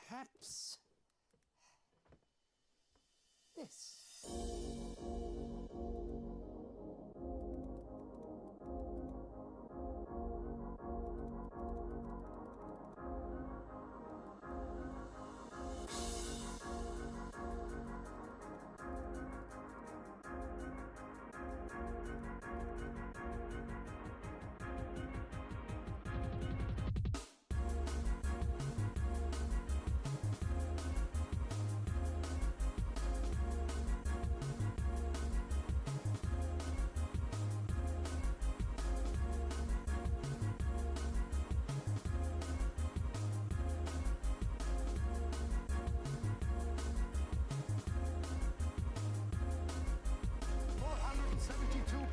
Perhaps this.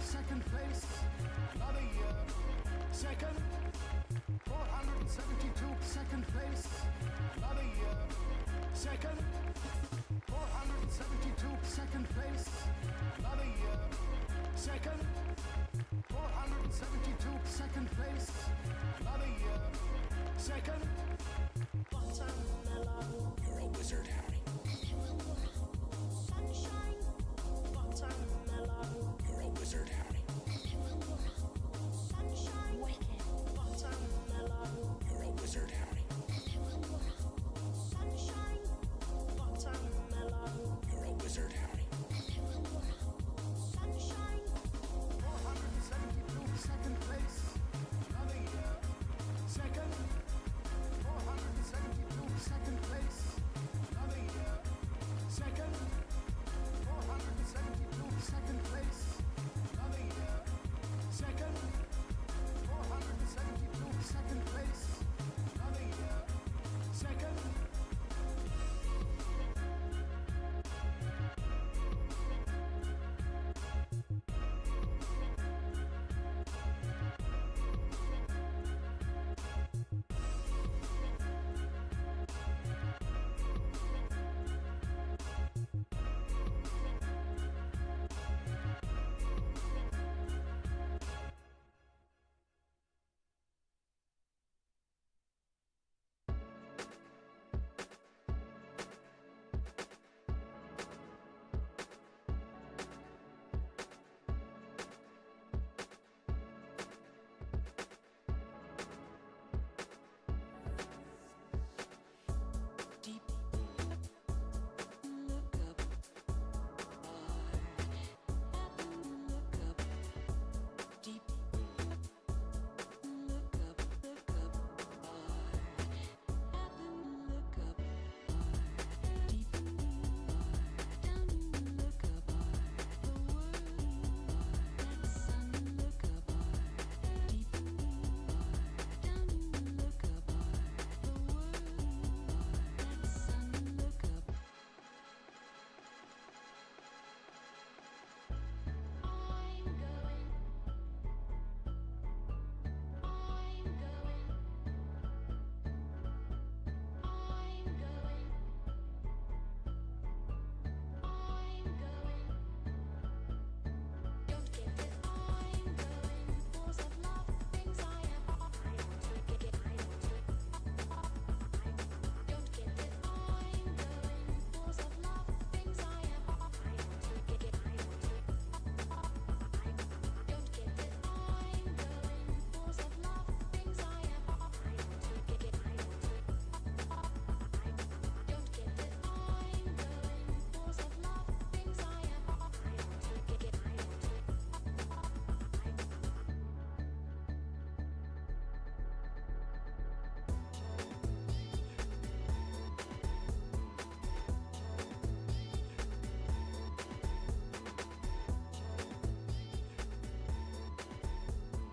Second place, another year. Second, 472, second place, another year. Second, 472, second place, another year. Second, 472, second place, another year. Second, watermelon. You're a wizard, Harry. Sunshine, watermelon. You're a wizard, Harry. Sunshine, wicked, watermelon. You're a wizard, Harry. Sunshine, watermelon. You're a wizard, Harry. Sunshine, 472, second place, another year. Second, 472, second place, another year. Second, 472, second place, another year. Second, 472, second place, another year. Second.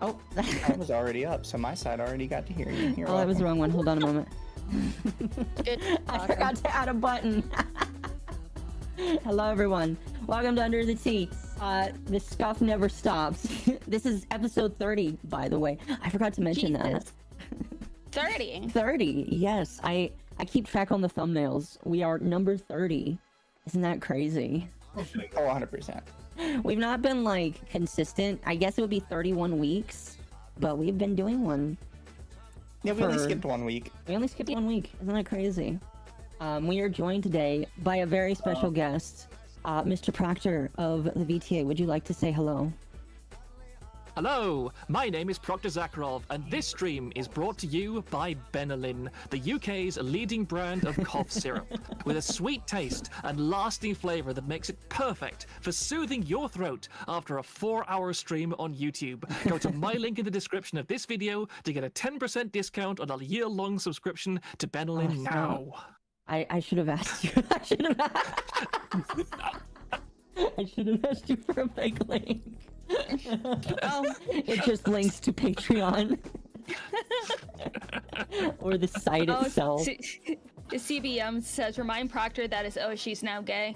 Oh, I was already up, so my side already got to hear you. oh, that was the wrong one. Hold on a moment. Good. I forgot to add a button. Hello, everyone. Welcome to Under the Tea. The stuff never stops. This is episode 30, by the way. I forgot to mention that. 30. 30, yes. I keep track on the thumbnails. We are number 30. Isn't that crazy? Oh, 100%. We've not been like consistent. I guess it would be 31 weeks but we've been doing one. Yeah, we only For- skipped 1 week. We only skipped 1 week. Isn't that crazy? We are joined today by a very special guest, Mr. Proctor of the VTA. Would you like to say hello? Hello, my name is Proctor Zakharov, and this stream is brought to you by Benylin, the UK's leading brand of cough syrup, with a sweet taste and lasting flavour that makes it perfect for soothing your throat after a 4-hour stream on YouTube. Go to my link in the description of this video to get a 10% discount on a year-long subscription to Benylin now. I should have asked you. I should have asked you for a fake link. It just links to Patreon or the site itself. The CBM says, remind Proctor that his she's now gay.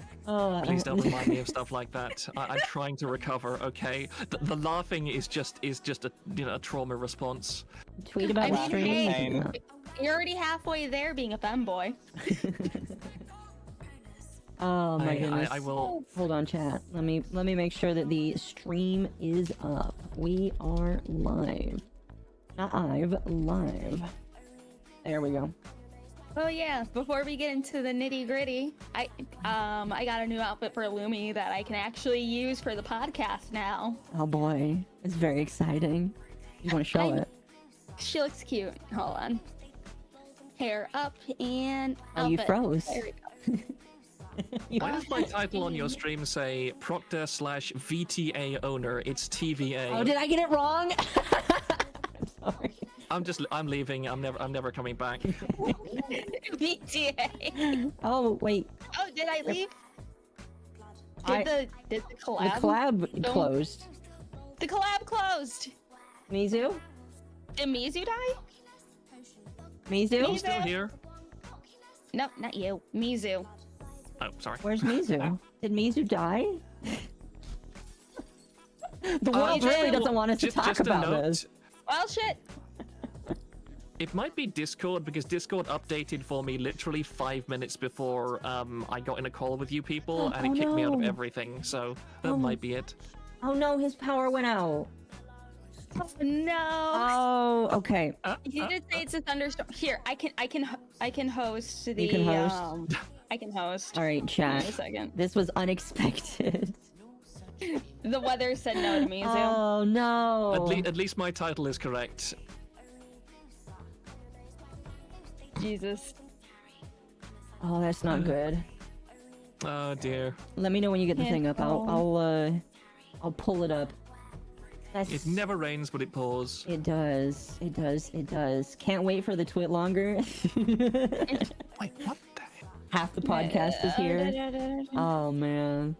Please don't remind me of stuff like that. I'm trying to recover. Okay, the laughing is just a trauma response. Tweet about I mean, stream. hey. You're already halfway there being a femboy. Oh my goodness. I will. Hold on, chat. Let me make sure that the stream is up. We are live. Not live. There we go. Oh yeah, before we get into the nitty gritty, I got a new outfit for Lumi that I can actually use for the podcast now. Oh boy, it's very exciting. You want to show it? She looks cute. Hold on. Hair up and Oh, you outfit. froze. There we go. Why does my title on your stream say Proctor/VTA owner? It's TVA. Oh, did I get it wrong? I'm sorry. I'm leaving. I'm never coming back. VTA. Oh wait, Oh, did I leave? Did the the collab? collab Don't- closed. The collab closed. Mizu? Did Mizu die? Mizu? I'm still here. Nope, not you. Mizu. Oh, sorry. Where's Mizu? Did Mizu die? The world Mizu, really doesn't want us to talk Just a about note, this. Well, shit. It might be Discord because Discord updated for me literally 5 minutes before I got in a call with you people, and it kicked me out of no. everything. So that Oh. might be it. Oh no, his power went out. Oh, no. Oh, okay. You did say it's a thunderstorm. Here, I can host the. You can host? I can host. All right, Wait chat. a second. This was unexpected. The weather said no to Mizu. Oh no. At least my title is correct. Jesus. Oh, that's not good. Oh dear. Let me know when you get the Can't thing up. I'll pull it up. That's... It never rains, but it pours. It does. It does. It does. Can't wait for the twit longer. Wait, what the hell? Half the podcast is here. Oh man.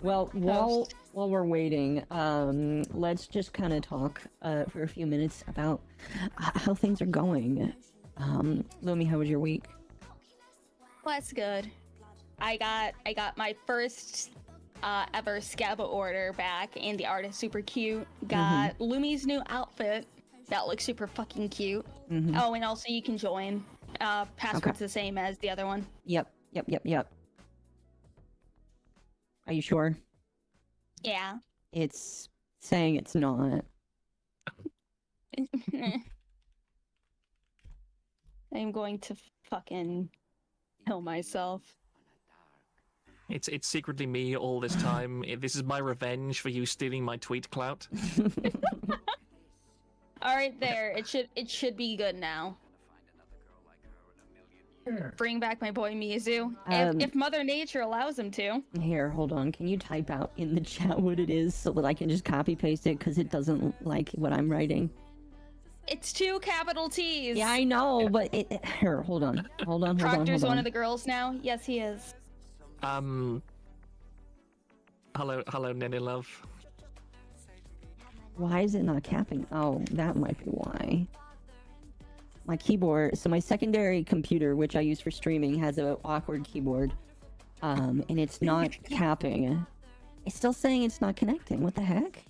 Well, while we're waiting, let's just kind of talk for a few minutes about how things are going. Lumi, how was your week? Well, that's good. I got my first ever Scabba order back, and the art is super cute. Got Lumi's new outfit that looks super fucking cute. Oh, and also you can join. Password's the same as the other one. Yep. Are you sure? Yeah. It's saying it's not. I'm going to fucking kill myself. It's secretly me all this time. This is my revenge for you stealing my tweet clout. All right, there. It should be good now. Bring back my boy Mizu, if Mother Nature allows him to. Here, hold on. Can you type out in the chat what it is so that I can just copy paste it because it doesn't like what I'm writing? It's 2 capital T's. Yeah, I know, but here, hold on. Proctor's one of the girls now. Yes, he is. Hello, Nenny Love. Why is it not capping? Oh, that might be why. My keyboard, so my secondary computer, which I use for streaming, has an awkward keyboard, and it's not capping. It's still saying it's not connecting. What the heck?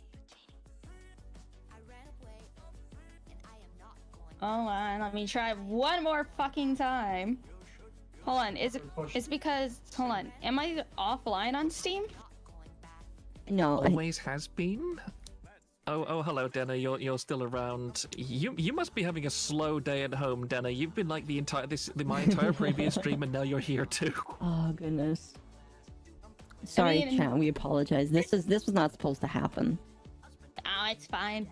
Hold on, let me try one more fucking time. Hold on, it's because, hold on, am I offline on Steam? No, Always has been. Oh, hello, Denna. You're still around. You must be having a slow day at home, Denna. You've been like my entire previous stream, and now you're here too. Oh goodness. Sorry, chat. We apologize. This was not supposed to happen. Oh, it's fine.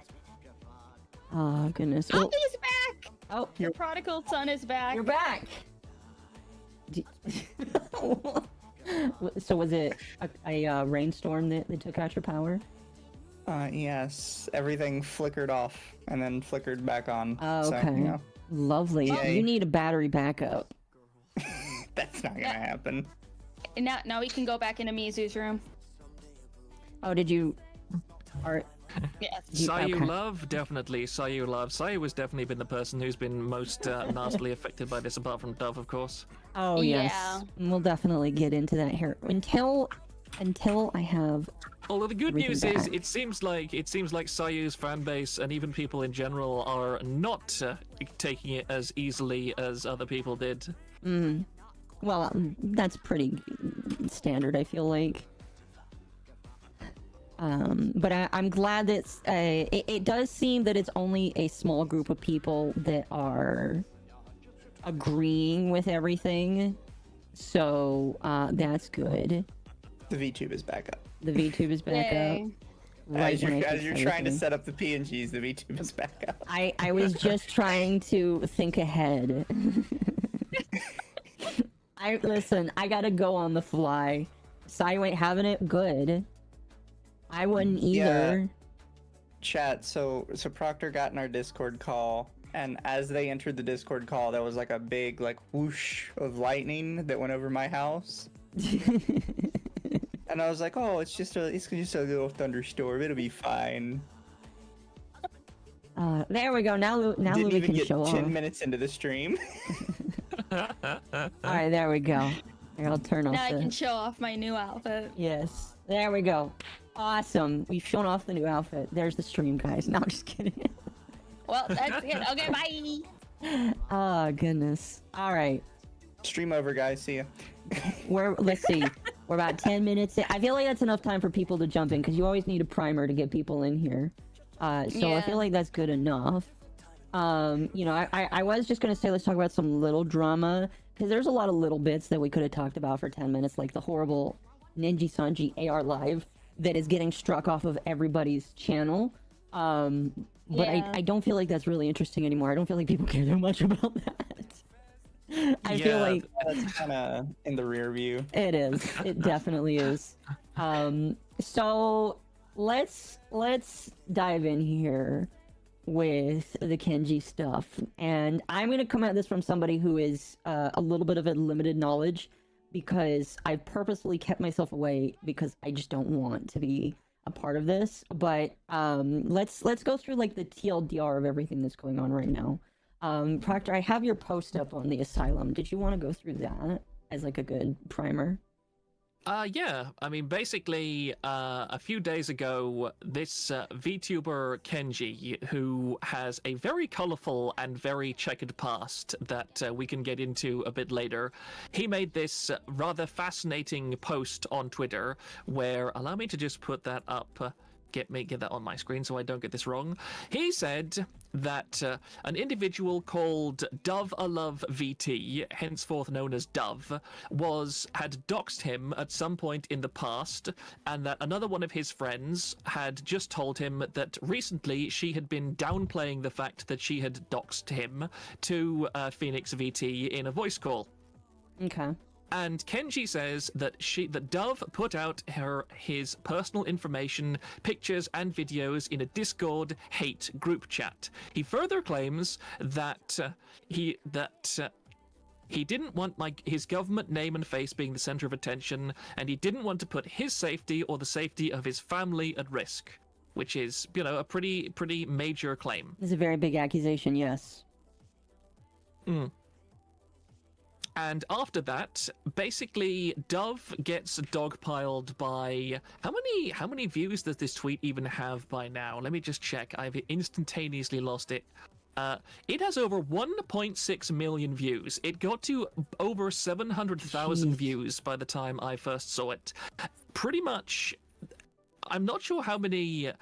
Oh goodness. Oh, he's back! Oh, Your prodigal son is back. you're back. So was it a rainstorm that took out your power? Yes. Everything flickered off and then flickered back on. Oh, So, okay. you know, Lovely. Yay. You need a battery backup. that's not gonna happen. And now we can go back into Mizu's room. Oh, did you? Or Yes. Sayo okay. love, definitely. Sayo love. Sayo has definitely been the person who's been most nastily affected by this, apart from Dove, of course. Oh yes, Yeah. we'll definitely get into that here until I have. Although the good Everything news is, back. it seems like Sayo's fan base and even people in general are not taking it as easily as other people did. Well, that's pretty standard, I feel like. But I'm glad that it does seem that it's only a small group of people that are agreeing with everything. So that's good. The VTube is back up. The VTube is back Yay. up. Right as when you're, I as fix you're trying to everything. set up the PNGs, the VTube is back up. I was just trying to think ahead. Listen, I gotta go on the fly. Sayo ain't having it good. I wouldn't either. Chat, so Proctor got in our Discord call, and as they entered the Discord call, there was like a big like whoosh of lightning that went over my house. And I was like, oh, it's just a little thunderstorm. It'll be fine. There we go. Now Didn't Louis even can get show 10 off. minutes into the stream. All right, there we go. Here, I'll turn off Now I the... can show off my new outfit. Yes, there we go. Awesome. We've shown off the new outfit. There's the stream, guys. No, I'm just kidding. Well, that's it. Okay, bye. Oh, goodness. All right. Stream over, guys. See ya. Let's see. We're about 10 minutes in. I feel like that's enough time for people to jump in because you always need a primer to get people in here. So I Yeah. feel like that's good enough. You know, I was just gonna say let's talk about some little drama because there's a lot of little bits that we could have talked about for 10 minutes, like the horrible Ninja Sanji AR live that is getting struck off of everybody's channel. But Yeah. I don't feel like that's really interesting anymore. I don't feel like people care that much about that. I feel Yeah. like That's kind of in the rear view. it is. It definitely is. So let's dive in here with the Kenji stuff, and I'm gonna come at this from somebody who is a little bit of a limited knowledge because I've purposely kept myself away because I just don't want to be a part of this. But let's go through like the TLDR of everything that's going on right now. Proctor, I have your post up on the asylum. Did you want to go through that as like a good primer? Yeah. I mean, basically, a few days ago, this VTuber Kenji, who has a very colorful and very checkered past that we can get into a bit later, he made this rather fascinating post on Twitter where, allow me to just put that up, get that on my screen so I don't get this wrong. He said that an individual called Dove A Love VT, henceforth known as Dove, had doxed him at some point in the past, and that another one of his friends had just told him that recently she had been downplaying the fact that she had doxed him to Phoenix VT in a voice call. Okay. And Kenji says that Dove put out his personal information, pictures, and videos in a Discord hate group chat. He further claims that he didn't want his government name and face being the center of attention, and he didn't want to put his safety or the safety of his family at risk, which is, you know, a pretty major claim. It's a very big accusation, yes. And after that, basically, Dove gets dogpiled by how many views does this tweet even have by now? Let me just check. I've instantaneously lost it. It has over 1.6 million views. It got to over 700,000 views by the time I first saw it. Pretty much I'm not sure how many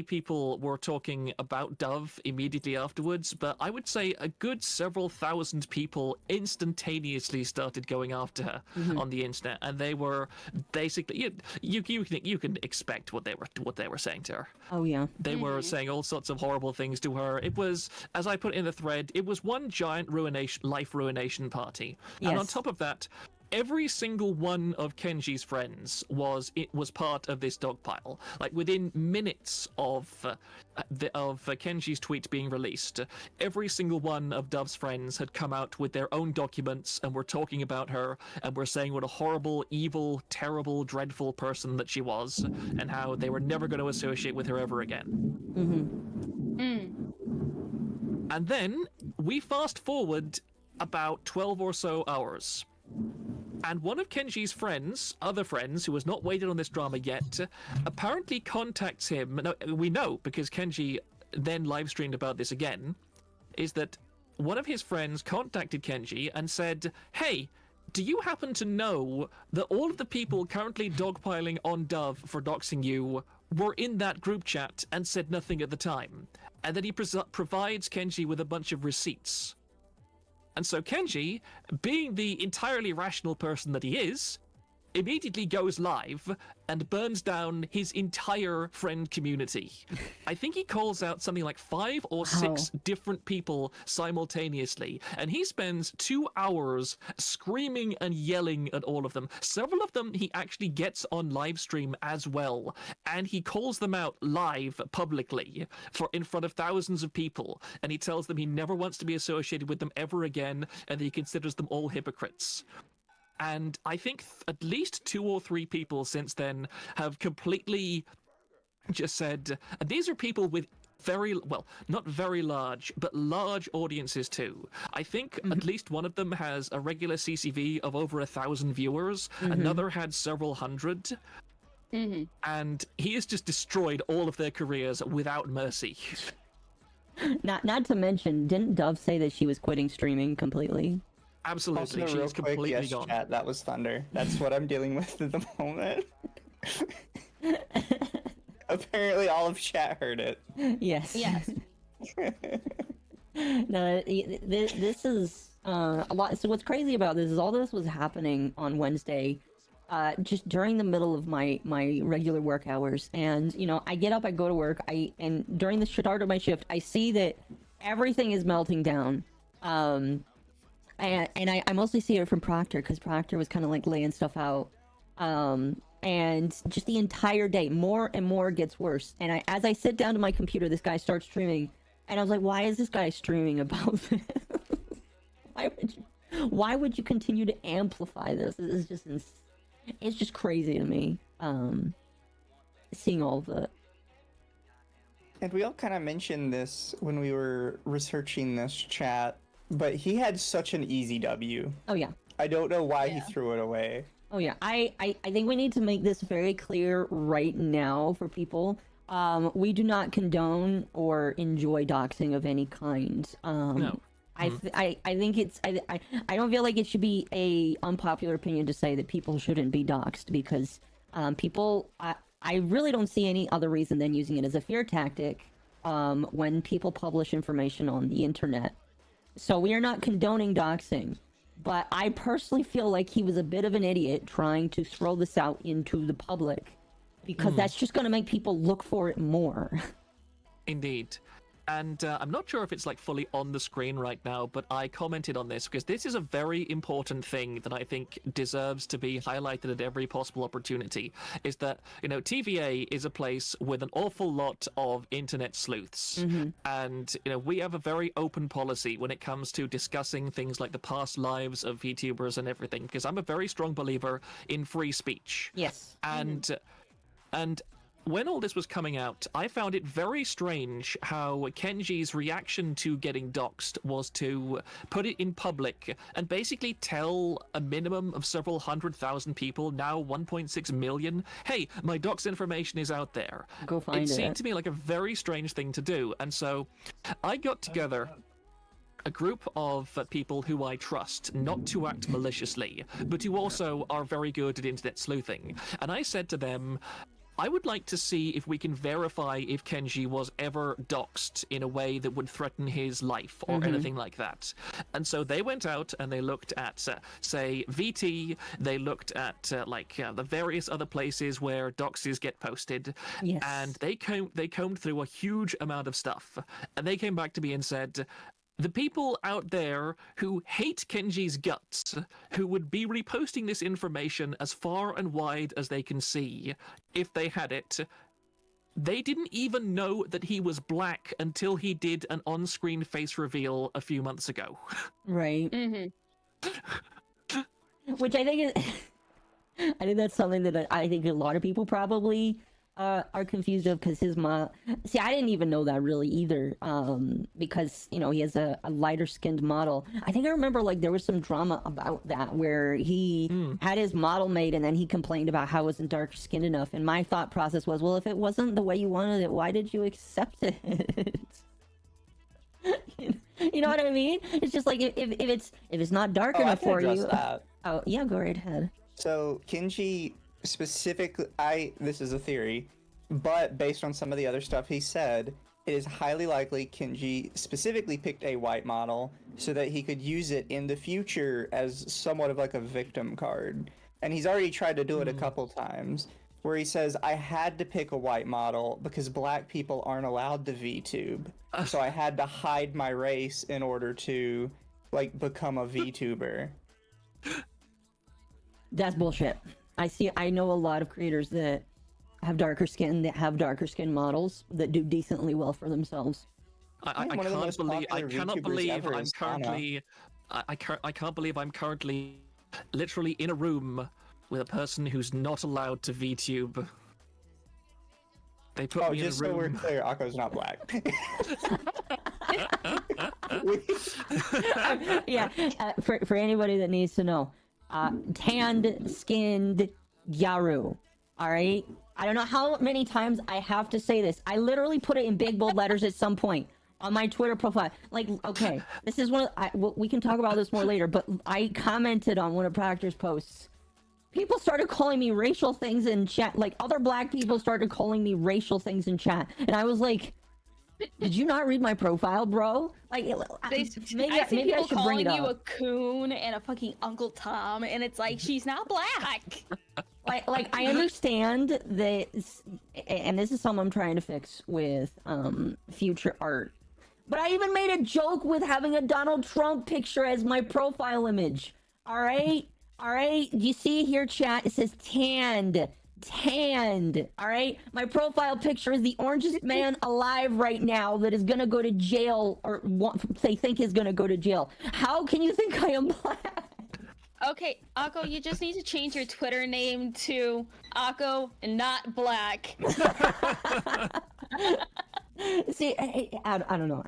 people were talking about Dove immediately afterwards, but I would say a good several thousand people instantaneously started going after her on the internet, and they were basically you can expect what they were saying to her. Oh yeah. They were saying all sorts of horrible things to her. It was, as I put in the thread, it was one giant life ruination party. Yes. And on top of that, every single one of Kenji's friends was part of this dog pile. Like within minutes of Kenji's tweet being released, every single one of Dove's friends had come out with their own documents and were talking about her and were saying what a horrible, evil, terrible, dreadful person that she was, and how they were never going to associate with her ever again. And then we fast forward about 12 or so hours. And one of Kenji's other friends, who has not waited on this drama yet, apparently contacts him. No, we know, because Kenji then live streamed about this again, is that one of his friends contacted Kenji and said, hey, do you happen to know that all of the people currently dogpiling on Dove for doxing you were in that group chat and said nothing at the time? And then he provides Kenji with a bunch of receipts. And so Kenji, being the entirely rational person that he is, immediately goes live and burns down his entire friend community. I think he calls out something like 5 or 6 different people simultaneously, and he spends 2 hours screaming and yelling at all of them. Several of them he actually gets on live stream as well, and he calls them out live publicly in front of thousands of people, and he tells them he never wants to be associated with them ever again, and that he considers them all hypocrites. And I think at least 2 or 3 people since then have completely just said, and these are people with not very large, but large audiences too. I think at least one of them has a regular CCV of over 1,000 viewers. Another had several hundred. And he has just destroyed all of their careers without mercy. Not to mention, didn't Dove say that she was quitting streaming completely? Absolutely, Also, she's real quick, completely yes, gone. Chat, that was thunder. That's what I'm dealing with at the moment. Apparently, all of chat heard it. Yes. Yes. No, this is a lot. So what's crazy about this is all this was happening on Wednesday, just during the middle of my regular work hours. And I get up, I go to work, and during the start of my shift, I see that everything is melting down. And I mostly see it from Proctor, because Proctor was kind of like laying stuff out. And just the entire day, more and more gets worse. And as I sit down to my computer, this guy starts streaming, and I was like, why is this guy streaming about this? Why would you continue to amplify this? It's just crazy to me. Seeing all of it. And we all kind of mentioned this when we were researching this chat, but he had such an easy W. Oh yeah. I don't know why he threw it away. Oh yeah, I think we need to make this very clear right now for people. We do not condone or enjoy doxing of any kind. No. I think it's I don't feel like it should be a unpopular opinion to say that people shouldn't be doxed, because people I really don't see any other reason than using it as a fear tactic when people publish information on the internet. So we are not condoning doxing. But I personally feel like he was a bit of an idiot trying to throw this out into the public, because that's just going to make people look for it more. Indeed. And I'm not sure if it's like fully on the screen right now, but I commented on this because this is a very important thing that I think deserves to be highlighted at every possible opportunity. Is that, TVA is a place with an awful lot of internet sleuths. And, we have a very open policy when it comes to discussing things like the past lives of VTubers and everything, because I'm a very strong believer in free speech. Yes. And when all this was coming out, I found it very strange how Kenji's reaction to getting doxed was to put it in public and basically tell a minimum of several 100,000 people, now 1.6 million, hey, my dox information is out there. Go find it. It seemed to me like a very strange thing to do. And so I got together a group of people who I trust not to act maliciously, but who also are very good at internet sleuthing. And I said to them, I would like to see if we can verify if Kenji was ever doxed in a way that would threaten his life or anything like that. And so they went out and they looked at, say, VT, they looked at, the various other places where doxes get posted, Yes. and they combed through a huge amount of stuff. And they came back to me and said, the people out there who hate Kenji's guts, who would be reposting this information as far and wide as they can see, if they had it, they didn't even know that he was black until he did an on-screen face reveal a few months ago. Right. Mm-hmm. Which I think is, I think that's something that I think a lot of people probably are confused of, because his mom. See, I didn't even know that really either. Because he has a lighter skinned model. I think I remember there was some drama about that where he had his model made and then he complained about how it wasn't dark skinned enough. And my thought process was, well, if it wasn't the way you wanted it, why did you accept it? You know what I mean? It's just like if it's not dark enough for you. That. Oh yeah, go right ahead. So Kenji specifically, this is a theory, but based on some of the other stuff he said, it is highly likely Kenji specifically picked a white model so that he could use it in the future as somewhat of a victim card. And he's already tried to do it a couple times, where he says, I had to pick a white model because black people aren't allowed to VTube. So I had to hide my race in order to become a VTuber. That's bullshit. I know a lot of creators that have darker skin, that have darker skin models that do decently well for themselves. I cannot believe I'm currently literally in a room with a person who's not allowed to VTube. They put me in a room. Just so we're clear, Akko's not black. Yeah, for anybody that needs to know, tanned skinned Gyaru. All right, I don't know how many times I have to say this. I literally put it in big bold letters at some point on my Twitter profile. Okay, this is we can talk about this more later, but I commented on one of Proctor's posts. People started calling me racial things in chat. Other black people started calling me racial things in chat, and I was like, did you not read my profile, bro? Maybe I should bring it up. Calling you a coon and a fucking Uncle Tom, and it's like, she's not black. I understand that, and this is something I'm trying to fix with future art. But I even made a joke with having a Donald Trump picture as my profile image. All right? You see here, chat? It says tanned. All right? My profile picture is the orangest man alive right now that is gonna go to jail, or they think is gonna go to jail. How can you think I am black? Okay, Akko, you just need to change your Twitter name to Akko Not Black. See, I don't know.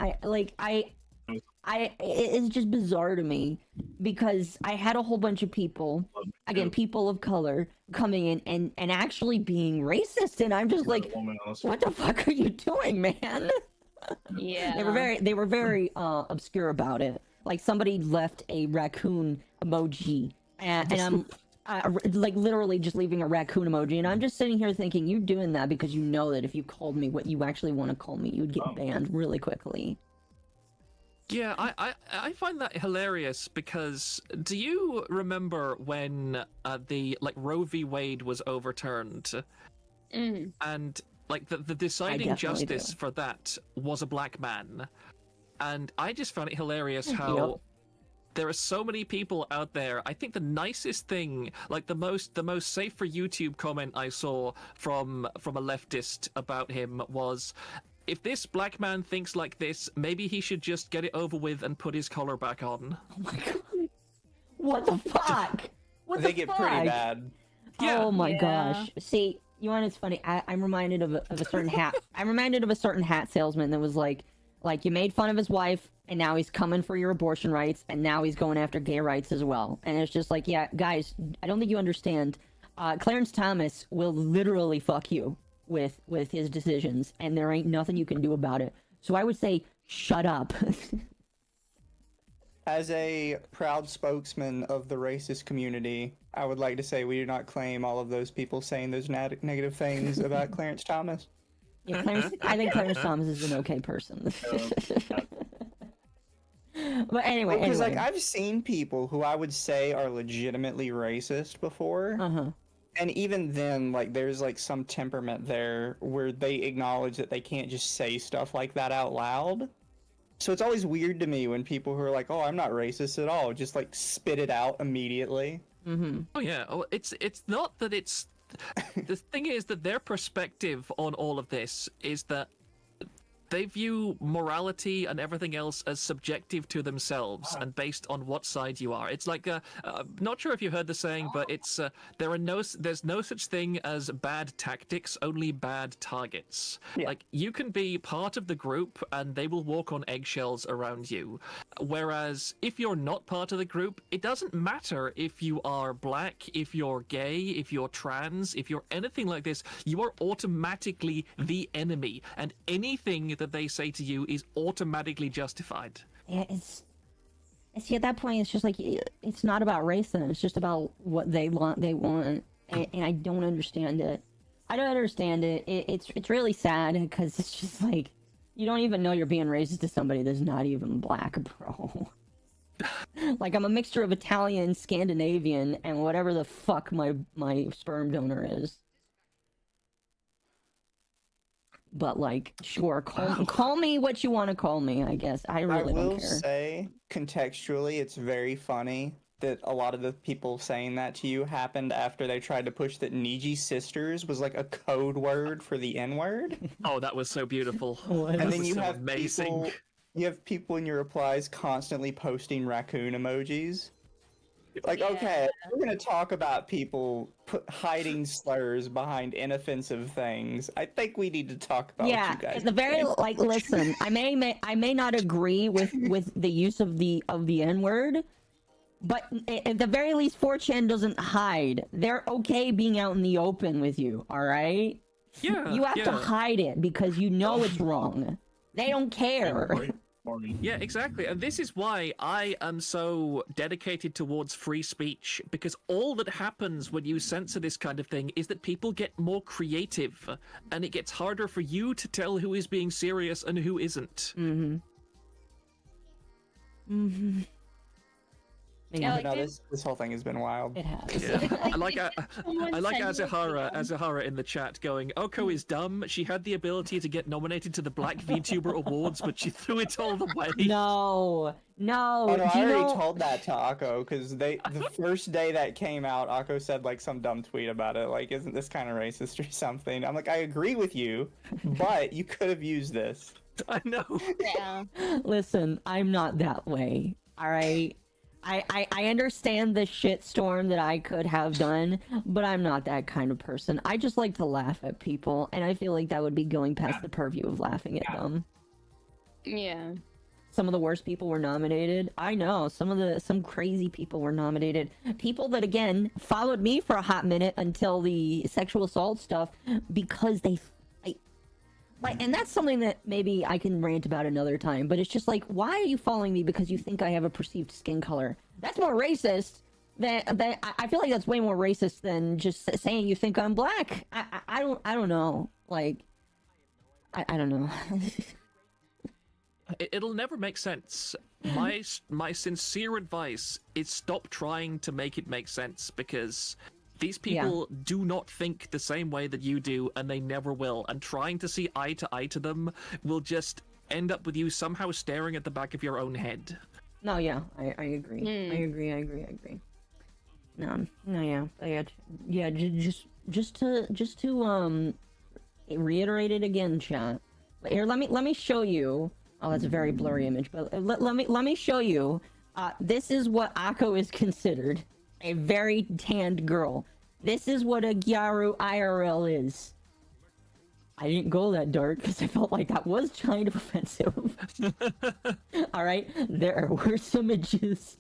It's just bizarre to me because I had a whole bunch of people, again, people of color, coming in and actually being racist, and I'm just like, what the fuck are you doing, man? Yeah. They were very obscure about it. Somebody left a raccoon emoji, and I'm literally just leaving a raccoon emoji, and I'm just sitting here thinking, you're doing that because you know that if you called me what you actually want to call me, you'd get banned really quickly. Yeah, I find that hilarious because do you remember when the Roe v. Wade was overturned, and the deciding justice for that was a black man, and I just found it hilarious how there are so many people out there. I think the nicest thing, the most safe for YouTube comment I saw from a leftist about him was, if this black man thinks like this, maybe he should just get it over with and put his collar back on. Oh my god. What the fuck? They get pretty bad. Yeah. Oh my gosh. See, you know, it's funny. I'm reminded of a certain hat. I'm reminded of a certain hat salesman that was like you made fun of his wife, and now he's coming for your abortion rights, and now he's going after gay rights as well. And it's just yeah, guys, I don't think you understand. Clarence Thomas will literally fuck you with his decisions, and there ain't nothing you can do about it. So I would say, shut up. As a proud spokesman of the racist community, I would like to say we do not claim all of those people saying those negative things about Clarence Thomas. Yeah, I think Clarence Thomas is an okay person. But anyway, Because anyway. like I've seen people who I would say are legitimately racist before, and even then, like there's like some temperament there where they acknowledge that they can't just say stuff like that out loud. So it's always weird to me when people who are like, "Oh, I'm not racist at all," just like spit it out immediately. Oh yeah. Oh, it's not that it's. The thing is that their perspective on all of this is that they view morality and everything else as subjective to themselves and based on what side you are. It's like, not sure if you heard the saying, but it's there's no such thing as bad tactics, only bad targets. Yeah. Like you can be part of the group and they will walk on eggshells around you. Whereas if you're not part of the group, it doesn't matter if you are black, if you're gay, if you're trans, if you're anything like this, you are automatically the enemy, and anything that they say to you is automatically justified. Yeah, see, at that point, it's just like, it's not about race then, it's just about what they want, and I don't understand it. I don't understand it. It's really sad, because it's just like, you don't even know you're being racist to somebody that's not even black, bro. Like, I'm a mixture of Italian, Scandinavian, and whatever the fuck my sperm donor is. But like, sure, call me what you want to call me, I guess. I really don't care. I will say, contextually, it's very funny that a lot of the people saying that to you happened after they tried to push that Niji Sisters was like a code word for the N-word. Oh, that was so beautiful. And then you so have amazing. You have people in your replies constantly posting raccoon emojis. Like, okay, we're gonna talk about people hiding slurs behind inoffensive things. I think we need to talk about what you guys. At the very like, listen, I may not agree with the use of the N-word, but at the very least, 4chan doesn't hide. They're okay being out in the open with you. All right. Yeah. You have to hide it because you know it's wrong. They don't care. Yeah, exactly. And this is why I am so dedicated towards free speech, because all that happens when you censor this kind of thing is that people get more creative, and it gets harder for you to tell who is being serious and who isn't. Yeah, like No, this whole thing has been wild. it has. Yeah. I like Someone send me Azahara in the chat going, Occo is dumb. She had the ability to get nominated to the Black VTuber Awards, but she threw it all away. No. Oh no, Do I you already know- told that to Akko, because the first day that came out, Akko said like some dumb tweet about it, like, isn't this kind of racist or something? I'm like, I agree with you, but you could have used this. I know. Yeah. Listen, I'm not that way. All right. I understand the shitstorm that I could have done, but I'm not that kind of person. I just like to laugh at people, and I feel like that would be going past the purview of laughing at them. Yeah. Some of the worst people were nominated. I know some crazy people were nominated. People that again followed me for a hot minute until the sexual assault stuff because they. Like, and that's something that maybe I can rant about another time, but it's just like, why are you following me because you think I have a perceived skin color? That's more racist than I feel like that's way more racist than just saying you think I'm black. I don't know. Like, I don't know. It'll never make sense. My sincere advice is stop trying to make it make sense, because these people do not think the same way that you do, and they never will. And trying to see eye to eye to them will just end up with you somehow staring at the back of your own head. No, yeah, I agree. I agree. No, yeah. Just to reiterate it again, chat. Here, let me show you. Oh, that's a very blurry image, but let me show you. This is what Akko is considered. A very tanned girl. This is what a Gyaru IRL is. I didn't go that dark because I felt like that was kind of offensive. Alright, there were some images.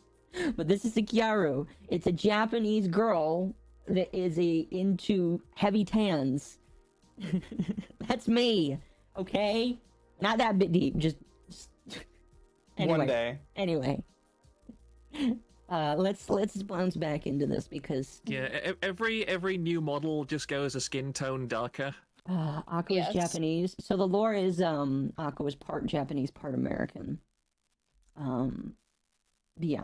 But this is a Gyaru. It's a Japanese girl that is into heavy tans. That's me. Okay? Not that bit deep, just... Anyway. One day. Anyway. Let's bounce back into this because Yeah, every new model just goes a skin tone darker. Akko Yes. is Japanese. So the lore is Akko is part Japanese, part American. Yeah.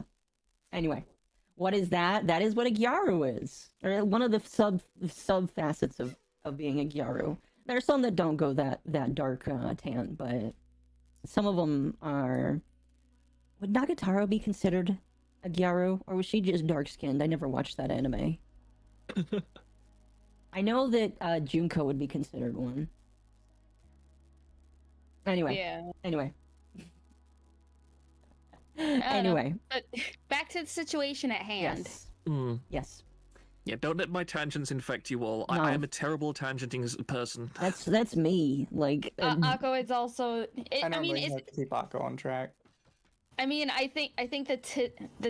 Anyway, what is that? That is what a Gyaru is, or one of the sub facets of being a Gyaru. There are some that don't go that dark tan, but some of them are. Would Nagatoro be considered a Gyaru, or was she just dark skinned? I never watched that anime. I know that Junko would be considered one. Anyway. Yeah. Anyway. I don't know. Anyway. But back to the situation at hand. Yes. Mm. Yes. Yeah, don't let my tangents infect you all. No. I am a terrible tangenting person. That's me. Like Akko is also. I I mean, normally it's, have to keep Akko on track. I mean, I think the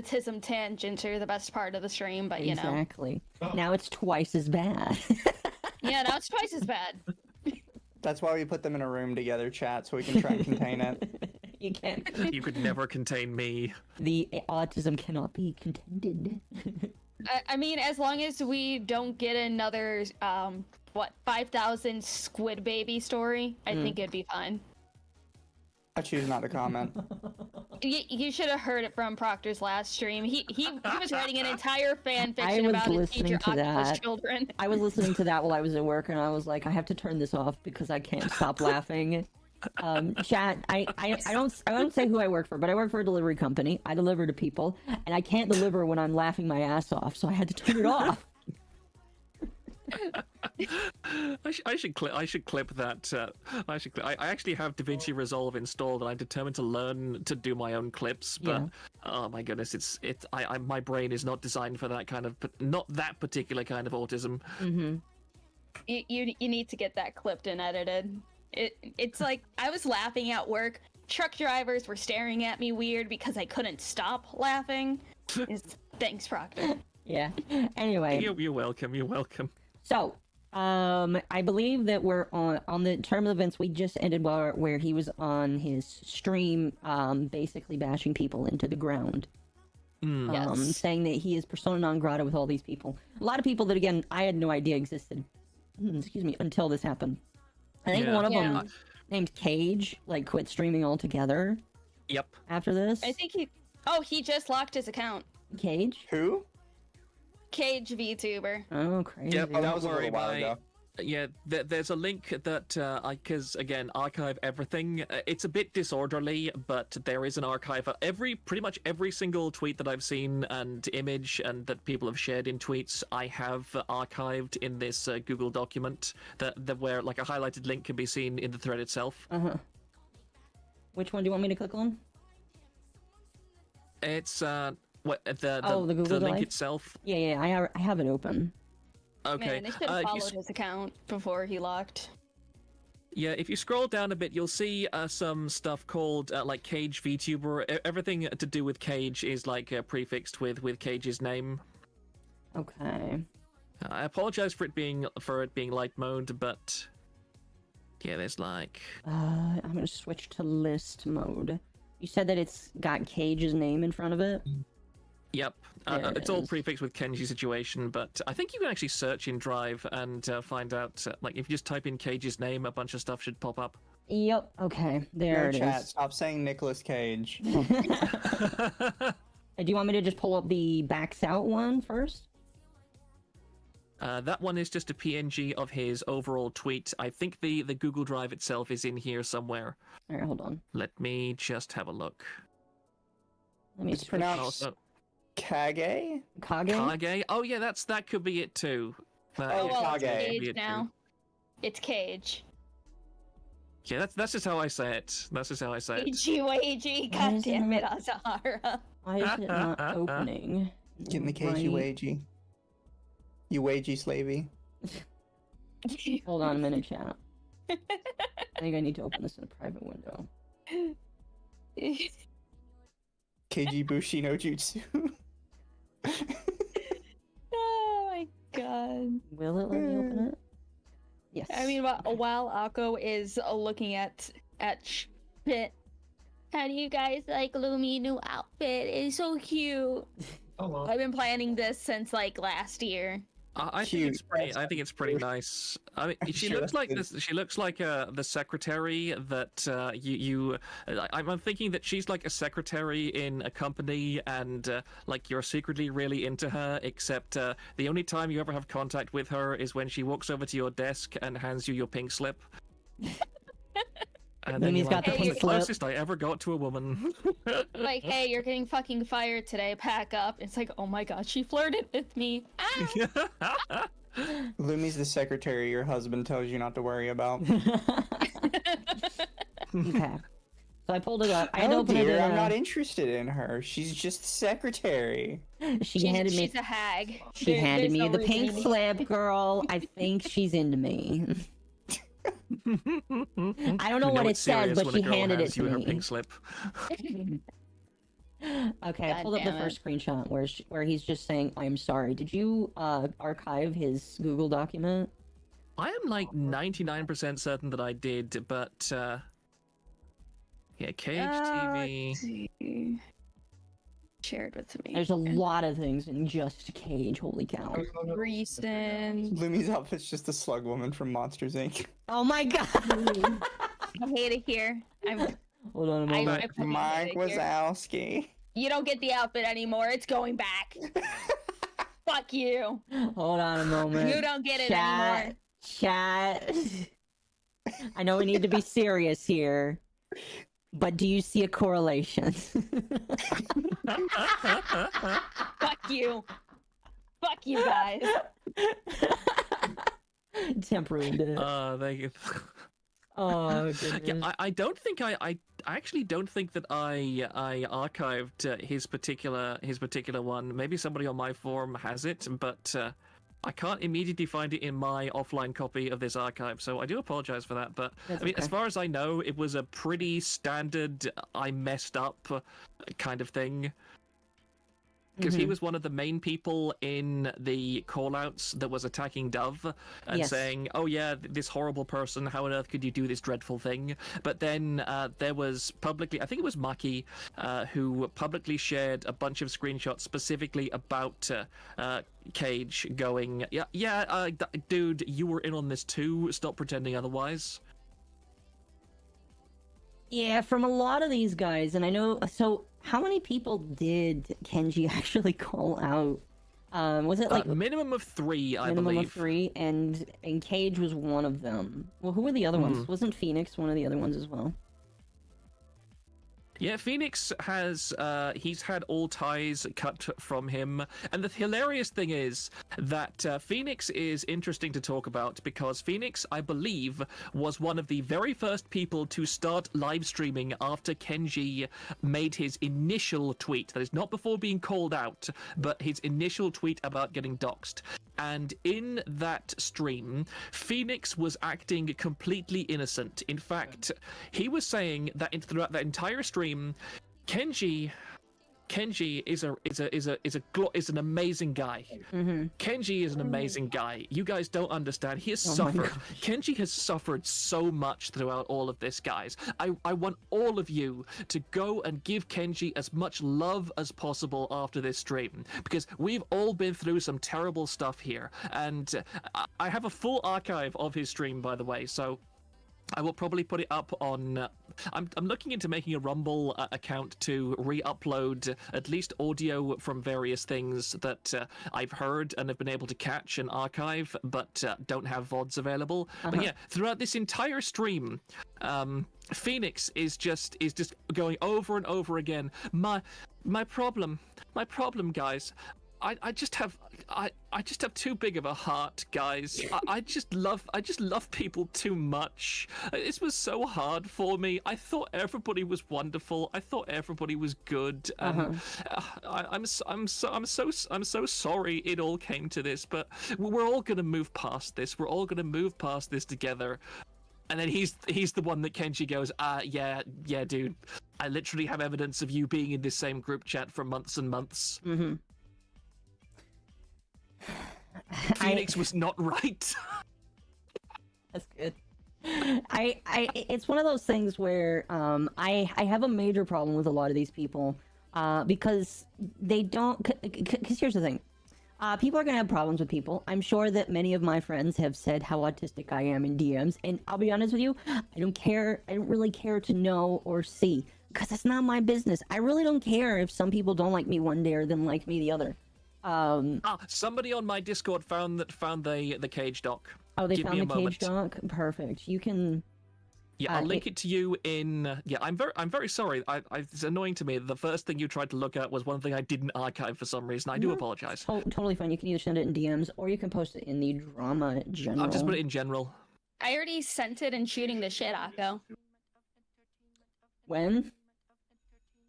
tism tangents are the best part of the stream, but you know. exactly. Now it's twice as bad. Yeah, now it's twice as bad. That's why we put them in a room together, chat, so we can try and contain it. You can't. You could never contain me. The autism cannot be contended. I mean, as long as we don't get another 5,000 squid baby story, I think it'd be fine. I choose not to comment. You should have heard it from Proctor's last stream. He was writing an entire fan I fiction was about his listening teacher to Octopus that. children. I was listening to that while I was at work, and I was like, I have to turn this off because I can't stop laughing. Chat, I don't say who I work for, but I work for a delivery company. I deliver to people, and I can't deliver when I'm laughing my ass off, so I had to turn it off. I should clip that. I actually have DaVinci Resolve installed, and I'm determined to learn to do my own clips. But Yeah. oh my goodness, my brain is not designed for that kind of, not that particular kind of autism. Mm-hmm. You need to get that clipped and edited. It's like I was laughing at work. Truck drivers were staring at me weird because I couldn't stop laughing. Thanks, Proctor. Yeah. Anyway. You're welcome. You're welcome. So, I believe that we're on the term of events we just ended where he was on his stream, basically bashing people into the ground. Yes. Saying that he is persona non grata with all these people. A lot of people that, again, I had no idea existed. Excuse me, until this happened. I think one of them, named Cage, like, quit streaming altogether. Yep. After this. I think he just locked his account. Cage? Who? Cage VTuber. Oh, crazy. Yep. Oh, that Don't was a worry, little while ago. Yeah, there's a link that because again, archive everything. It's a bit disorderly, but there is an archive. Pretty much every single tweet that I've seen and image and that people have shared in tweets, I have archived in this Google document that where like a highlighted link can be seen in the thread itself. Which one do you want me to click on? It's the Google the link Drive? itself. Yeah, I have it open. Okay. Man, they should have followed his account before he locked. Yeah, if you scroll down a bit, you'll see some stuff called like Cage VTuber. Everything to do with Cage is like prefixed with Cage's name. Okay. I apologize for it being light mode, but yeah, there's like I'm gonna switch to list mode. You said that it's got Cage's name in front of it? yep, There it it's all is. prefixed with Kenji situation, but I think you can actually search in Drive and find out like if you just type in Cage's name, a bunch of stuff should pop up. Yep, okay. There No it chat, is. stop saying Nicolas Cage. Do you want me to just pull up the backs out one first? That one is just a PNG of his overall tweet. I think the Google Drive itself is in here somewhere. Alright, hold on. Let me just have a look. Let me It's switch. pronounced Kage? Kage? Kage? Oh yeah, that could be it too. Oh, Well, Kage. it's Could be Cage it now. too. It's Cage. Yeah, that's just how I say it. That's just how I say it. Cagey, Why god is it damn it, not- Asahara. Why is it not opening? Get in the cage, you Right. wagey. You wagey slavey. Hold on a minute, chat. I think I need to open this in a private window. Keiji Bushi no Jutsu. Oh my god. Will it let me open it? Yes. I mean, while Akko is looking at shit, How do you guys like Lumi's new outfit? It's so cute. Oh well. I've been planning this since like last year. I think it's pretty. I think it's pretty nice. I mean, she Sure, looks like this. She looks like the secretary that I'm thinking that she's like a secretary in a company, and like you're secretly really into her. Except the only time you ever have contact with her is when she walks over to your desk and hands you your pink slip. And then Lumi's you're got like, the "That's pink the slip." closest I ever got to a woman. Like, hey, you're getting fucking fired today. Pack up. It's like, oh my god, she flirted with me. Ah! Lumi's the secretary your husband tells you not to worry about. Okay. So I pulled it up. I had to Oh open it dear, in, I'm not interested in her. She's just secretary. She handed me. She's a hag. She handed There's me no the reason pink to be- slip, girl. I think she's into me. I don't know what it it's says, serious but when she a girl handed hands it you to her me. pink slip. Okay, I God pulled up the damn it. first screenshot where he's just saying, "I'm sorry." Did you archive his Google document? I am like 99% certain that I did, but yeah, Cage TV. Let's see. Shared with me. There's a lot of things in just Cage. Holy cow! Recent. Lumi's outfit's just a slug woman from Monsters Inc. Oh my god! I hate it here. Hold on a I moment. fucking Mike hate it here. Wazowski. You don't get the outfit anymore. It's going back. Fuck you. Hold on a moment. You don't get it Chat. anymore. Chat. I know we need to be serious here, but do you see a correlation? Fuck you. Fuck you guys. Temp ruined it. Thank you. Oh goodness. Yeah, I don't think I actually don't think that I archived his particular one. Maybe somebody on my forum has it, but I can't immediately find it in my offline copy of this archive. So I do apologize for that. But That's I mean, as okay. far as I know, it was a pretty standard I messed up kind of thing. Because he was one of the main people in the callouts that was attacking Dove and Yes. saying, "Oh yeah, this horrible person. How on earth could you do this dreadful thing?" But then there was publicly, I think it was Maki, who publicly shared a bunch of screenshots specifically about Cage, going, dude, you were in on this too. Stop pretending otherwise." Yeah, from a lot of these guys, and I know. So, how many people did Kenji actually call out? Was it like Minimum of 3, I minimum believe. of 3? And Cage was one of them. Well, who were the other ones? Wasn't Phoenix one of the other ones as well? Yeah, Phoenix has, he's had all ties cut from him. And the hilarious thing is that Phoenix is interesting to talk about because Phoenix, I believe, was one of the very first people to start live streaming after Kenji made his initial tweet. That is not before being called out, but his initial tweet about getting doxed. And in that stream, Phoenix was acting completely innocent. In fact, he was saying that throughout that entire stream, Kenji is an amazing guy. Kenji is an amazing guy. You guys don't understand. He has suffered. Kenji has suffered so much throughout all of this, guys. I want all of you to go and give Kenji as much love as possible after this stream, because we've all been through some terrible stuff here. And I have a full archive of his stream, by the way, so I will probably put it up on. I'm looking into making a Rumble account to re-upload at least audio from various things that I've heard and have been able to catch and archive, but don't have VODs available. But yeah, throughout this entire stream, Phoenix is just going over and over again. My problem, guys. I just have too big of a heart, guys. I just love people too much. This was so hard for me. I thought everybody was wonderful. I thought everybody was good. And I'm so sorry it all came to this, but we're all gonna move past this. We're all gonna move past this together. And then he's the one that Kenji goes, yeah, dude. I literally have evidence of you being in this same group chat for months and months. Phoenix was not right. That's good. It's one of those things where I have a major problem with a lot of these people because they don't. Because here's the thing, people are gonna have problems with people. I'm sure that many of my friends have said how autistic I am in DMs, and I'll be honest with you, I don't care. I don't really care to know or see because it's not my business. I really don't care if some people don't like me one day or then like me the other. Somebody on my Discord found the cage doc. Oh, they Give found me the a cage moment. doc. Perfect. You can. Yeah, I'll link it to you in. Yeah, I'm very sorry. It's annoying to me. The first thing you tried to look at was one thing I didn't archive for some reason. I do apologize. Totally fine. You can either send it in DMs or you can post it in the drama general. I'll just put it in general. I already sent it and shooting the shit, Akko. When?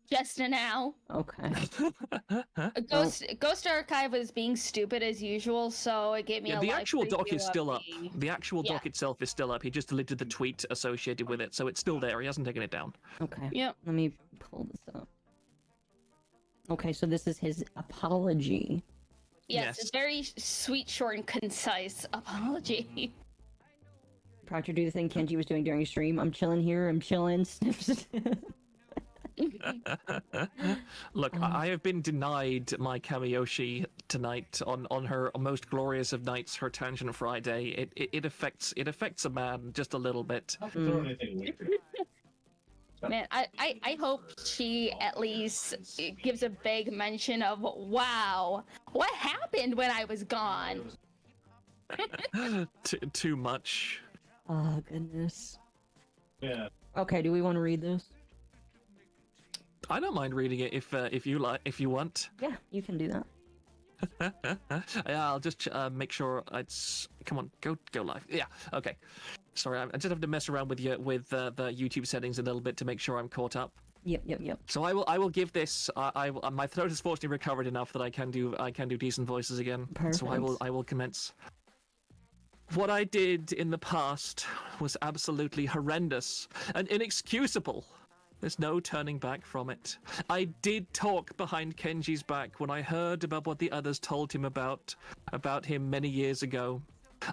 Just now. Okay. Ghost Archive was being stupid as usual, so it gave me a the live actual doc preview is still of up. the- The actual doc itself is still up. He just deleted the tweet associated with it, so it's still there. He hasn't taken it down. Okay. Yep. Let me pull this up. Okay, so this is his apology. Yes, a very sweet, short, and concise apology. Proctor, do the thing Kenji was doing during stream. I'm chilling here. I'm chilling. Look, I have been denied my Kamiyoshi tonight on her most glorious of nights, her Tangent Friday. It affects a man just a little bit. Man, I hope she at least gives a vague mention of, wow, what happened when I was gone? Too much. Oh, goodness. Yeah. Okay, do we want to read this? I don't mind reading it if you like, if you want. Yeah, you can do that. Yeah, I'll just make sure it's. Come on, go live. Yeah, okay. Sorry, I just have to mess around with the YouTube settings a little bit to make sure I'm caught up. Yep. So I will give this. My throat is fortunately recovered enough that I can do decent voices again. Perfect. So I will commence. What I did in the past was absolutely horrendous and inexcusable. There's no turning back from it. I did talk behind Kenji's back when I heard about what the others told him about him many years ago.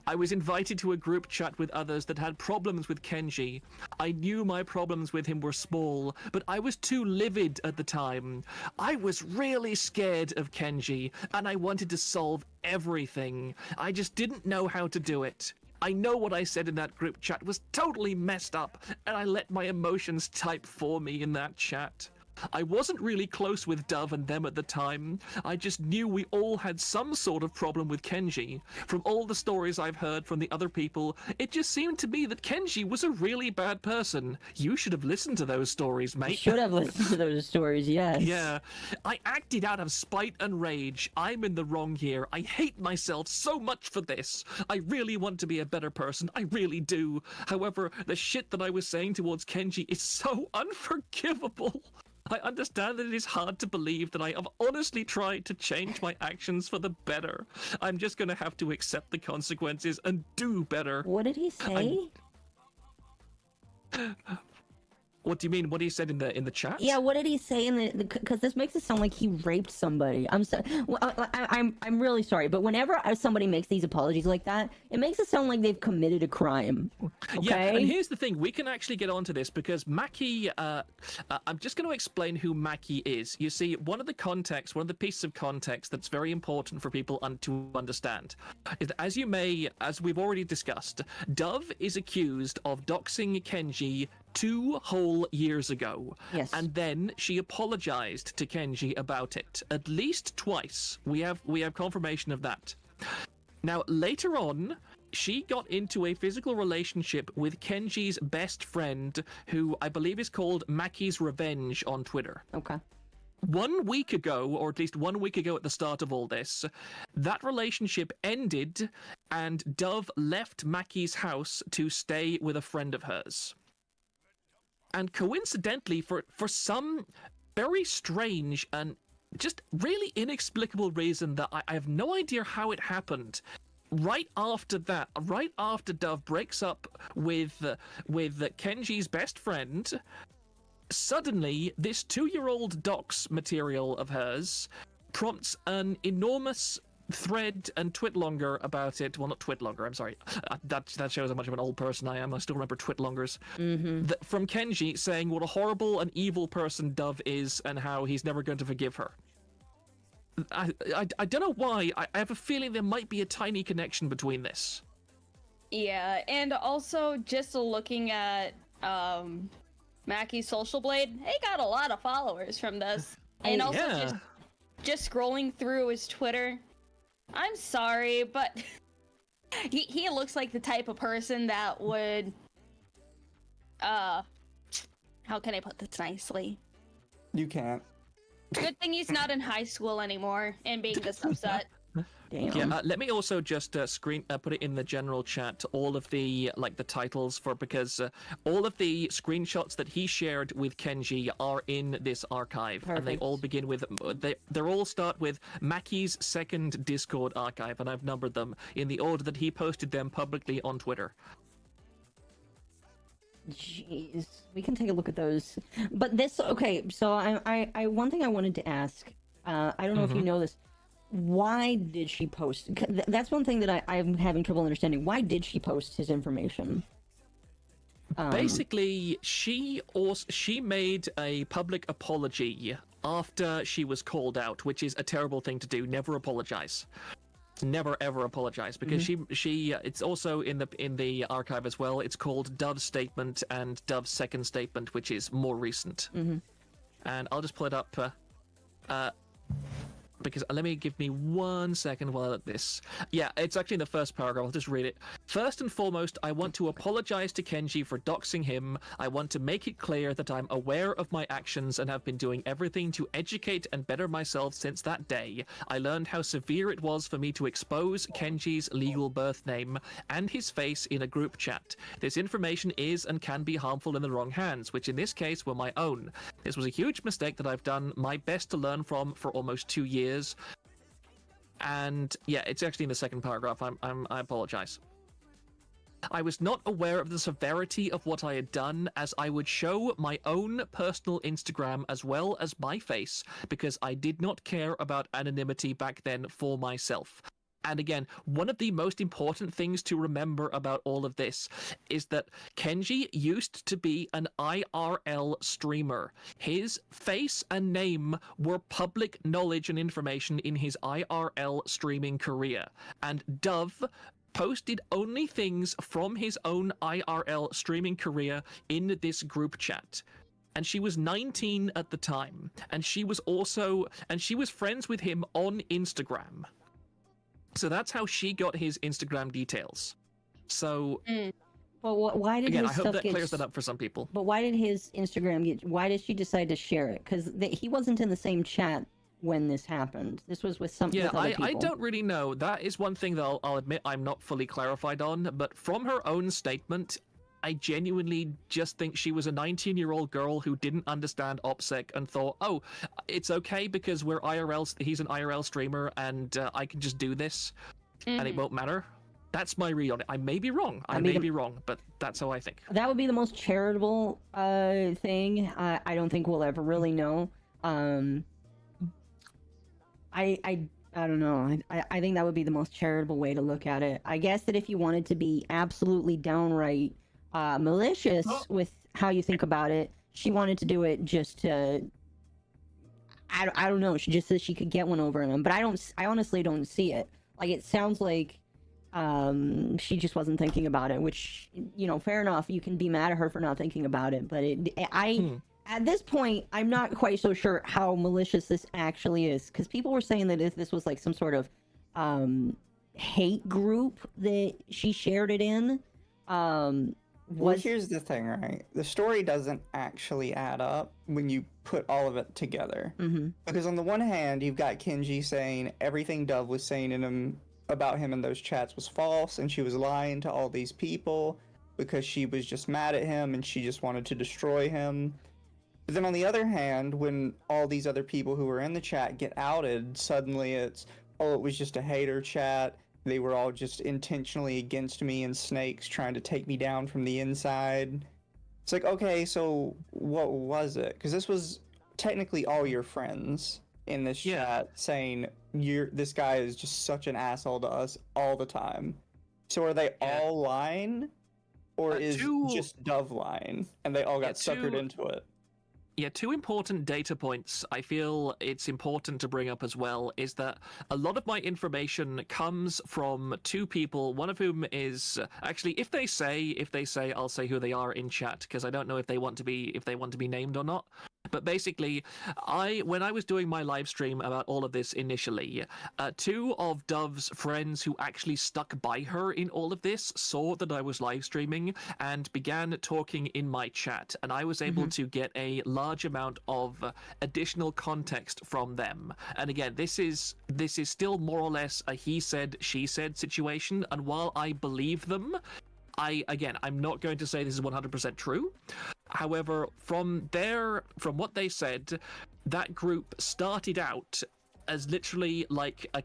I was invited to a group chat with others that had problems with Kenji. I knew my problems with him were small, but I was too livid at the time. I was really scared of Kenji, and I wanted to solve everything. I just didn't know how to do it. I know what I said in that group chat was totally messed up, and I let my emotions type for me in that chat. I wasn't really close with Dove and them at the time. I just knew we all had some sort of problem with Kenji. From all the stories I've heard from the other people, it just seemed to me that Kenji was a really bad person. You should have listened to those stories, mate. Should have listened to those stories, yes. Yeah. I acted out of spite and rage. I'm in the wrong here. I hate myself so much for this. I really want to be a better person. I really do. However, the shit that I was saying towards Kenji is so unforgivable. I understand that it is hard to believe that I have honestly tried to change my actions for the better. I'm just going to have to accept the consequences and do better. What did he say? What do you mean? What he said in the chat? Yeah, what did he say in the? Because this makes it sound like he raped somebody. I'm really sorry, but whenever somebody makes these apologies like that, it makes it sound like they've committed a crime. Okay? Yeah, and here's the thing: we can actually get onto this because Maki. I'm just going to explain who Maki is. You see, one of the pieces of context that's very important for people to understand is that, as we've already discussed, Dove is accused of doxing Kenji 2 whole years ago. Yes. And then she apologized to Kenji about it at least twice. We have confirmation of that. Now, later on, she got into a physical relationship with Kenji's best friend, who I believe is called Maki's Revenge on Twitter. Okay. 1 week ago, or at least 1 week ago at the start of all this, that relationship ended and Dove left Maki's house to stay with a friend of hers. And coincidentally, for some very strange and just really inexplicable reason that I have no idea how it happened, right after Dove breaks up with Kenji's best friend, suddenly this 2-year-old docs material of hers prompts an enormous thread and twit longer about it. Well, not twit longer. I'm sorry. That shows how much of an old person I am. I still remember twit longers. From Kenji saying what a horrible and evil person Dove is and how he's never going to forgive her. I don't know why. I have a feeling there might be a tiny connection between this. Yeah, and also just looking at Mackie's Social Blade, he got a lot of followers from this. And also just scrolling through his Twitter. I'm sorry, but he looks like the type of person that would how can I put this nicely? You can't. Good thing he's not in high school anymore and being this upset. Damn. Yeah, let me also just put it in the general chat, all of the the titles because all of the screenshots that he shared with Kenji are in this archive. And they all begin with they all start with Mackie's second Discord archive, and I've numbered them in the order that he posted them publicly on Twitter. Jeez, we can take a look at those. But this, okay, so I one thing I wanted to ask, I don't know if you know this, why did she post? That's one thing that I'm having trouble understanding. Why did she post his information? Basically, she made a public apology after she was called out, which is a terrible thing to do. Never apologize. Never ever apologize, because she it's also in the archive as well. It's called Dove's statement and Dove's second statement, which is more recent. And I'll just pull it up because give me 1 second while I look this. Yeah, it's actually in the first paragraph. I'll just read it. First and foremost, I want to apologize to Kenji for doxing him. I want to make it clear that I'm aware of my actions and have been doing everything to educate and better myself since that day. I learned how severe it was for me to expose Kenji's legal birth name and his face in a group chat. This information is and can be harmful in the wrong hands, which in this case were my own. This was a huge mistake that I've done my best to learn from for almost 2 years. And yeah, it's actually in the second paragraph. I apologize. I was not aware of the severity of what I had done, as I would show my own personal Instagram as well as my face, because I did not care about anonymity back then for myself. And again, one of the most important things to remember about all of this is that Kenji used to be an IRL streamer. His face and name were public knowledge and information in his IRL streaming career. And Dove posted only things from his own IRL streaming career in this group chat. And she was 19 at the time. And she was friends with him on Instagram. So that's how she got his Instagram details. So, well, why did again, his I hope stuff that get... clears that up for some people. But why did his Instagram get... Why did she decide to share it? Because he wasn't in the same chat when this happened. This was with with other people. I don't really know. That is one thing that I'll admit I'm not fully clarified on. But from her own statement, I genuinely just think she was a 19-year-old girl who didn't understand OPSEC and thought, oh, it's okay because he's an IRL streamer and I can just do this and it won't matter. That's my read on it. I may be wrong. I may be wrong, but that's how I think. That would be the most charitable thing. I don't think we'll ever really know. I don't know. I think that would be the most charitable way to look at it. I guess that if you wanted to be absolutely downright malicious with how you think about it, she wanted to do it just to... I don't know. She just said she could get one over on him, but I honestly don't see it. Like, it sounds like she just wasn't thinking about it, which, fair enough. You can be mad at her for not thinking about it, but at this point, I'm not quite so sure how malicious this actually is, because people were saying that if this was like some sort of hate group that she shared it in. Well, here's the thing, right? The story doesn't actually add up when you put all of it together. Because on the one hand, you've got Kenji saying everything Dove was saying about him in those chats was false, and she was lying to all these people because she was just mad at him and she just wanted to destroy him. But then on the other hand, when all these other people who were in the chat get outed, suddenly it's, oh, it was just a hater chat. They were all just intentionally against me and snakes trying to take me down from the inside. It's like, okay, so what was it? Because this was technically all your friends in this chat saying this guy is just such an asshole to us all the time. So are they all lying, or is just Dove lying, and they all got suckered into it? Yeah, two important data points I feel it's important to bring up as well is that a lot of my information comes from two people, one of whom is actually, if they say, I'll say who they are in chat, because I don't know if they want to be named or not. But basically, when I was doing my live stream about all of this initially, two of Dove's friends who actually stuck by her in all of this saw that I was live streaming and began talking in my chat, and I was able to get a large amount of additional context from them. And again, this is still more or less a he said, she said situation, and while I believe them, I'm not going to say this is 100% true. However, from what they said, that group started out as literally like a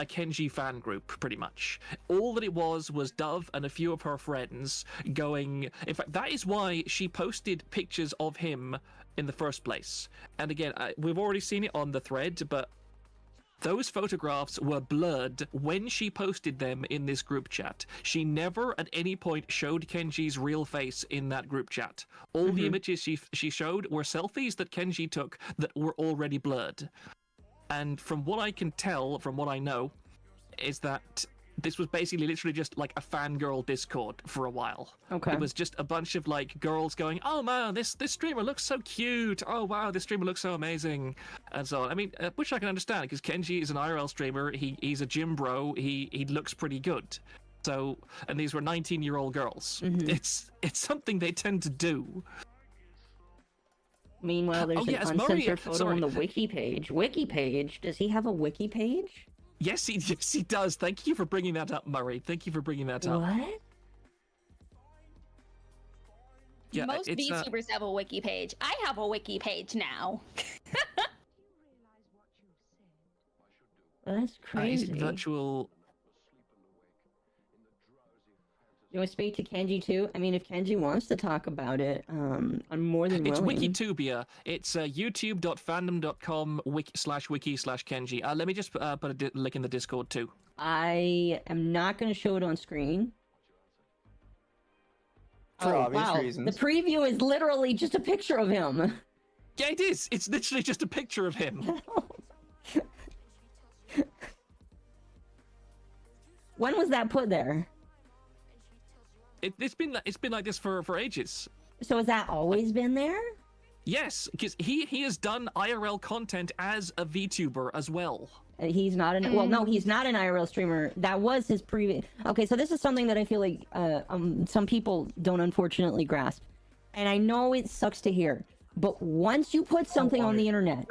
Kenji fan group, pretty much. All that it was Dove and a few of her friends going... In fact, that is why she posted pictures of him in the first place. And again, we've already seen it on the thread, but those photographs were blurred when she posted them in this group chat. She never at any point showed Kenji's real face in that group chat. All the images she showed were selfies that Kenji took that were already blurred. And from what I can tell, from what I know, is that this was basically literally just like a fangirl Discord for a while. Okay. It was just a bunch of like girls going, "Oh man, this streamer looks so cute. Oh wow, this streamer looks so amazing," and so on. I mean, which I can understand because Kenji is an IRL streamer. He's a gym bro. He looks pretty good. So, and these were 19-year-old girls. It's something they tend to do. Meanwhile, there's an uncensored photo on the wiki page. Wiki page? Does he have a wiki page? Yes, he does. Thank you for bringing that up, Murray. Thank you for bringing that up. What? Yeah, most VTubers have a wiki page. I have a wiki page now. That's crazy. Virtual... You want to speak to Kenji too? I mean, if Kenji wants to talk about it, I'm more than willing. It's Wikitubia. It's youtube.fandom.com/wiki/Kenji. Let me just put a link in the Discord too. I am not going to show it on screen. For obvious reasons. The preview is literally just a picture of him. Yeah, it is. It's literally just a picture of him. When was that put there? It's been like this for ages. So has that always been there? Yes, because he has done IRL content as a VTuber as well. He's not an well, no, he's not an IRL streamer. That was his previous. Okay, so this is something that I feel like some people don't unfortunately grasp, and I know it sucks to hear, but once you put something on the internet,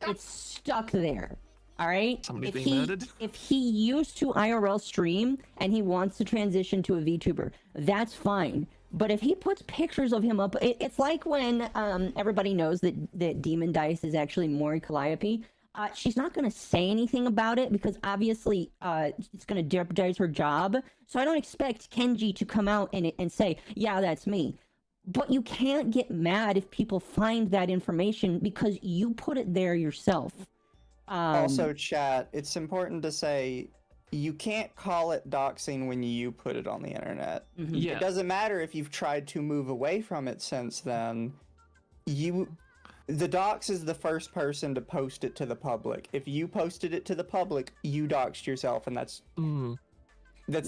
it's stuck there. All right. Somebody's being murdered. If he used to IRL stream and he wants to transition to a VTuber, that's fine. But if he puts pictures of him up, it's like when everybody knows that Demon Dice is actually Mori Calliope. She's not going to say anything about it because obviously it's going to jeopardize her job. So I don't expect Kenji to come out and say, yeah, that's me. But you can't get mad if people find that information because you put it there yourself. Also, chat, it's important to say you can't call it doxing when you put it on the internet. Yeah. It doesn't matter if you've tried to move away from it since then. The dox is the first person to post it to the public. If you posted it to the public, you doxed yourself, and that's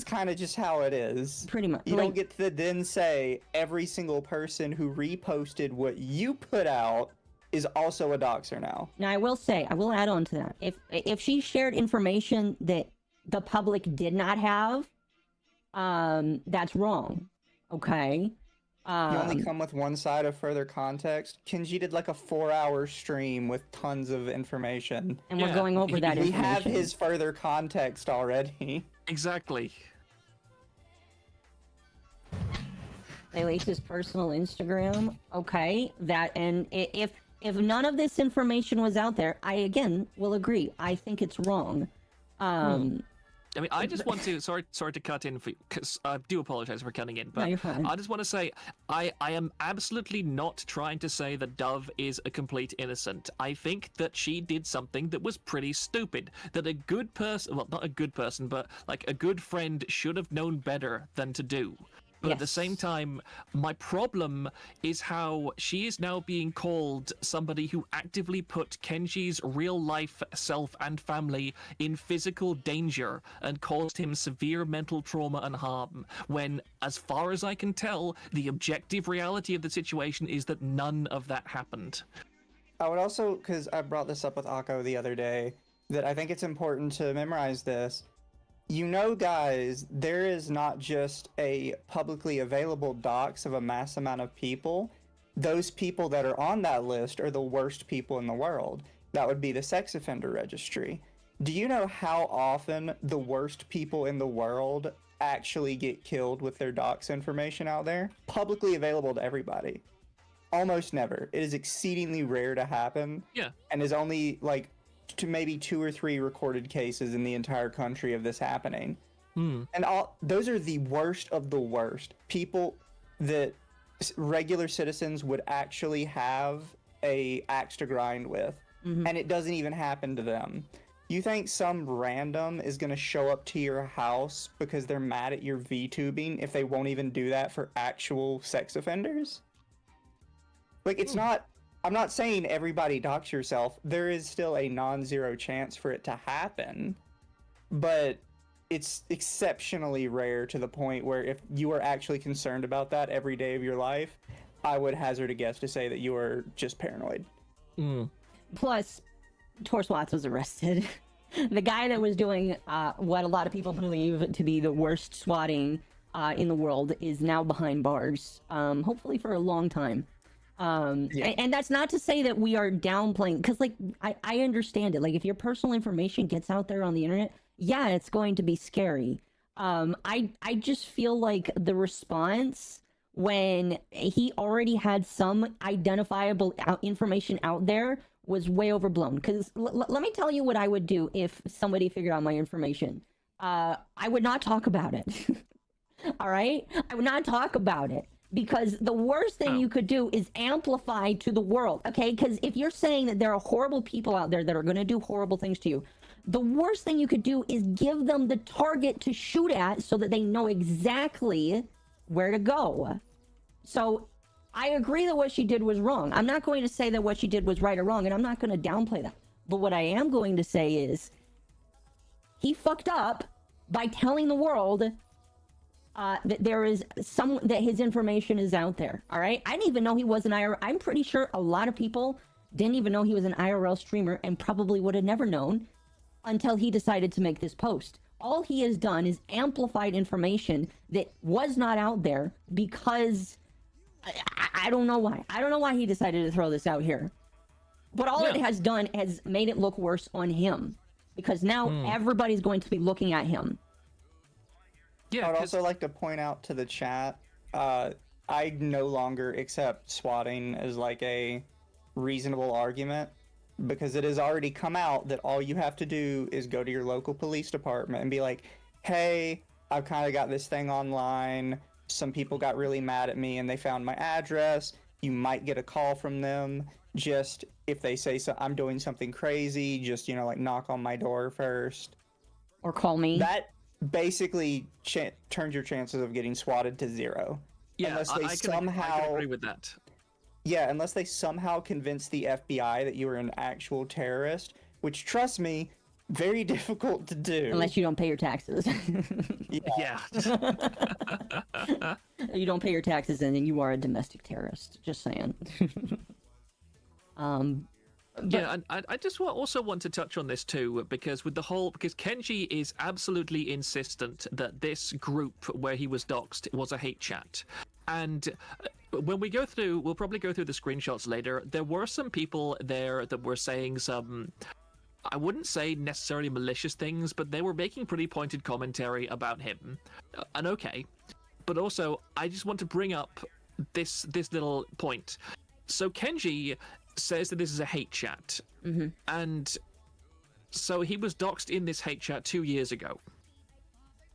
kind of just how it is. Pretty much. You don't get to then say every single person who reposted what you put out is also a doxer now. Now, I will add on to that. If she shared information that the public did not have, that's wrong. Okay? You only come with one side of further context. Kenji did like a 4-hour stream with tons of information. And we're going over that information. We have his further context already. Exactly. They leaked his personal Instagram. Okay, and if none of this information was out there, I again will agree. I think it's wrong. I mean, I just want to sorry to cut in for because I do apologize for cutting in, No, but you're fine. I just want to say I am absolutely not trying to say that Dove is a complete innocent. I think that she did something that was pretty stupid. That a good person, well, not a good person, but like a good friend should have known better than to do. But at the same Yes. time, my problem is how she is now being called somebody who actively put Kenji's real life self and family in physical danger and caused him severe mental trauma and harm, when, as far as I can tell, the objective reality of the situation is that none of that happened. I would also, because I brought this up with Akko the other day, that I think it's important to memorize this. You know, guys, there is not just a publicly available dox of a mass amount of people. Those people that are on that list are the worst people in the world. That would be the sex offender registry. Do you know how often the worst people in the world actually get killed with their dox information out there? Publicly available to everybody. Almost never. It is exceedingly rare to happen. Yeah. And is only like to maybe 2 or 3 recorded cases in the entire country of this happening. And those are the worst of the worst. People that regular citizens would actually have a axe to grind with, and it doesn't even happen to them. You think some random is going to show up to your house because they're mad at your VTubing if they won't even do that for actual sex offenders? Like, it's not... I'm not saying everybody dox yourself. There is still a non-zero chance for it to happen, but it's exceptionally rare to the point where if you are actually concerned about that every day of your life, I would hazard a guess to say that you are just paranoid. Plus, Torse Watts was arrested. The guy that was doing what a lot of people believe to be the worst swatting in the world is now behind bars, hopefully for a long time. And that's not to say that we are downplaying, because like I understand it. Like, if your personal information gets out there on the internet, yeah, it's going to be scary. I just feel like the response when he already had some identifiable information out there was way overblown. Because let me tell you what I would do if somebody figured out my information. I would not talk about it. All right, I would not talk about it. Because the worst thing you could do is amplify to the world, okay? Because if you're saying that there are horrible people out there that are going to do horrible things to you, the worst thing you could do is give them the target to shoot at so that they know exactly where to go. So I agree that what she did was wrong. I'm not going to say that what she did was right or wrong, and I'm not going to downplay that. But what I am going to say is he fucked up by telling the world that there is that his information is out there. All right, I didn't even know he was an IRL. I'm pretty sure a lot of people didn't even know he was an IRL streamer and probably would have never known until he decided to make this post. All he has done is amplified information that was not out there because I don't know why. I don't know why he decided to throw this out here. But all it has done has made it look worse on him, because now everybody's going to be looking at him. I would also like to point out to the chat, I no longer accept swatting as like a reasonable argument, because it has already come out that all you have to do is go to your local police department and be like, hey, I've kind of got this thing online. Some people got really mad at me and they found my address. You might get a call from them. Just if they say so, I'm doing something crazy, just, like knock on my door first. Or call me. That basically turns your chances of getting swatted to 0. Yeah, unless they I can agree with that. Yeah, unless they somehow convince the FBI that you are an actual terrorist, which, trust me, very difficult to do. Unless you don't pay your taxes. Yeah. You don't pay your taxes and then you are a domestic terrorist. Just saying. Yeah, and I just also want to touch on this too, because because Kenji is absolutely insistent that this group where he was doxed was a hate chat. And when we go through, we'll probably go through the screenshots later, there were some people there that were saying some, I wouldn't say necessarily malicious things, but they were making pretty pointed commentary about him. And okay, but also, I just want to bring up this little point. So Kenji says that this is a hate chat, and so he was doxed in this hate chat 2 years ago.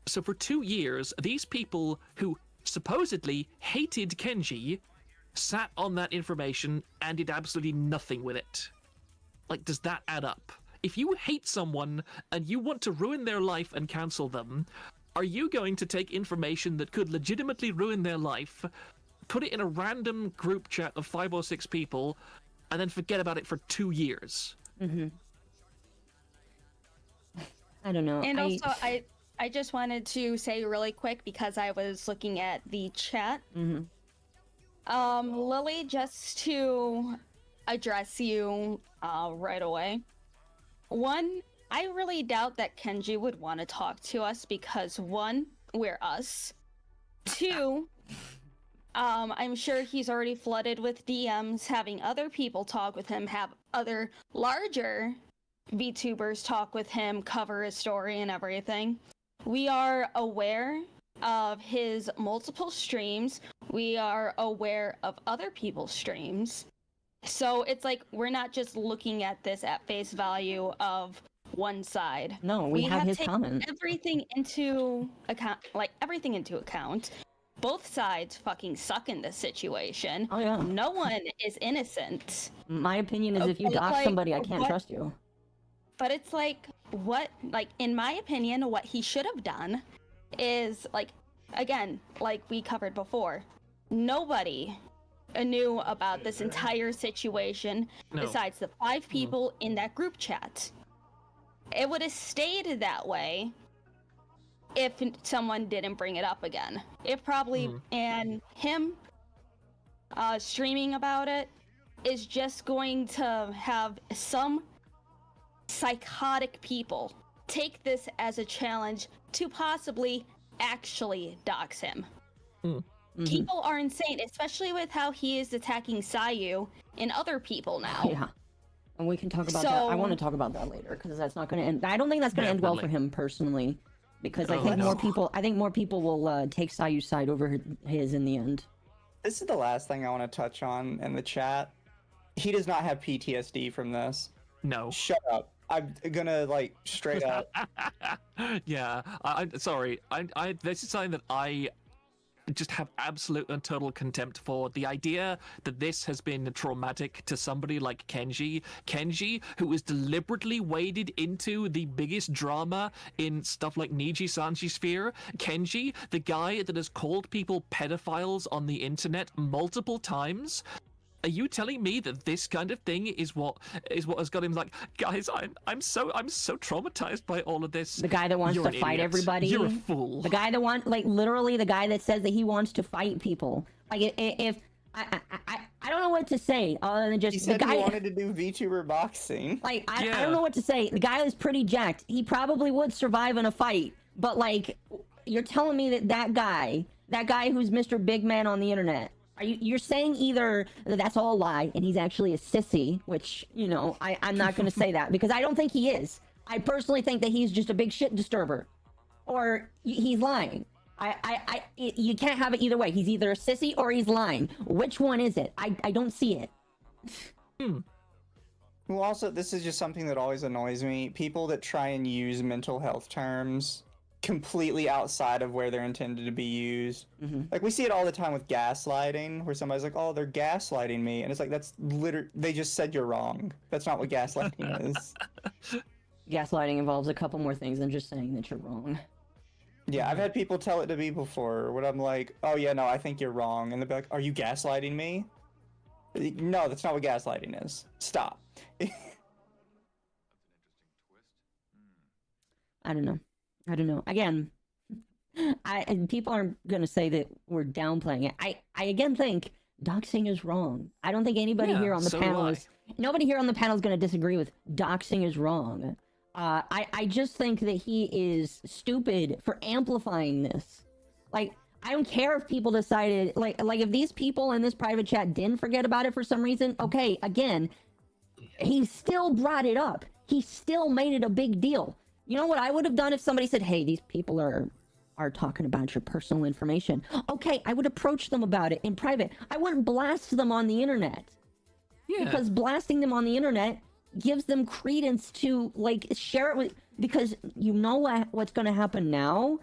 So for 2 years, these people who supposedly hated Kenji sat on that information and did absolutely nothing with it. Like, does that add up? If you hate someone and you want to ruin their life and cancel them, are you going to take information that could legitimately ruin their life, put it in a random group chat of 5 or 6 people, and then forget about it for 2 years? Mm-hmm. I don't know. And also, I just wanted to say really quick, because I was looking at the chat. Mm-hmm. Lily, just to address you right away. One, I really doubt that Kenji would want to talk to us because, one, we're us. Two, I'm sure he's already flooded with DMs, having other people talk with him, have other larger VTubers talk with him, cover his story and everything. We are aware of his multiple streams. We are aware of other people's streams. So it's like we're not just looking at this at face value of one side. No, we have his taken comment. everything into account, everything into account. Both sides fucking suck in this situation. Oh yeah. No one is innocent. My opinion is if you But, dox somebody, I can't trust you. But it's like, what, in my opinion, what he should have done is, again, like we covered before, nobody knew about this entire situation besides the 5 people in that group chat. It would have stayed that way if someone didn't bring it up again. It probably, and him streaming about it is just going to have some psychotic people take this as a challenge to possibly actually dox him. Mm-hmm. People are insane, especially with how he is attacking Sayo and other people now. Yeah. And we can talk about that. I want to talk about that later because that's not going to end. I don't think that's going to end well for him personally, because I think more people will take Sayu's side over his in the end. This is the last thing I want to touch on in the chat. He does not have PTSD from this. No. Shut up. I'm gonna straight up. Yeah. I'm sorry. This is something that I just have absolute and total contempt for. The idea that this has been traumatic to somebody like Kenji, who was deliberately waded into the biggest drama in stuff like Niji-Sanji Sphere. Kenji, the guy that has called people pedophiles on the internet multiple times. Are you telling me that this kind of thing is what has got him like, guys, I'm so traumatized by all of this. The guy that wants to fight everybody. You're a fool. The guy that literally the guy that says that he wants to fight people. If I don't know what to say other than just he said the guy he wanted to do VTuber boxing. I don't know what to say. The guy is pretty jacked. He probably would survive in a fight, but you're telling me that guy who's Mr. Big Man on the internet. You're saying either that's all a lie and he's actually a sissy, which, I'm not going to say that because I don't think he is. I personally think that he's just a big shit disturber, or he's lying. You can't have it either way. He's either a sissy or he's lying. Which one is it? I don't see it. Well, also, this is just something that always annoys me. People that try and use mental health terms completely outside of where they're intended to be used. Mm-hmm. We see it all the time with gaslighting, where somebody's like, oh, they're gaslighting me. And it's like, that's literally, they just said you're wrong. That's not what gaslighting is. Gaslighting involves a couple more things than just saying that you're wrong. Yeah, I've had people tell it to me before, when I'm like, oh yeah, no, I think you're wrong. And they'll be like, are you gaslighting me? No, that's not what gaslighting is. Stop. I don't know. Again, and people aren't going to say that we're downplaying it. I again think doxing is wrong. I don't think anybody here on the panel nobody here on the panel is going to disagree with doxing is wrong. I just think that he is stupid for amplifying this. I don't care if people decided, if these people in this private chat didn't forget about it for some reason, okay, again, he still brought it up. He still made it a big deal. You know what I would have done if somebody said, hey, these people are talking about your personal information? Okay, I would approach them about it in private. I wouldn't blast them on the internet. Yeah. Because blasting them on the internet gives them credence to like share it with, because you know what's going to happen now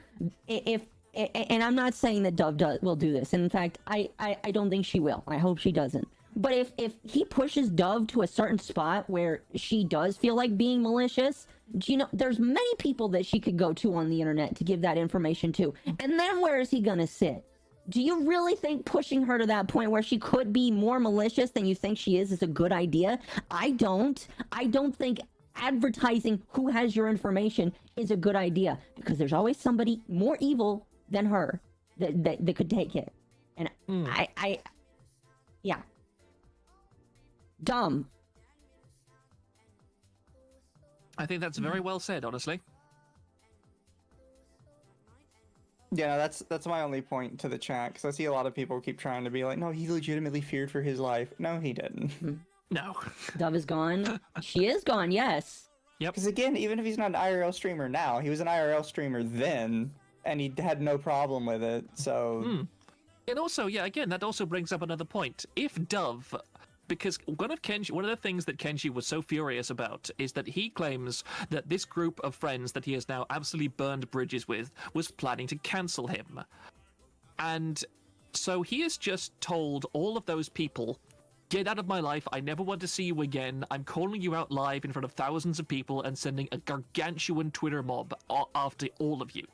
if and I'm not saying that Dove will do this. And in fact, I don't think she will. I hope she doesn't. But if he pushes Dove to a certain spot where she does feel like being malicious, you know, there's many people that she could go to on the internet to give that information to. And then where is he gonna sit? Do you really think pushing her to that point where she could be more malicious than you think she is a good idea? I don't. I don't think advertising who has your information is a good idea, because there's always somebody more evil than her that could take it. And yeah. Dumb. I think that's very well said, honestly. Yeah, that's my only point to the chat, because I see a lot of people keep trying to be like, no, he legitimately feared for his life. No, he didn't. No. Dove is gone. She is gone, yes. Yep. Because again, even if he's not an IRL streamer now, he was an IRL streamer then, and he had no problem with it, so... And also, yeah, again, that also brings up another point. If Dove... Because one of the things that Kenji was so furious about is that he claims that this group of friends that he has now absolutely burned bridges with was planning to cancel him. And so he has just told all of those people, get out of my life, I never want to see you again, I'm calling you out live in front of thousands of people and sending a gargantuan Twitter mob after all of you.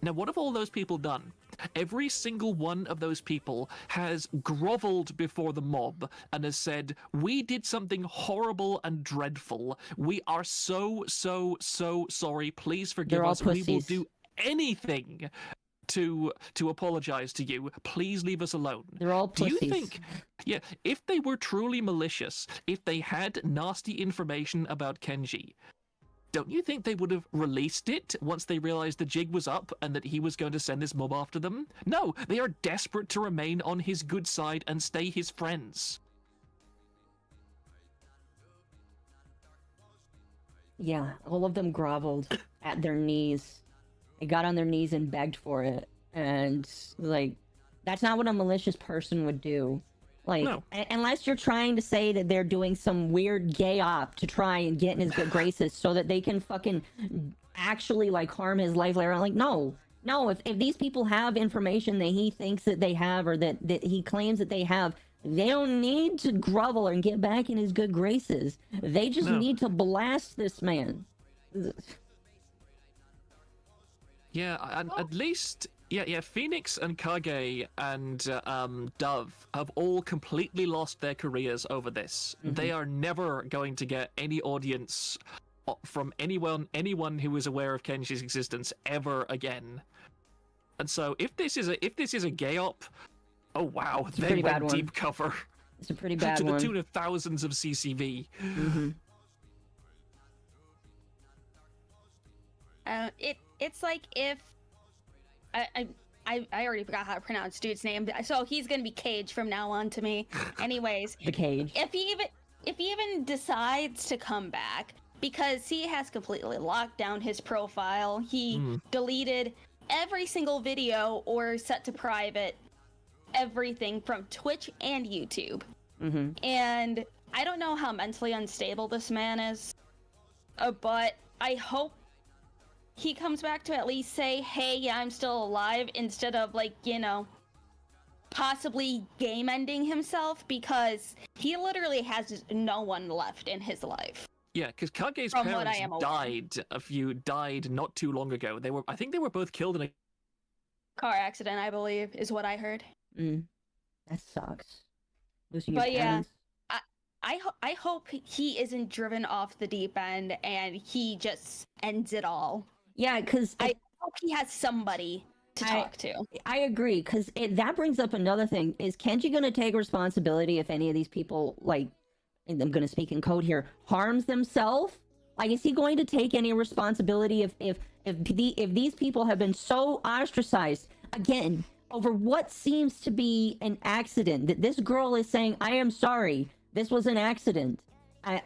Now, what have all those people done? Every single one of those people has groveled before the mob and has said, we did something horrible and dreadful. We are so sorry. Please forgive us. We will do anything to apologize to you. Please leave us alone. They're all pussies. Do you think, yeah, if they were truly malicious, if they had nasty information about Kenji, don't you think they would have released it once they realized the jig was up and that he was going to send this mob after them? No, they are desperate to remain on his good side and stay his friends. Yeah, all of them groveled at their knees. They got on their knees and begged for it. And, like, that's not what a malicious person would do. Like, no. Unless you're trying to say that they're doing some weird gay op to try and get in his good graces so that they can fucking actually, like, harm his life later on. Like, no. If these people have information that he thinks that they have, or that he claims that they have, they don't need to grovel and get back in his good graces. They just need to blast this man. Yeah, and at least... Yeah, Phoenix and Kage and Dove have all completely lost their careers over this. Mm-hmm. They are never going to get any audience from anyone who is aware of Kenji's existence ever again. And so, if this is a gay op, oh wow, they went deep cover. It's a pretty bad one. To the tune of thousands of CCV. Mm-hmm. It's like if. I already forgot how to pronounce dude's name, so he's gonna be Cage from now on to me. Anyways, the Cage. If he even decides to come back, because he has completely locked down his profile, he deleted every single video or set to private everything from Twitch and YouTube. Mm-hmm. And I don't know how mentally unstable this man is, but I hope he comes back to at least say, hey, yeah, I'm still alive, instead of, like, you know, possibly game ending himself, because he literally has no one left in his life. Yeah, because Kage's parents died not too long ago. I think they were both killed in a car accident, I believe, is what I heard. That sucks. Losing your parents. I hope he isn't driven off the deep end and he just ends it all. Yeah, because I hope he has somebody to talk to. I agree, because that brings up another thing. Is Kenji going to take responsibility if any of these people, like, and I'm going to speak in code here, harms themselves? Like, is he going to take any responsibility if these people have been so ostracized, again, over what seems to be an accident? That this girl is saying, I am sorry, this was an accident. At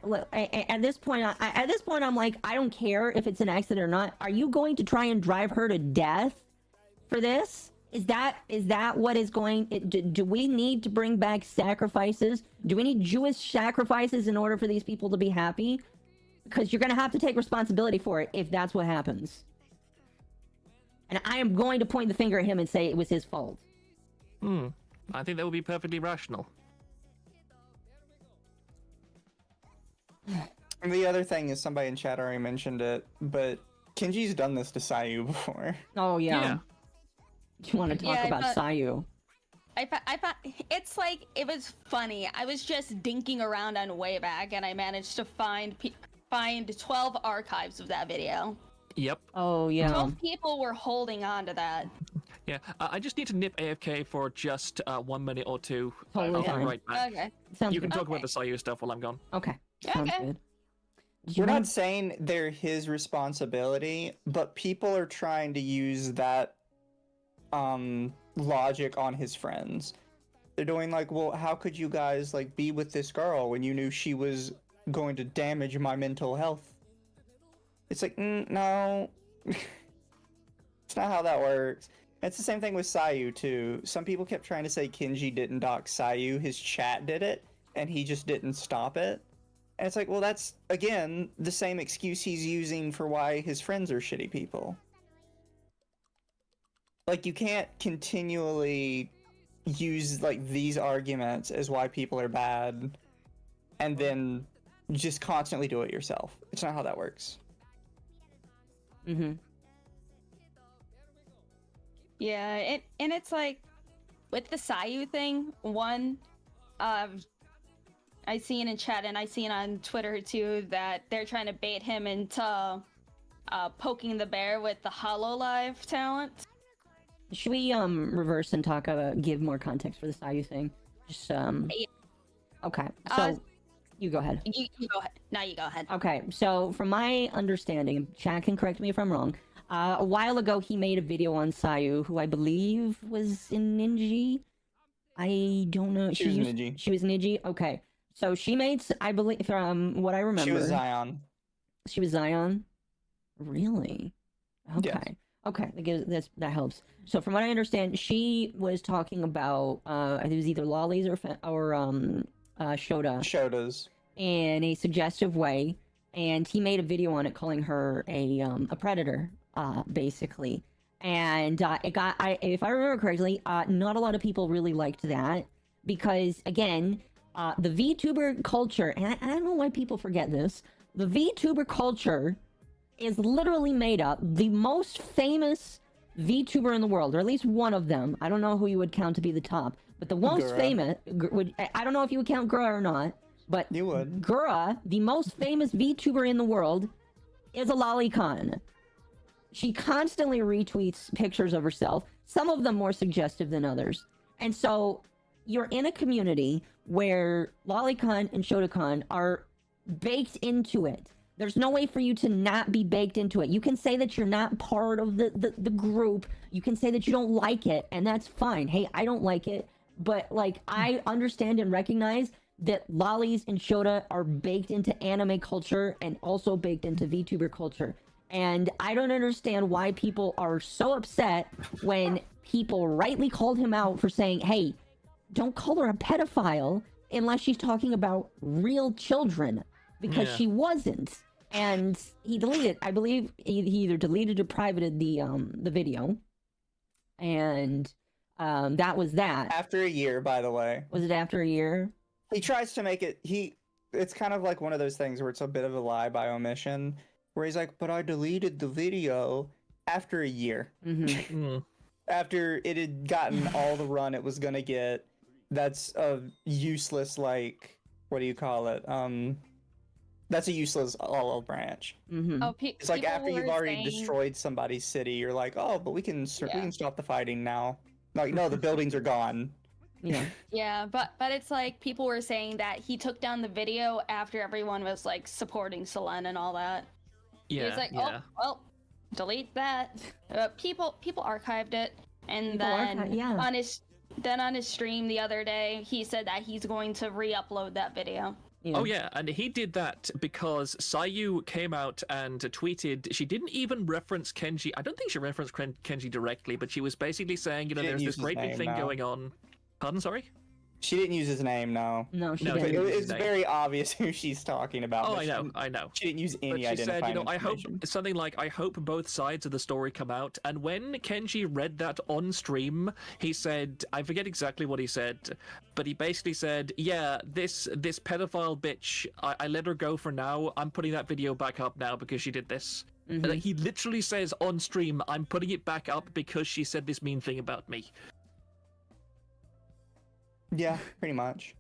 this point, I'm like, I don't care if it's an accident or not. Are you going to try and drive her to death for this? Is that what is going? Do we need to bring back sacrifices? Do we need Jewish sacrifices in order for these people to be happy? Because you're going to have to take responsibility for it if that's what happens. And I am going to point the finger at him and say it was his fault. I think that would be perfectly rational. And the other thing is, somebody in chat already mentioned it, but Kenji's done this to Sayo before. Oh, yeah. Yeah. You want to talk about Sayo? I thought it's like, it was funny. I was just dinking around on Wayback, and I managed to find 12 archives of that video. Yep. Oh, yeah. 12 people were holding on to that. Yeah, I just need to nip AFK for just 1 minute or two. Totally I'll be fine. right back. Okay. Sounds You can good. talk about the Sayu stuff while I'm gone. Okay. Sounds Okay. good. We're not saying they're his responsibility, but people are trying to use that logic on his friends. They're doing like, well, how could you guys like be with this girl when you knew she was going to damage my mental health? It's like, no. It's not how that works. It's the same thing with Sayu too. Some people kept trying to say Kenji didn't dox Sayu. His chat did it, and he just didn't stop it. And it's like, well, that's, again, the same excuse he's using for why his friends are shitty people. Like, you can't continually use, like, these arguments as why people are bad, and then just constantly do it yourself. It's not how that works. Mm-hmm. Yeah, and it's like, with the Sayu thing, I seen in chat and I seen on Twitter too that they're trying to bait him into poking the bear with the HoloLive talent. Should we reverse and talk about give more context for the Sayu thing? Just Yeah. Okay. So you go ahead. You go ahead. Now you go ahead. Okay. So from my understanding, Chad can correct me if I'm wrong. A while ago, he made a video on Sayu, who I believe was in Ninja. I don't know. She was Ninja. She was Ninja. Okay. So she made, I believe, from what I remember. She was Zion. She was Zion? Really? Okay. Yes. Okay, that helps. So from what I understand, she was talking about, I think it was either lollies or Shota Shotas. in a suggestive way, and he made a video on it calling her a predator, basically. And it got, if I remember correctly, not a lot of people really liked that because, again, the VTuber culture, and I don't know why people forget this, the VTuber culture is literally made up. The most famous VTuber in the world, or at least one of them, I don't know who you would count to be the top, but the most Gura. famous, I don't know if you would count Gura or not, but You would. Gura, the most famous VTuber in the world, is a lolicon. She constantly retweets pictures of herself, some of them more suggestive than others. And so you're in a community where lolicon and shotacon are baked into it. There's no way for you to not be baked into it. You can say that you're not part of the group. You can say that you don't like it, and that's fine. Hey, I don't like it, but like I understand and recognize that lollies and shota are baked into anime culture and also baked into VTuber culture. And I don't understand why people are so upset when people rightly called him out for saying, hey, don't call her a pedophile unless she's talking about real children, because Yeah. she wasn't. And he deleted, I believe he either deleted or privated the video. And that was that. After a year, by the way. Was it after a year? He tries to make it, it's kind of like one of those things where it's a bit of a lie by omission, where he's like, but I deleted the video after a year. Mm-hmm. After it had gotten all the run it was gonna get. That's a useless, like, what do you call it? That's a useless olive branch. Mm-hmm. Oh, It's like people after you've were already saying- destroyed somebody's city, you're like, oh, but we can Yeah. stop the fighting now. Like, no, the buildings are gone. Yeah. Yeah, but it's like people were saying that he took down the video after everyone was like supporting Selene and all that. Yeah, He was like, yeah. oh, well, delete that. People archived it and People then yeah. Then on his stream the other day, he said that he's going to re-upload that video. Yeah. Oh yeah, and he did that because Sayo came out and tweeted. She didn't even reference Kenji. I don't think she referenced Kenji directly, but she was basically saying, there's this great big thing going on. Pardon, sorry? She didn't use his name, no. No, she No, didn't. she didn't. It's very obvious who she's talking about. Oh, but I know. She didn't use any But she identifying said, I hope information. something like, I hope both sides of the story come out. And when Kenji read that on stream, he said, I forget exactly what he said, but he basically said, yeah, this pedophile bitch, I let her go for now. I'm putting that video back up now because she did this. Mhm. And he literally says on stream, I'm putting it back up because she said this mean thing about me. Yeah, pretty much.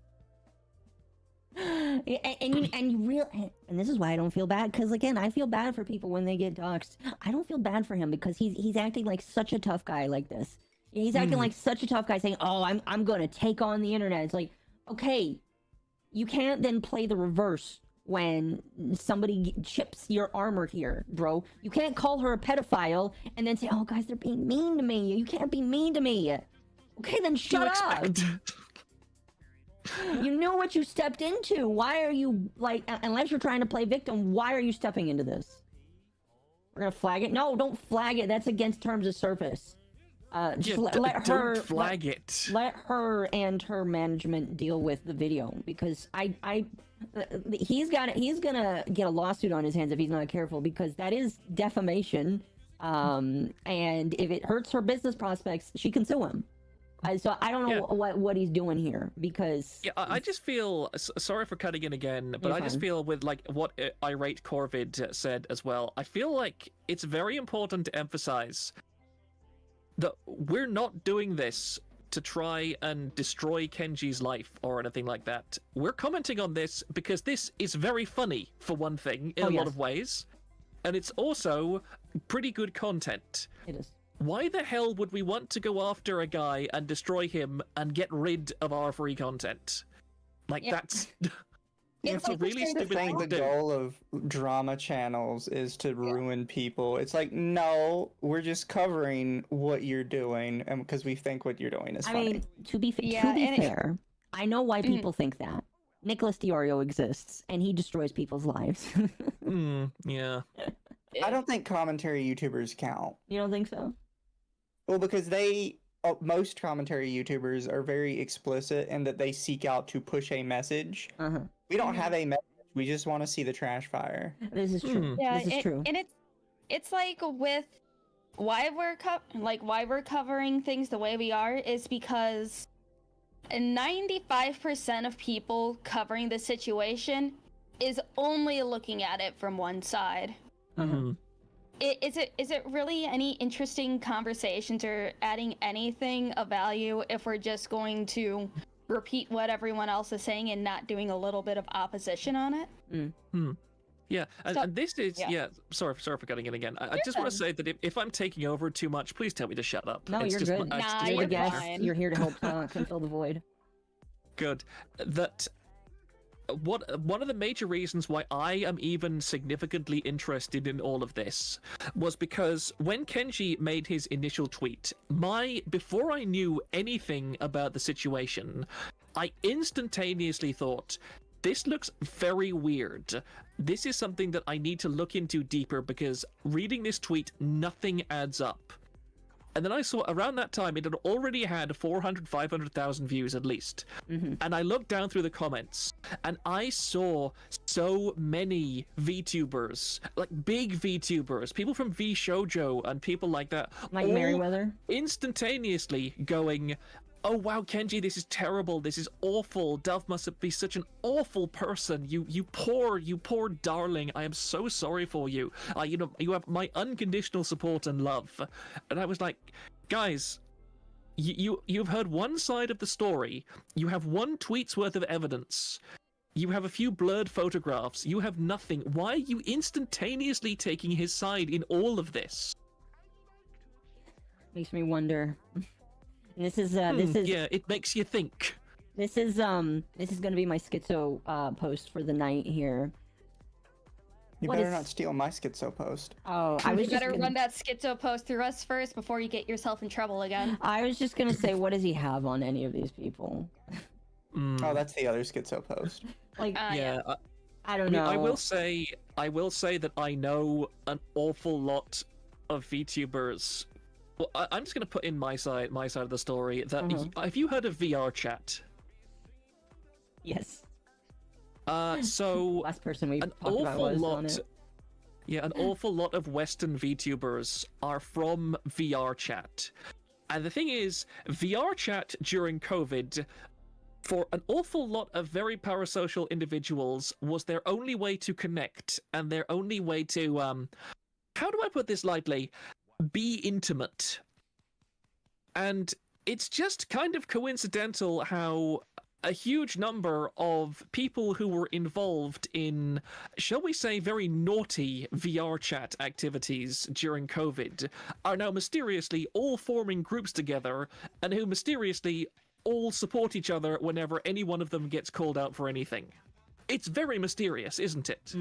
And this is why I don't feel bad, because again, I feel bad for people when they get doxxed. I don't feel bad for him because he's acting like such a tough guy like this. He's acting like such a tough guy, saying, "Oh, I'm gonna take on the internet." It's like, okay, you can't then play the reverse when somebody chips your armor here, bro. You can't call her a pedophile and then say, "Oh, guys, they're being mean to me." You can't be mean to me. Okay, then shut up. You know what you stepped into. Why are you, like, unless you're trying to play victim, why are you stepping into this? We're gonna flag it? No, don't flag it. That's against terms of service. Just let her flag it. Let her and her management deal with the video, because he's gonna get a lawsuit on his hands if he's not careful, because that is defamation. And if it hurts her business prospects, she can sue him. So I don't know what he's doing here, because I just feel sorry for cutting in again, but You're I just fine. feel with like what irate Corvid said as well. I feel like it's very important to emphasize that we're not doing this to try and destroy Kenji's life or anything like that. We're commenting on this because this is very funny, for one thing, in a lot of ways, and it's also pretty good content. it is. Why the hell would we want to go after a guy and destroy him and get rid of our free content? Like, that's It's a like really the I stupid think thing the to do. goal of drama channels is to ruin people. It's like, no, we're just covering what you're doing, and because we think what you're doing is I funny. mean, to be Yeah, and fair, I know why people think that. Nicholas Diorio exists, and he destroys people's lives. Yeah. I don't think commentary YouTubers count. You don't think so? Well, because most commentary YouTubers are very explicit in that they seek out to push a message. Uh-huh. We don't have a message. We just want to see the trash fire. This is true. Yeah, This is true. And it's like with why we're covering things the way we are is because 95% of people covering the situation is only looking at it from one side. Mhm. Is it really any interesting conversations or adding anything of value if we're just going to repeat what everyone else is saying and not doing a little bit of opposition on it? Yeah, and, So- and this is yeah. sorry for cutting in again. I just want to say that if I'm taking over too much, please tell me to shut up. No, It's you're just, good. it's Nah, just You're my the you're guest. pleasure. fine. You're here to help talk and fill the void. Good. That one of the major reasons why I am even significantly interested in all of this was because when Kenji made his initial tweet, before I knew anything about the situation, I instantaneously thought, this looks very weird. This is something that I need to look into deeper, because reading this tweet, nothing adds up. And then I saw around that time it had already had 500,000 views at least. And I looked down through the comments and I saw so many VTubers, like big VTubers, people from V Shoujo and people like that, Like all Merryweather? instantaneously going, oh wow, Kenji, this is terrible, this is awful, Dove must be such an awful person, you poor darling, I am so sorry for you, you have my unconditional support and love. And I was like, guys, you've heard one side of the story, you have one tweet's worth of evidence, you have a few blurred photographs, you have nothing. Why are you instantaneously taking his side in all of this? Makes me wonder. This is Yeah, it makes you think. This is gonna be my schizo post for the night here. You What better is- not steal my schizo post. Oh, I was You just better gonna... run that schizo post through us first before you get yourself in trouble again. I was just gonna say, what does he have on any of these people? Oh, that's the other schizo post. Like, Yeah, I don't I mean, know. I will say that I know an awful lot of VTubers. Well, I'm just gonna put in my side of the story. That have you heard of VR chat? Yes. So Last person we an talked about awful was lot. on it. Yeah, an awful lot of Western VTubers are from VR chat, and the thing is, VR chat during COVID, for an awful lot of very parasocial individuals, was their only way to connect and their only way to how do I put this lightly, be intimate. And it's just kind of coincidental how a huge number of people who were involved in, shall we say, very naughty VR chat activities during COVID are now mysteriously all forming groups together, and who mysteriously all support each other whenever any one of them gets called out for anything. It's very mysterious, isn't it?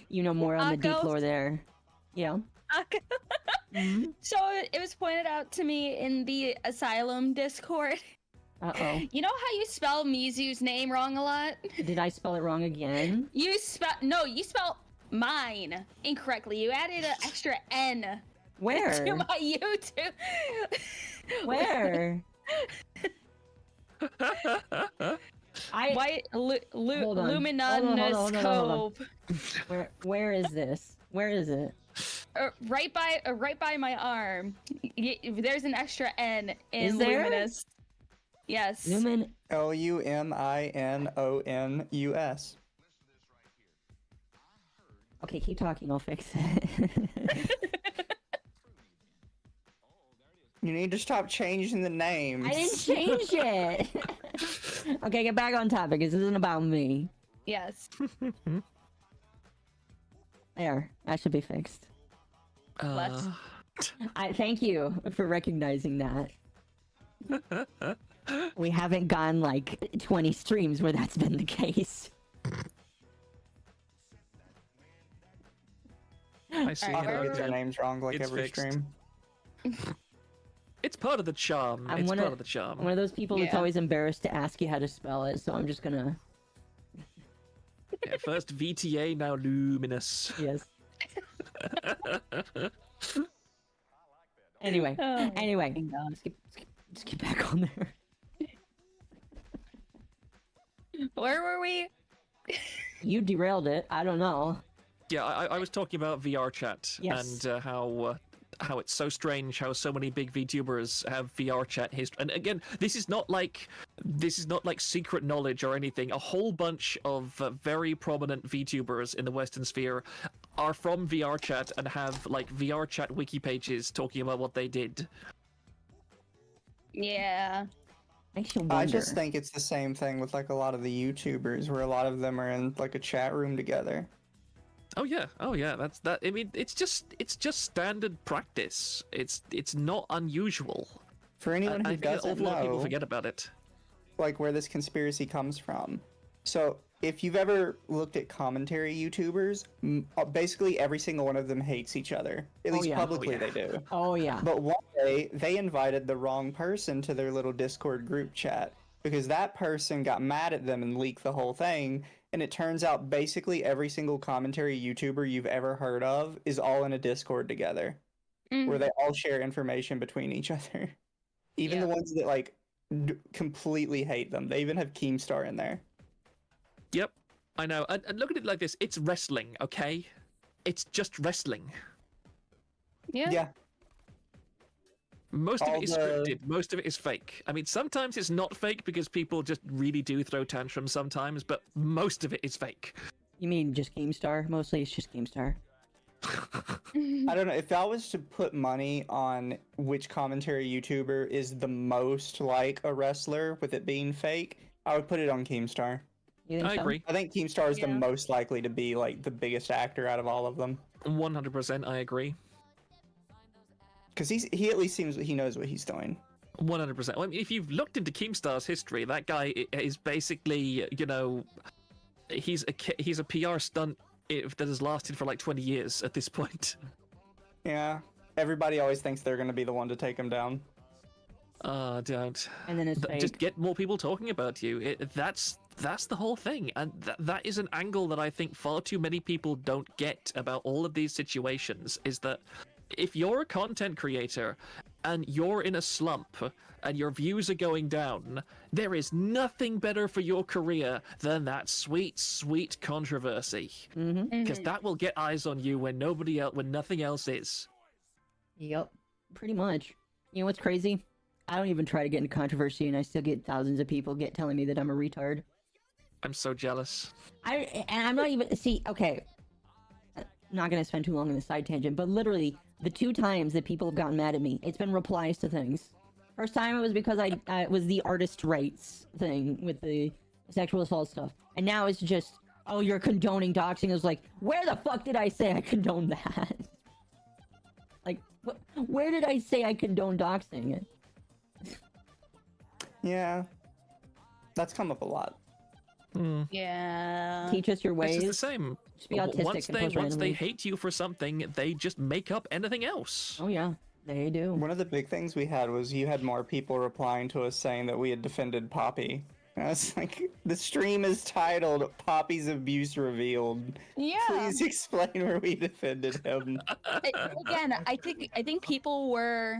You know more on the deep Ghost? lore there. Yeah. So it was pointed out to me in the Asylum Discord. Uh-oh. You know how you spell Mizu's name wrong a lot? Did I spell it wrong again? You spell mine incorrectly. You added an extra N to Where? my YouTube. Where? White Hold on. LuminousCove. Where is this? Where is it? Right by my arm. There's an extra N in Is there? Luminous. Yes. Lumin. LUMINONUS. Okay, keep talking. I'll fix it. You need to stop changing the names. I didn't change it. Okay, get back on topic. This isn't about me. Yes. There, that should be fixed. Let's. I thank you for recognizing that. We haven't gone like 20 streams where that's been the case. I see I how get their names wrong like it's every fixed. stream. It's part of the charm. I'm It's one part of- of the charm. I'm one of those people that's Yeah. always embarrassed to ask you how to spell it, so I'm just gonna. Yeah, first VTA, now Luminous. Yes. Anyway, Oh, let's get back on there. Where were we? You derailed it. I don't know. Yeah, I was talking about VR chat Yes. and how it's so strange how so many big VTubers have VR chat history. And again, this is not like secret knowledge or anything. A whole bunch of very prominent VTubers in the Western sphere are from VR chat and have like VR chat wiki pages talking about what they did. Yeah. Makes you wonder. I just think it's the same thing with like a lot of the YouTubers, where a lot of them are in like a chat room together. Oh yeah, that's that. I mean, it's just standard practice. It's not unusual. For anyone who I think an doesn't awful lot of people know, forget about it. like where this conspiracy comes from. So if you've ever looked at commentary YouTubers, basically every single one of them hates each other. At least yeah. publicly Oh, yeah. they do. Oh yeah. But one day they invited the wrong person to their little Discord group chat because that person got mad at them and leaked the whole thing. And it turns out basically every single commentary YouTuber you've ever heard of is all in a Discord together where they all share information between each other. Even the ones that like completely hate them. They even have Keemstar in there. Yep, I know. And look at it like this: it's wrestling, okay? It's just wrestling. Yeah. Yeah. Most of All it is the- scripted. Most of it is fake. I mean, sometimes it's not fake because people just really do throw tantrums sometimes, but most of it is fake. You mean just Keemstar? Mostly it's just Keemstar. I don't know. If I was to put money on which commentary YouTuber is the most like a wrestler with it being fake, I would put it on Keemstar. You think I so? agree. I think Keemstar is the Yeah. most likely to be like the biggest actor out of all of them. 100%, I agree. Because he at least seems he knows what he's doing. 100%. Well, I mean, if you've looked into Keemstar's history, that guy is basically, you know, he's a PR stunt that has lasted for like 20 years at this point. Yeah. Everybody always thinks they're going to be the one to take him down. Don't. And then it's fake. Just get more people talking about you. That's the whole thing, and that is an angle that I think far too many people don't get about all of these situations. Is that if you're a content creator and you're in a slump and your views are going down, there is nothing better for your career than that sweet controversy, because that will get eyes on you when nothing else is. Yep, pretty much. You know what's crazy? I don't even try to get into controversy, and I still get thousands of people telling me that I'm a retard. I'm so jealous. I'm not even... See, okay. I'm not going to spend too long on the side tangent, but literally, the 2 times that people have gotten mad at me, it's been replies to things. First time it was because it was the artist rights thing with the sexual assault stuff. And now it's just, oh, you're condoning doxing. I was like, where the fuck did I say I condone that? Like, where did I say I condone doxing? Yeah. That's come up a lot. Yeah. Teach us your ways. It's just the same. Just be autistic Once and post they randomly. hate you for something, they just make up anything else. Oh yeah, they do. One of the big things we had was you had more people replying to us saying that we had defended Poppy. And I was like, the stream is titled Poppy's Abuse Revealed. Yeah. Please explain where we defended him. Again, I think people were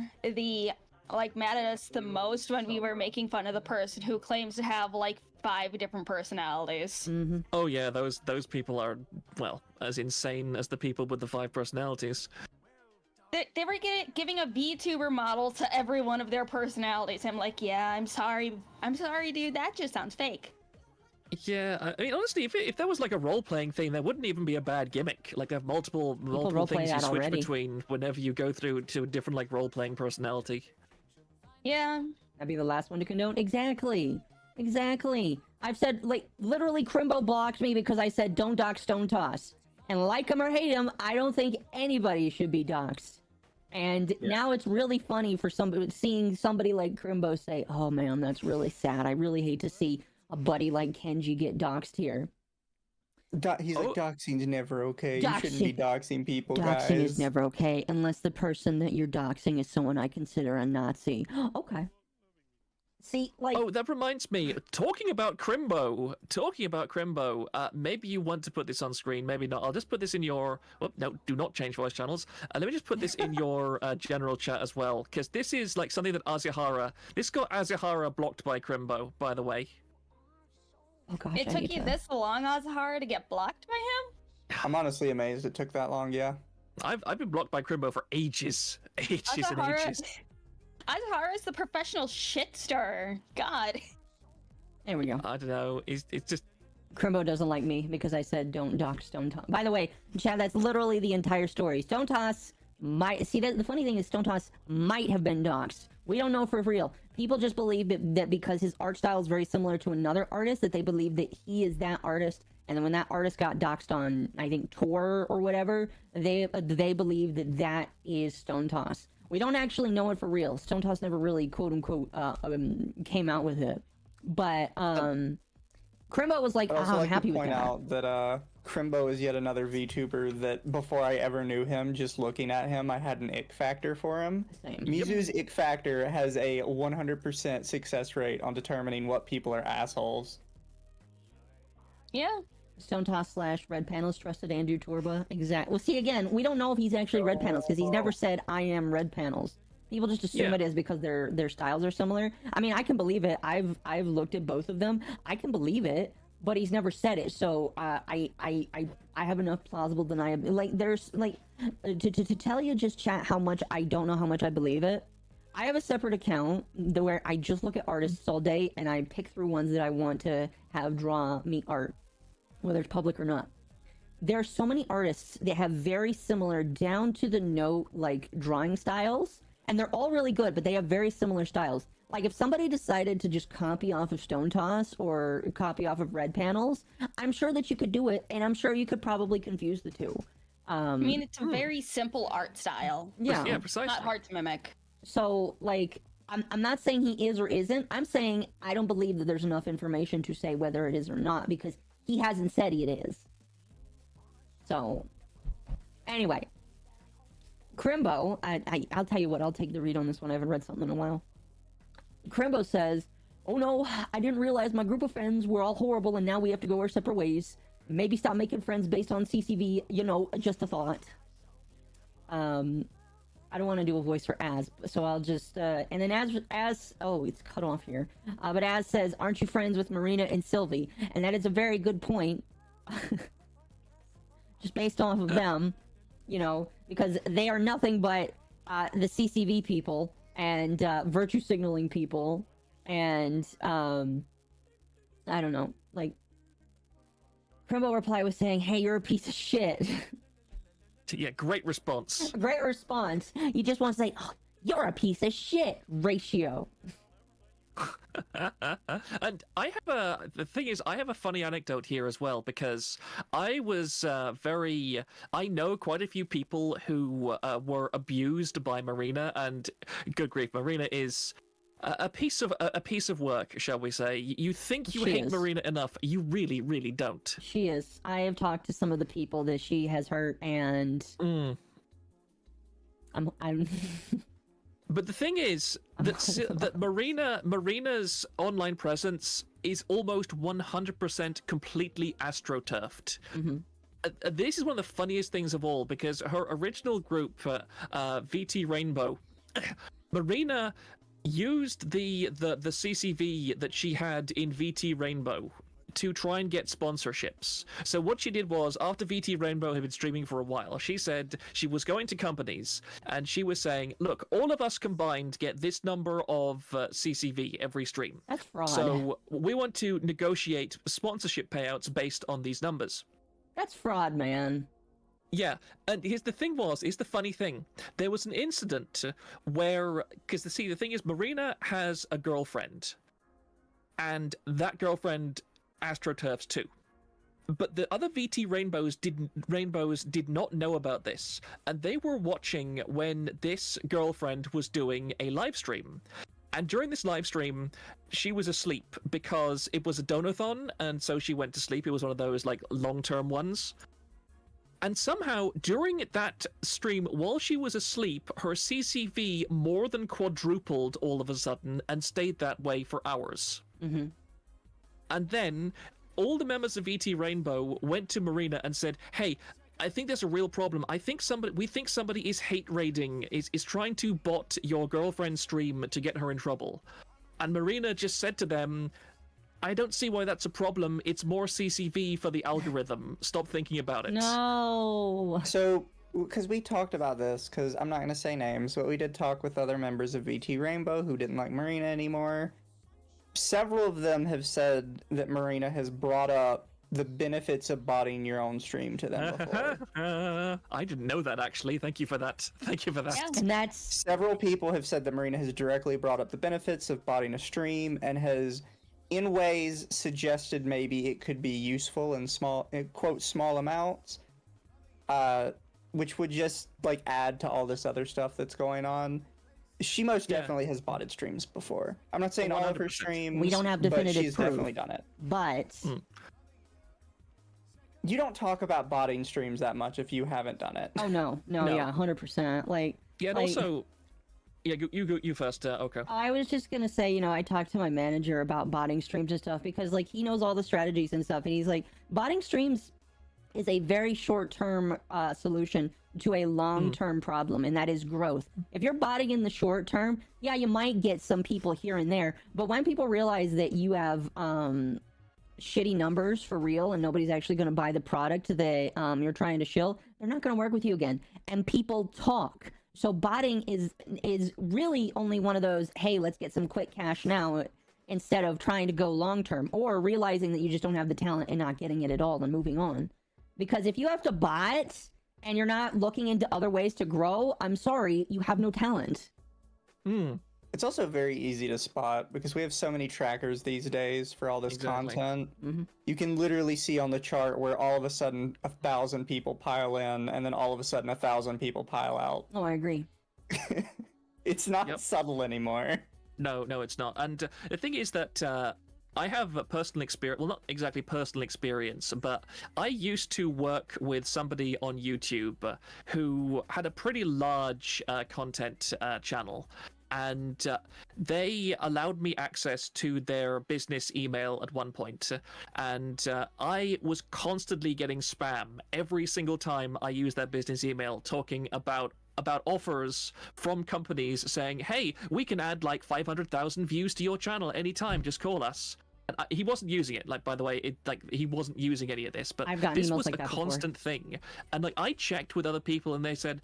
mad at us the most when we were making fun of the person who claims to have like 5 different personalities. Mm-hmm. Oh yeah, those people are, well, as insane as the people with the 5 personalities. They were giving a VTuber model to every one of their personalities. I'm like, yeah, I'm sorry, dude. That just sounds fake. Yeah, I mean, honestly, if there was like a role-playing thing, there wouldn't even be a bad gimmick. Like, have multiple roleplay things you that switch already. between whenever you go through to a different like role-playing personality. Yeah. That'd be the last one to condone. Exactly. I've said, like, literally Crimbo blocked me because I said don't dox, don't toss. And like him or hate him, I don't think anybody should be doxed. And now it's really funny for seeing somebody like Crimbo say, oh man, that's really sad. I really hate to see a buddy like Kenji get doxed here. He's like, doxing's never okay. You shouldn't be doxing people, guys. Doxing is never okay unless the person that you're doxing is someone I consider a Nazi. Okay. See, like... Oh, that reminds me. Talking about Crimbo, maybe you want to put this on screen, maybe not. I'll just put this in your... Oh, no, do not change voice channels. Let me just put this in your general chat as well, because this is like something that Azuhara... This got Azuhara blocked by Crimbo, by the way. Oh gosh, It took you this long, Azahara, to get blocked by him? I'm honestly amazed it took that long, yeah. I've been blocked by Crimbo for ages. Ages and ages. Azahara's the professional shit stirrer. God. There we go. I don't know. It's just... Crimbo doesn't like me because I said don't dox, don't toss. By the way, Chad, that's literally the entire story. Stone Toss might... See, the funny thing is Stone Toss might have been doxed. We don't know for real. People just believe that because his art style is very similar to another artist, that they believe that he is that artist. And then when that artist got doxed on, I think, Tor or whatever, they believe that is Stone Toss. We don't actually know it for real. Stone Toss never really, quote-unquote, came out with it. But, Crimbo was like, I'm happy with that. I'd like to point out that, Crimbo is yet another VTuber that, before I ever knew him, just looking at him, I had an ick factor for him. Same. Mizu's ick factor has a 100% success rate on determining what people are assholes. Yeah. Stone Toss / Red Panels trusted Andrew Torba. Exactly. Well, see, again, we don't know if he's actually Red Panels because he's never said I am Red Panels. People just assume it is because their styles are similar. I mean, I can believe it. I've looked at both of them. I can believe it, but he's never said it. So I have enough plausible deniability. Like there's like to tell you just chat how much I don't know how much I believe it. I have a separate account where I just look at artists all day and I pick through ones that I want to have draw me art, whether it's public or not. There are so many artists that have very similar down to the note like drawing styles, and they're all really good, but they have very similar styles. Like if somebody decided to just copy off of Stone Toss or copy off of Red Panels, I'm sure that you could do it, and I'm sure you could probably confuse the two. I mean, it's a very simple art style. Yeah, precisely. Not hard to mimic. So, like, I'm not saying he is or isn't. I'm saying I don't believe that there's enough information to say whether it is or not, because he hasn't said it is. So, anyway, Crimbo, I'll tell you what, I'll take the read on this one. I haven't read something in a while. Crimbo says, "Oh no, I didn't realize my group of friends were all horrible and now we have to go our separate ways. Maybe stop making friends based on CCV, just a thought." I don't want to do a voice for Az, so I'll just, and then Az, oh, it's cut off here. But Az says, "Aren't you friends with Marina and Sylvie?" And that is a very good point. Just based off of them, because they are nothing but the CCV people and virtue signaling people, and I don't know, like, Crimbo reply was saying, "Hey, you're a piece of shit." Yeah, great response. Great response. You just want to say, "Oh, you're a piece of shit," ratio. And the thing is, I have a funny anecdote here as well, because I was I know quite a few people who were abused by Marina, and good grief, Marina is a piece of work, shall we say. You think you hate Marina enough, you really, really don't. She is. I have talked to some of the people that she has hurt, and I'm But the thing is that Marina's online presence is almost 100% completely astroturfed. Mm-hmm. This is one of the funniest things of all, because her original group, VT Rainbow, Marina used the CCV that she had in VT Rainbow to try and get sponsorships. So what she did was, after VT Rainbow had been streaming for a while, she said she was going to companies and she was saying, "Look, all of us combined get this number of CCV every stream. That's fraud. So we want to negotiate sponsorship payouts based on these numbers." That's fraud, man. Yeah, and here's the funny thing. There was an incident where, because the thing is, Marina has a girlfriend, and that girlfriend astroturfs too. But the other VT Rainbows did not know about this, and they were watching when this girlfriend was doing a live stream. And during this live stream, she was asleep because it was a donathon, and so she went to sleep. It was one of those like long-term ones. And somehow, during that stream, while she was asleep, her CCV more than quadrupled all of a sudden and stayed that way for hours. Mm-hmm. And then all the members of VT Rainbow went to Marina and said, "Hey, I think there's a real problem. We think somebody is hate raiding, is trying to bot your girlfriend's stream to get her in trouble." And Marina just said to them, "I don't see why that's a problem. It's more CCV for the algorithm. Stop thinking about it." No. So, because we talked about this, because I'm not going to say names, but we did talk with other members of VT Rainbow who didn't like Marina anymore. Several of them have said that Marina has brought up the benefits of botting your own stream to them before. I didn't know that, actually. Thank you for that. Yeah. And that's... Several people have said that Marina has directly brought up the benefits of botting a stream and has, in ways, suggested maybe it could be useful in quote, small amounts, which would just, like, add to all this other stuff that's going on. She most definitely has botted streams before. I'm not saying all of her streams, We don't have definitive but she's proof. definitely done it. But... You don't talk about botting streams that much if you haven't done it. Oh, no, yeah, 100%. Like... Yeah, and like, also... Yeah, you first, okay. I was just gonna say, I talked to my manager about botting streams and stuff, because, like, he knows all the strategies and stuff, and he's like, botting streams is a very short-term solution to a long-term problem, and that is growth. If you're botting in the short term, yeah, you might get some people here and there, but when people realize that you have shitty numbers for real and nobody's actually going to buy the product that you're trying to shill, they're not going to work with you again. And people talk. So botting is really only one of those, hey, let's get some quick cash now, instead of trying to go long term, or realizing that you just don't have the talent and not getting it at all and moving on. Because if you have to bot and you're not looking into other ways to grow, I'm sorry, you have no talent. It's also very easy to spot because we have so many trackers these days for all this content. Mm-hmm. You can literally see on the chart where all of a sudden 1,000 people pile in and then all of a sudden 1,000 people pile out. Oh, I agree. It's not subtle anymore. No, it's not. And the thing is that I have a personal experience. Well, not exactly personal experience, but I used to work with somebody on YouTube who had a pretty large content channel. And they allowed me access to their business email at one point, and I was constantly getting spam every single time I used that business email, talking about offers from companies saying, "Hey, we can add like 500,000 views to your channel anytime. Just call us." And he wasn't using it. Like, by the way, he wasn't using any of this, but I've gotten this emails was like a that before. constant thing. And like, I checked with other people, and they said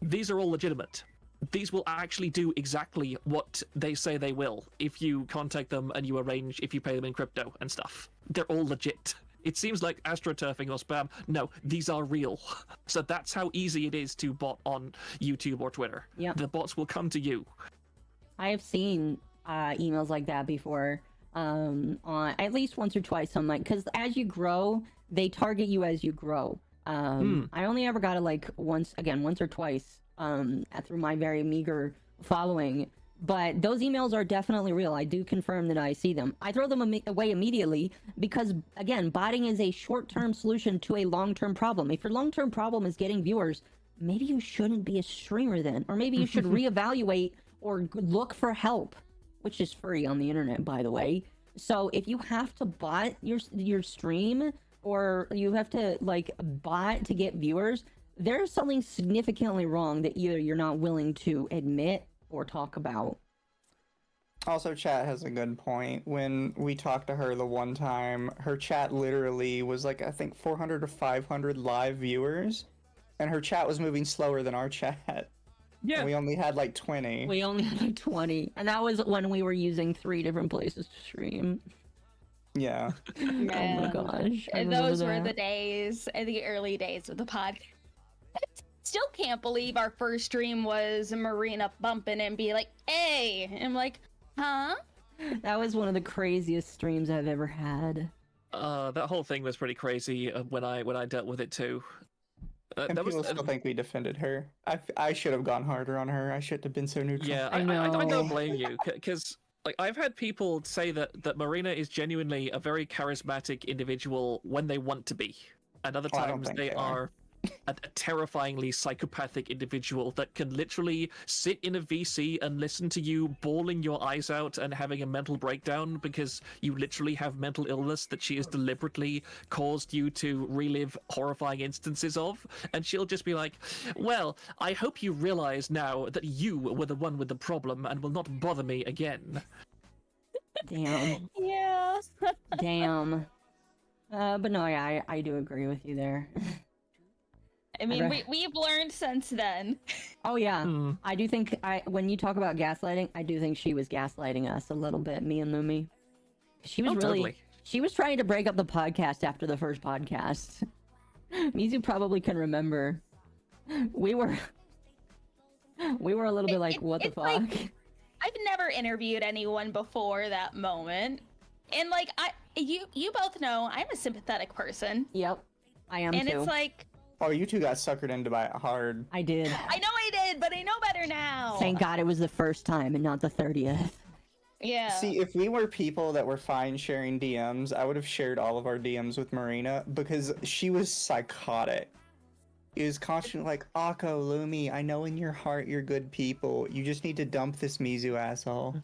these are all legitimate. These will actually do exactly what they say they will if you contact them and you arrange, if you pay them in crypto and stuff. They're all legit. It seems like astroturfing or spam. No, these are real. So that's how easy it is to bot on YouTube or Twitter. Yep. The bots will come to you. I have seen emails like that before, on at least once or twice. I'm like, because as you grow, they target you as you grow. I only ever got it like once or twice through my very meager following, but those emails are definitely real. I do confirm that I see them. I throw them away immediately because, again, botting is a short-term solution to a long-term problem. If your long-term problem is getting viewers, maybe you shouldn't be a streamer then, or maybe you should reevaluate or look for help, which is free on the internet, by the way. So if you have to bot your stream, or you have to like bot to get viewers, there's something significantly wrong that either you're not willing to admit or talk about. Also, chat has a good point. When we talked to her the one time, her chat literally was like, I think 400 or 500 live viewers, and her chat was moving slower than our chat. Yeah. And we only had like 20. We only had like 20, and that was when we were using 3 different places to stream. Yeah. Man. Oh my gosh. I And remember those were that. the days, the early days of the podcast. I still can't believe our first stream was Marina bumping and be like, "Hey," and I'm like, "Huh?" That was one of the craziest streams I've ever had. That whole thing was pretty crazy when I dealt with it too. And That was people still think we defended her. I should have gone harder on her. I shouldn't have been so neutral. Yeah, I I know. don't blame you, because like I've had people say that Marina is genuinely a very charismatic individual when they want to be, and other Oh, I don't times think they they are a terrifyingly psychopathic individual that can literally sit in a VC and listen to you bawling your eyes out and having a mental breakdown because you literally have mental illness that she has deliberately caused you to relive horrifying instances of. And she'll just be like, "Well, I hope you realize now that you were the one with the problem and will not bother me again." Damn. Yeah. Damn. But no, yeah, I do agree with you there. I mean, we've learned since then. Oh yeah, I do think when you talk about gaslighting, I do think she was gaslighting us a little bit, me and Lumi. She was Totally. she was trying to break up the podcast after the first podcast. Mizu probably can remember. We were a little bit like, what the it's fuck? like- I've never interviewed anyone before that moment, and like you both know I'm a sympathetic person, Yep, I am and too. it's like Oh, you two got suckered into by it hard. I did. I know I did, but I know better now. Thank God it was the first time and not the 30th. Yeah. See, if we were people that were fine sharing DMs, I would have shared all of our DMs with Marina because she was psychotic. It was constantly like, "Occo, Lumi, I know in your heart you're good people. You just need to dump this Mizu asshole."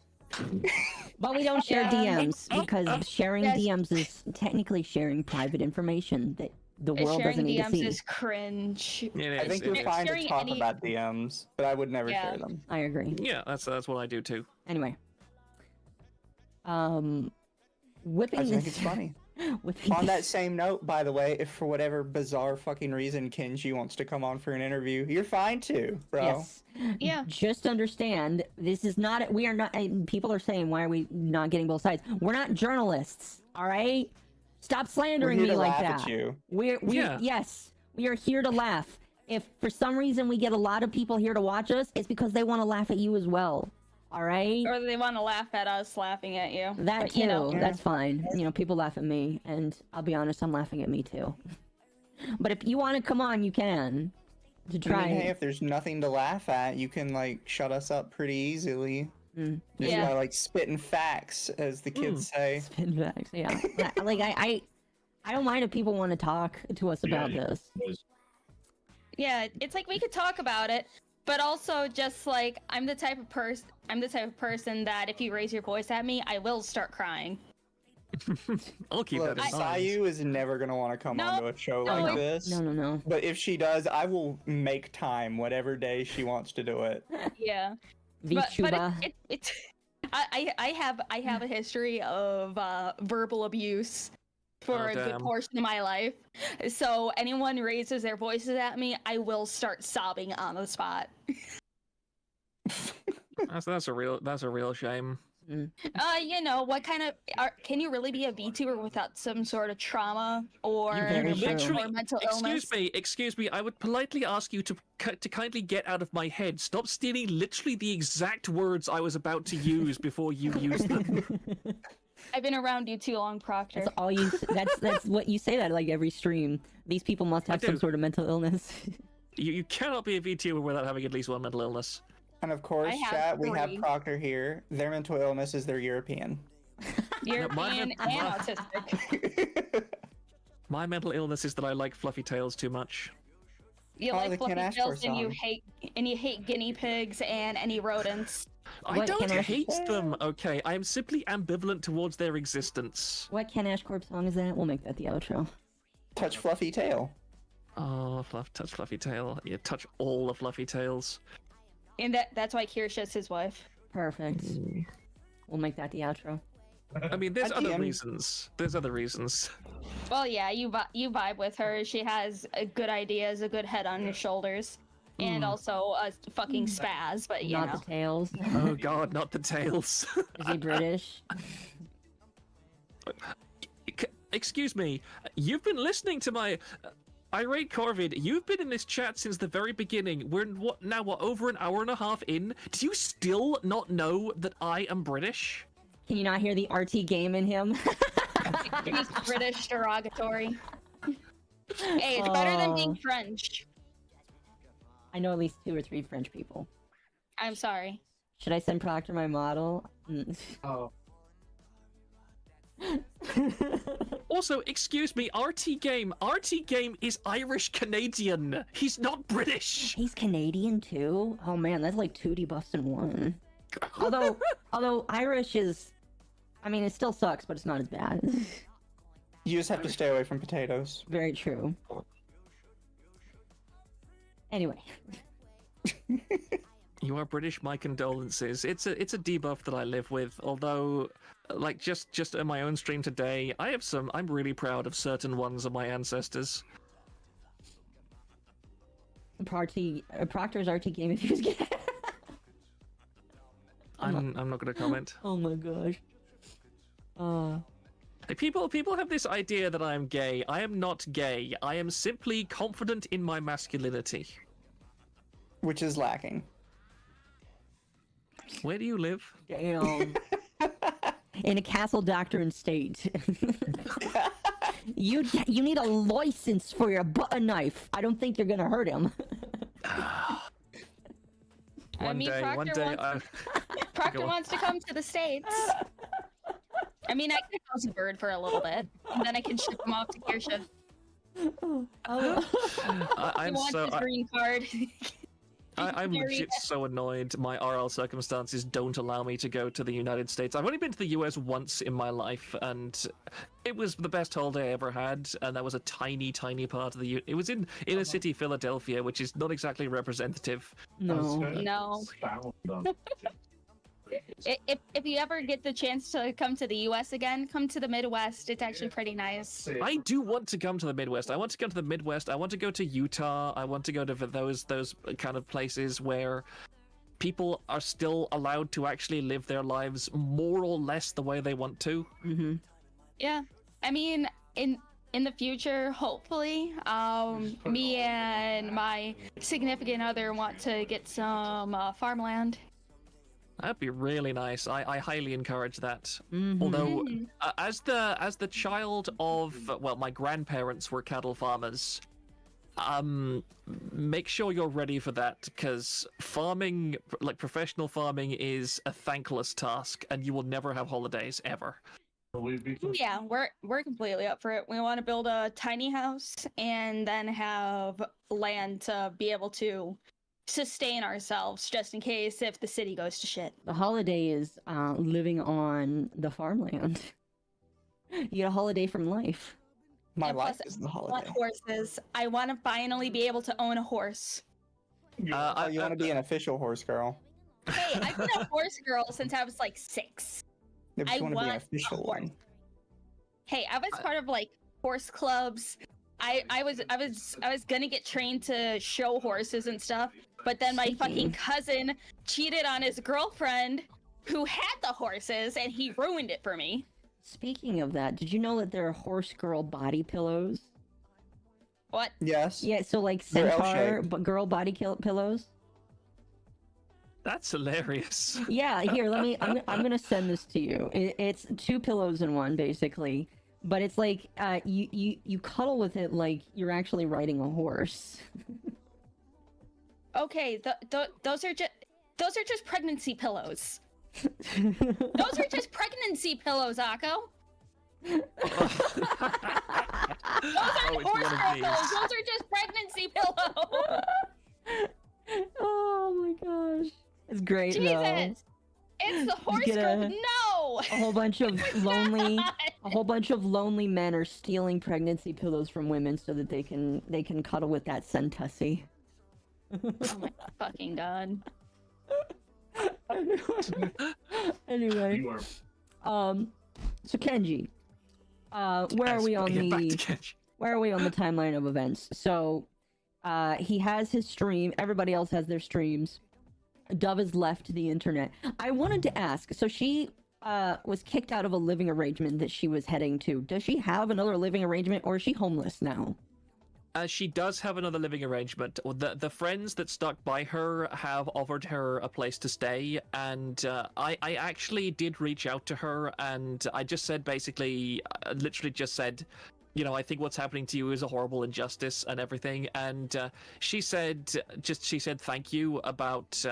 But we don't share Yeah. DMs because sharing Yes. DMs is technically sharing private information that the world sharing doesn't need to DMs see. is cringe. It I is, think it you're is. fine to Sharing talk any- about DMs, but I would never Yeah. share them. I agree. Yeah, that's what I do too. Anyway. Whipping I just think this- it's funny. whipping On that this- same note, by the way, if for whatever bizarre fucking reason Kenji wants to come on for an interview, you're fine too, bro. Yes. Yeah. Just understand, this is not, we are not, and people are saying, why are we not getting both sides? We're not journalists, all right? Stop We're slandering here me to like laugh that. at you. Yeah. Yes, we are here to laugh. If for some reason we get a lot of people here to watch us, it's because they want to laugh at you as well, all right? Or they want to laugh at us laughing at you. That But, too, you know, that's fine. You know, people laugh at me, and I'll be honest, I'm laughing at me too. But if you want to come on, you can. To I try. mean, hey, if there's nothing to laugh at, you can like shut us up pretty easily. Mm. Just Yeah. gotta like spitting facts, as the kids say. Spin facts, yeah. Like I don't mind if people want to talk to us about this. Yeah, it's like we could talk about it, but also just like I'm the type of person that if you raise your voice at me, I will start crying. I'll keep Look, that in mind. Sayu is never gonna want to come No, onto a show no, like it's- this. No. But if she does, I will make time whatever day she wants to do it. Yeah, but VTuber. it's I have a history of verbal abuse for Oh, a good damn. portion of my life. So anyone raises their voices at me, I will start sobbing on the spot. That's a real shame. You know, what kind of can you really be a VTuber without some sort of trauma or, Very true. Literally, mental illness? excuse me. I would politely ask you to kindly get out of my head. Stop stealing literally the exact words I was about to use before you used them. I've been around you too long, Proctor. That's all you. That's what you say that like every stream. These people must have I some do. sort of mental illness. You cannot be a VTuber without having at least one mental illness. And of course, I have chat, we have 3. Proctor here. Their mental illness is they're European. European and autistic. My mental illness is that I like fluffy tails too much. You Oh, like the fluffy Ken tails Ashmore and you hate guinea pigs and any rodents. I What don't can I hate say? them, okay? I am simply ambivalent towards their existence. What Ken Ashcorp song is that? We'll make that the outro. Touch fluffy tail. Oh, touch fluffy tail. Yeah, touch all the fluffy tails. And that's why Kirsha's his wife. Perfect. We'll make that the outro. I mean, there's At the other end- reasons. There's other reasons. Well, yeah, you vibe with her. She has good ideas, a good head on your shoulders, and also a fucking spaz. But you Not know, the tails. Oh god, not the tails. Is he British? Excuse me, you've been listening to my irate Corvid. You've been in this chat since the very beginning. We're what over an hour and a half in? Do you still not know that I am British? Can you not hear the RT game in him? he's British derogatory. Hey, it's better than being Oh. French. I know at least 2 or 3 French people. I'm sorry. Should I send Proctor my model? Oh. Also, excuse me, RT Game is Irish Canadian. He's not British. He's Canadian too? Oh man, that's like 2 debuffs in 1. Although Irish is, I mean, it still sucks, but it's not as bad. You just have to stay away from potatoes. Very true. Anyway, You are British, my condolences. It's a debuff that I live with, although like just in my own stream today, I'm really proud of certain ones of my ancestors. Proctor's RT game if he was gay. I'm not gonna comment. Oh my gosh. Like, people have this idea that I am gay. I am not gay. I am simply confident in my masculinity. Which is lacking. Where do you live? Damn. In a castle doctrine state. You need a license for your butter knife. I don't think you're gonna hurt him. One day, Proctor Go on. wants to come to the States. I mean, I could house a bird for a little bit, and then I can ship him off to Kirsha. He I'm wants so his green card. I'm Very- legit so annoyed. My RL circumstances don't allow me to go to the United States. I've only been to the US once in my life, and it was the best holiday I ever had. And that was a tiny, tiny part of the. It was in inner city Philadelphia, which is not exactly representative. No. No. If you ever get the chance to come to the U.S. again, come to the Midwest. It's actually pretty nice. I do want to come to the Midwest. I want to go to the Midwest. I want to go to Utah. I want to go to those kind of places where people are still allowed to actually live their lives more or less the way they want to. Mm-hmm. Yeah, I mean, in the future, hopefully, me and my significant other want to get some farmland. That'd be really nice. I highly encourage that. Mhm. Although, as the child of my grandparents were cattle farmers, make sure you're ready for that, because farming, like professional farming, is a thankless task, and you will never have holidays ever. Yeah, we're completely up for it. We want to build a tiny house and then have land to be able to sustain ourselves just in case if the city goes to shit. The holiday is living on the farmland. You get a holiday from life. My And life plus, is the I want holiday. horses. I want to finally be able to own a horse. You want to be an official horse girl. Hey, I've been a horse girl since I was like 6. Yeah, but I you want to be an want official a horse. one. Hey, I was part of like horse clubs. I was gonna get trained to show horses and stuff, but then my fucking cousin cheated on his girlfriend who had the horses and he ruined it for me. Speaking of that, did you know that there are horse girl body pillows? What? Yes. Yeah, so like They're centaur L-shaped. but girl body pillows. That's hilarious. Yeah, here, let me. I'm gonna send this to you. It's 2 pillows in one, basically. But it's like you cuddle with it like you're actually riding a horse. Okay, those are just pregnancy pillows. Those are just pregnancy pillows, Akko. Those aren't it's one horse of girl these. pillows. Those are just pregnancy pillows. Oh my gosh, it's great though. Jesus, it's the horse get girl. a- No. A whole bunch of lonely, not. a whole bunch of lonely men are stealing pregnancy pillows from women so that they can cuddle with that centussy. Oh my fucking god. Anyway, You are so Kenji, where are we on Get back the to Kenji. where are we on the timeline of events? So, he has his stream. Everybody else has their streams. Dove has left the internet. I wanted to ask. So she was kicked out of a living arrangement that she was heading to. Does she have another living arrangement, or is she homeless now? She does have another living arrangement. The friends that stuck by her have offered her a place to stay, and I actually did reach out to her, and I just said basically, literally just said, you know, I think what's happening to you is a horrible injustice and everything. And she said thank you about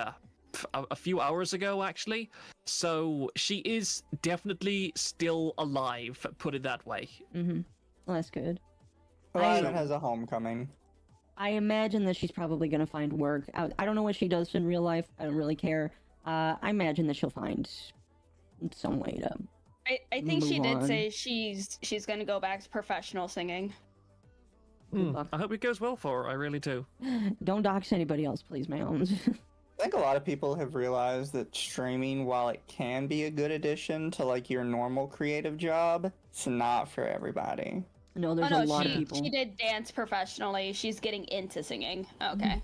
a few hours ago, actually. So she is definitely still alive, put it that way. Mm-hmm. Well, that's good. Well, it has a homecoming. I imagine that she's probably going to find work. I don't know what she does in real life. I don't really care. I imagine that she'll find some way to... I think she Move did on. say she's gonna go back to professional singing. luck. I hope it goes well for her. I really do. Don't dox anybody else, please, ma'am. I think a lot of people have realized that streaming, while it can be a good addition to like your normal creative job, it's not for everybody. No, there's Oh no, a lot she, of people. she did dance professionally. She's getting into singing. Okay.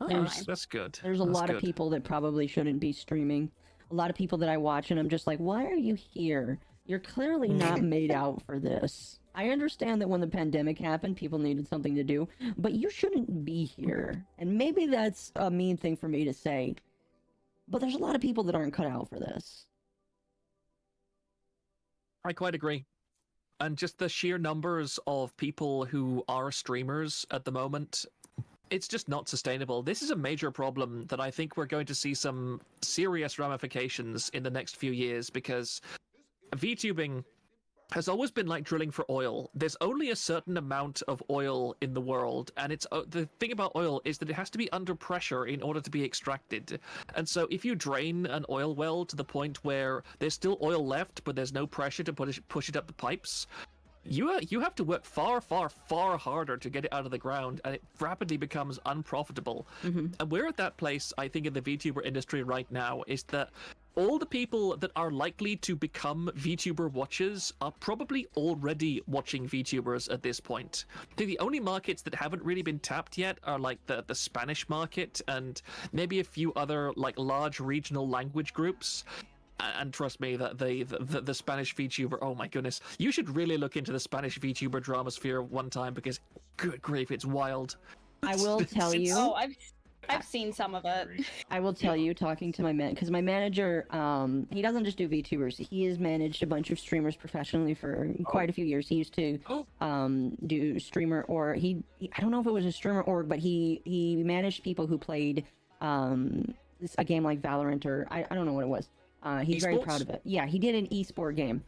Oh, Never There's- mind. that's good. There's a That's lot of good. people that probably shouldn't be streaming. A lot of people that I watch and I'm just like, why are you here? You're clearly not made out for this. I understand that when the pandemic happened, people needed something to do, but you shouldn't be here. And maybe that's a mean thing for me to say, but there's a lot of people that aren't cut out for this. I quite agree. And just the sheer numbers of people who are streamers at the moment, it's just not sustainable. This is a major problem that I think we're going to see some serious ramifications in the next few years, because VTubing has always been like drilling for oil. There's only a certain amount of oil in the world, and it's the thing about oil is that it has to be under pressure in order to be extracted. And so if you drain an oil well to the point where there's still oil left, but there's no pressure to push it up the pipes, you have to work far, far, far harder to get it out of the ground, and it rapidly becomes unprofitable. And we're at that place, I think, in the VTuber industry right now, is that all the people that are likely to become VTuber watchers are probably already watching VTubers at this point. I think the only markets that haven't really been tapped yet are like the Spanish market and maybe a few other like large regional language groups. And trust me, that the Spanish VTuber, oh my goodness, you should really look into the Spanish VTuber drama sphere one time, because good grief, it's wild. I will tell you. Oh, I've seen some of it. I will tell you, talking to my because my manager, he doesn't just do VTubers. He has managed a bunch of streamers professionally for quite a few years. He used to do streamer, or I don't know if it was a streamer org, but he managed people who played a game like Valorant, or I don't know what it was. He's very proud of it. Yeah, he did an esport game.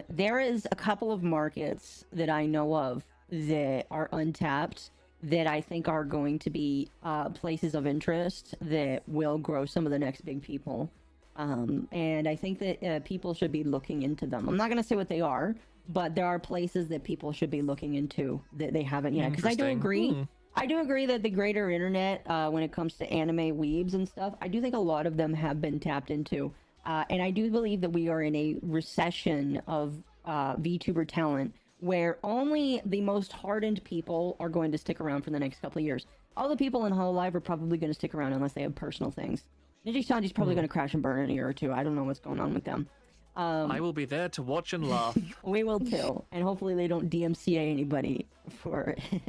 There is a couple of markets that I know of that are untapped that I think are going to be places of interest that will grow some of the next big people. And I think that people should be looking into them. I'm not going to say what they are, but there are places that people should be looking into that they haven't yet. Because I do agree. I do agree that the greater internet, when it comes to anime weebs and stuff, I do think a lot of them have been tapped into. And I do believe that we are in a recession of VTuber talent, where only the most hardened people are going to stick around for the next couple of years. All the people in Hololive are probably going to stick around unless they have personal things. Ninja-sanji's probably going to crash and burn in a year or two. I don't know what's going on with them. I will be there to watch and laugh. We will too. And hopefully they don't DMCA anybody for it.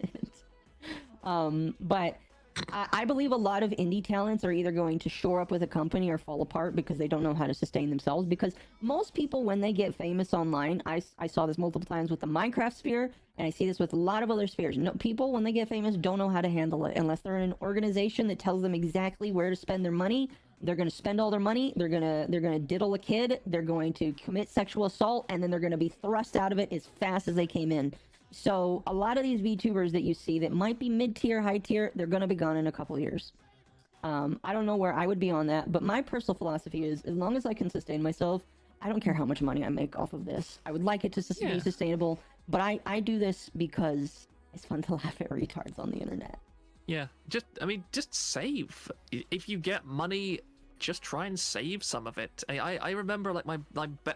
But I believe a lot of indie talents are either going to shore up with a company or fall apart because they don't know how to sustain themselves. Because most people, when they get famous online, I saw this multiple times with the Minecraft sphere, and I see this with a lot of other spheres. No, people, when they get famous, don't know how to handle it unless they're in an organization that tells them exactly where to spend their money. They're going to spend all their money. They're gonna diddle a kid. They're going to commit sexual assault, and then they're going to be thrust out of it as fast as they came in. So a lot of these VTubers that you see that might be mid-tier, high-tier, they're going to be gone in a couple years. I don't know where I would be on that, but my personal philosophy is, as long as I can sustain myself, I don't care how much money I make off of this. I would like it to be sustainable, but I do this because it's fun to laugh at retards on the internet. Yeah, just save. If you get money, just try and save some of it. I remember, like,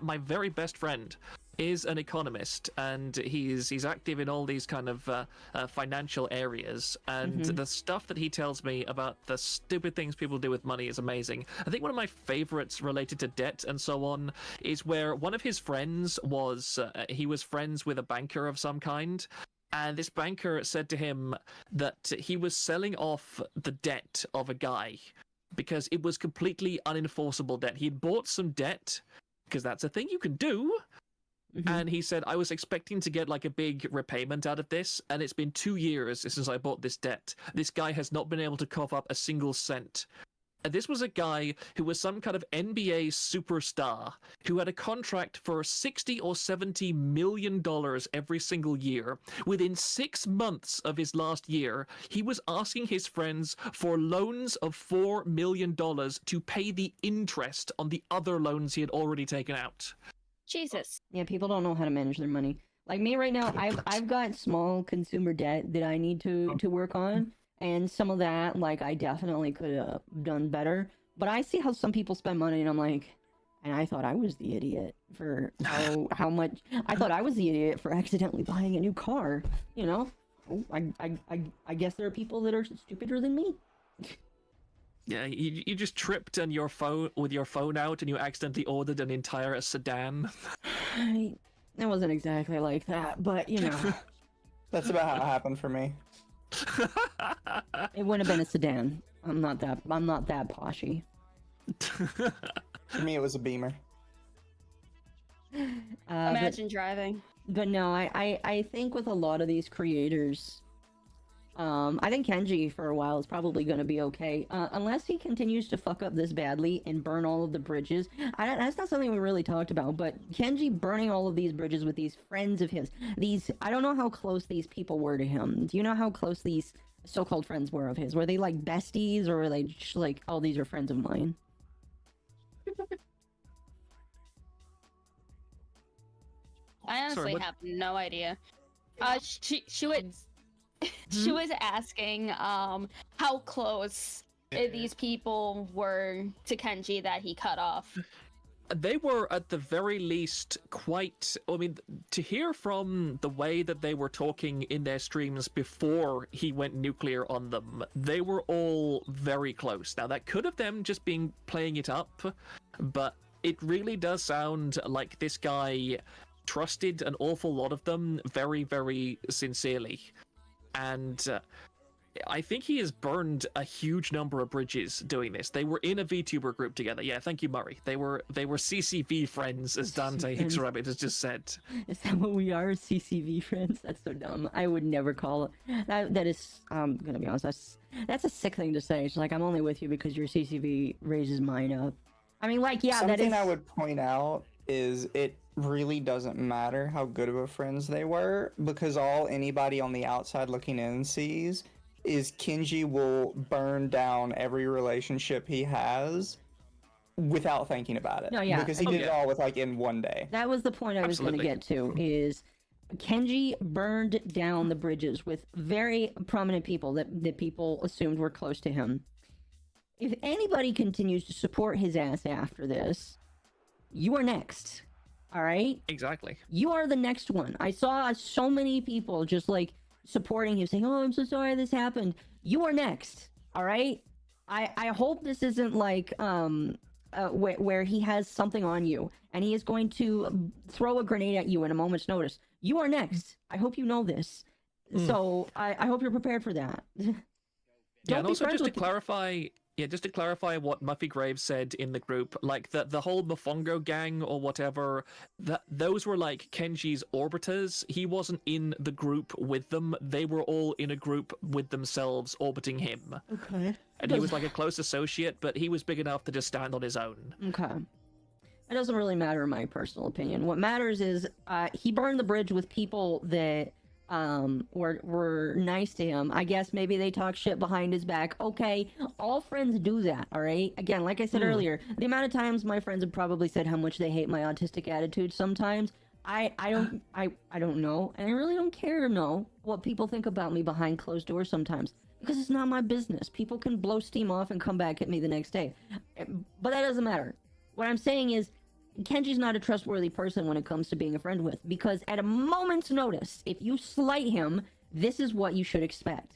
my very best friend is an economist, and he's active in all these kind of financial areas, and the stuff that he tells me about the stupid things people do with money is amazing. I think one of my favorites related to debt and so on is where one of his friends was he was friends with a banker of some kind, and this banker said to him that he was selling off the debt of a guy because it was completely unenforceable debt. He'd bought some debt because that's a thing you can do. And he said, I was expecting to get like a big repayment out of this, and it's been 2 years since I bought this debt. This guy has not been able to cough up a single cent. And this was a guy who was some kind of NBA superstar who had a contract for $60 or $70 million every single year. Within 6 months of his last year, he was asking his friends for loans of $4 million to pay the interest on the other loans he had already taken out. Jesus. Yeah, people don't know how to manage their money. Like me right now, I've got small consumer debt that I need to work on, and some of that, like, I definitely could have done better. But I see how some people spend money, and I'm like, and I thought I was the idiot for how much. I thought I was the idiot for accidentally buying a new car. You know, I guess there are people that are stupider than me. Yeah, you just tripped on your phone with your phone out, and you accidentally ordered an entire sedan. It wasn't exactly like that, but you know. That's about how it happened for me. It wouldn't have been a sedan. I'm not that poshy. For me, it was a Beamer. Imagine driving. But no, I think with a lot of these creators, I think Kenji for a while is probably going to be okay, unless he continues to fuck up this badly and burn all of the bridges. That's not something we really talked about, but Kenji burning all of these bridges with these friends of his. I don't know how close these people were to him. Do you know how close these so-called friends were of his? Were they like besties, or were they just like, oh, these are friends of mine? I honestly have no idea. She was asking how close these people were to Kenji that he cut off. They were at the very least quite, I mean, to hear from the way that they were talking in their streams before he went nuclear on them, they were all very close. Now, that could have them just been playing it up, but it really does sound like this guy trusted an awful lot of them very, very sincerely. And I think he has burned a huge number of bridges doing this. They were in a VTuber group together. Yeah, thank you, Murray. They were CCV friends, as Dante Hicks Rabbit has just said. Is that what we are, CCV friends? That's so dumb. I would never call it. That is, I'm gonna be honest, that's a sick thing to say. It's like, I'm only with you because your CCV raises mine up. I mean, like, yeah, Something that is... I would point out is it really doesn't matter how good of a friends they were, because all anybody on the outside looking in sees is Kenji will burn down every relationship he has without thinking about it. No, yeah. Because he did it all with like in one day. That was the point I was going to get to, is Kenji burned down the bridges with very prominent people that people assumed were close to him. If anybody continues to support his ass after this, you are next. All right? Exactly. You are the next one. I saw so many people just like supporting him, saying, "Oh, I'm so sorry this happened." You are next. All right? I hope this isn't like where he has something on you and he is going to throw a grenade at you in a moment's notice. You are next. I hope you know this. So I hope you're prepared for that. Yeah, and also just to clarify, just to clarify what Muffy Graves said in the group, like the whole Mofongo gang or whatever, those were like Kenji's orbiters. He wasn't in the group with them. They were all in a group with themselves orbiting him. Okay. And he was like a close associate, but he was big enough to just stand on his own. Okay. It doesn't really matter in my personal opinion. What matters is he burned the bridge with people that were nice to him. I guess maybe they talk shit behind his back. Okay, all friends do that, all right? Again, like I said earlier, the amount of times my friends have probably said how much they hate my autistic attitude sometimes, I don't know, and I really don't care to know what people think about me behind closed doors sometimes, because it's not my business. People can blow steam off and come back at me the next day. But that doesn't matter. What I'm saying is, Kenji's not a trustworthy person when it comes to being a friend with, because at a moment's notice, if you slight him, this is what you should expect.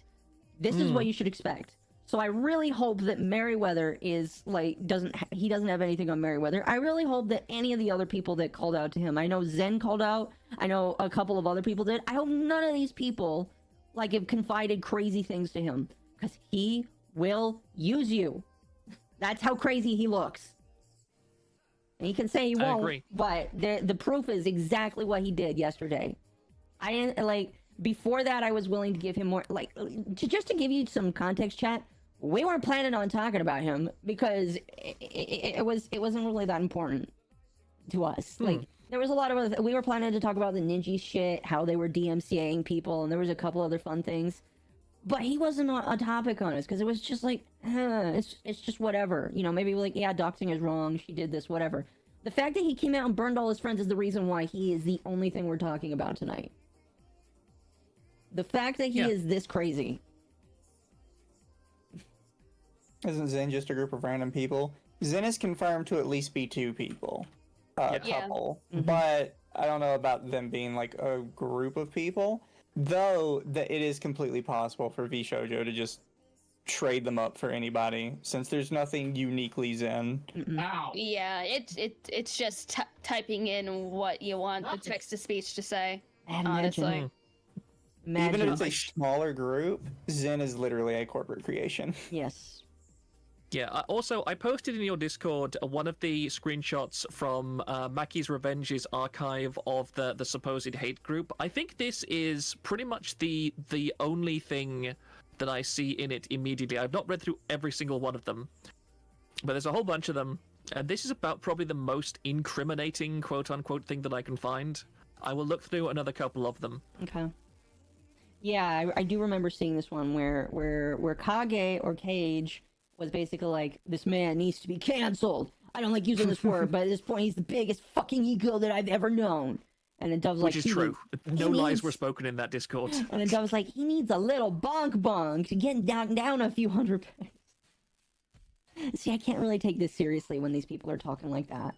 This is what you should expect. So I really hope that Merryweather is like doesn't have anything on Merryweather. I really hope that any of the other people that called out to him, I know Zen called out, I know a couple of other people did. I hope none of these people like have confided crazy things to him, because he will use you. That's how crazy he looks. And he can say he won't, agree. but the proof is exactly what he did yesterday. I didn't, like, before that I was willing to give him more, like, just to give you some context, chat, we weren't planning on talking about him because it wasn't really that important to us. Like, there was a lot of other, we were planning to talk about the ninja shit, how they were DMCAing people, and there was a couple other fun things. But he wasn't a topic on us, because it was just like, it's just whatever. You know, maybe like, yeah, doxing is wrong, she did this, whatever. The fact that he came out and burned all his friends is the reason why he is the only thing we're talking about tonight. The fact that he is this crazy. Isn't Zen just a group of random people? Zen is confirmed to at least be 2 people. A couple. But I don't know about them being like a group of people. Though that it is completely possible for VShojo to just trade them up for anybody, since there's nothing uniquely Zen. Ow. Yeah, it's just typing in what you want the text to speech to say. Honestly, Even if it's a smaller group, Zen is literally a corporate creation. Yes. Yeah, also, I posted in your Discord one of the screenshots from Maki's Revenge's archive of the supposed hate group. I think this is pretty much the only thing that I see in it immediately. I've not read through every single one of them, but there's a whole bunch of them, and this is about probably the most incriminating quote-unquote thing that I can find. I will look through another couple of them. Okay. Yeah, I do remember seeing this one where Kage or Cage was basically like, this man needs to be canceled. I don't like using this word, but at this point, he's the biggest fucking ego that I've ever known. And then Dove's like, which is true. No lies were spoken in that Discord. And then Dove's like, he needs a little bonk to get down a few hundred pounds. See, I can't really take this seriously when these people are talking like that.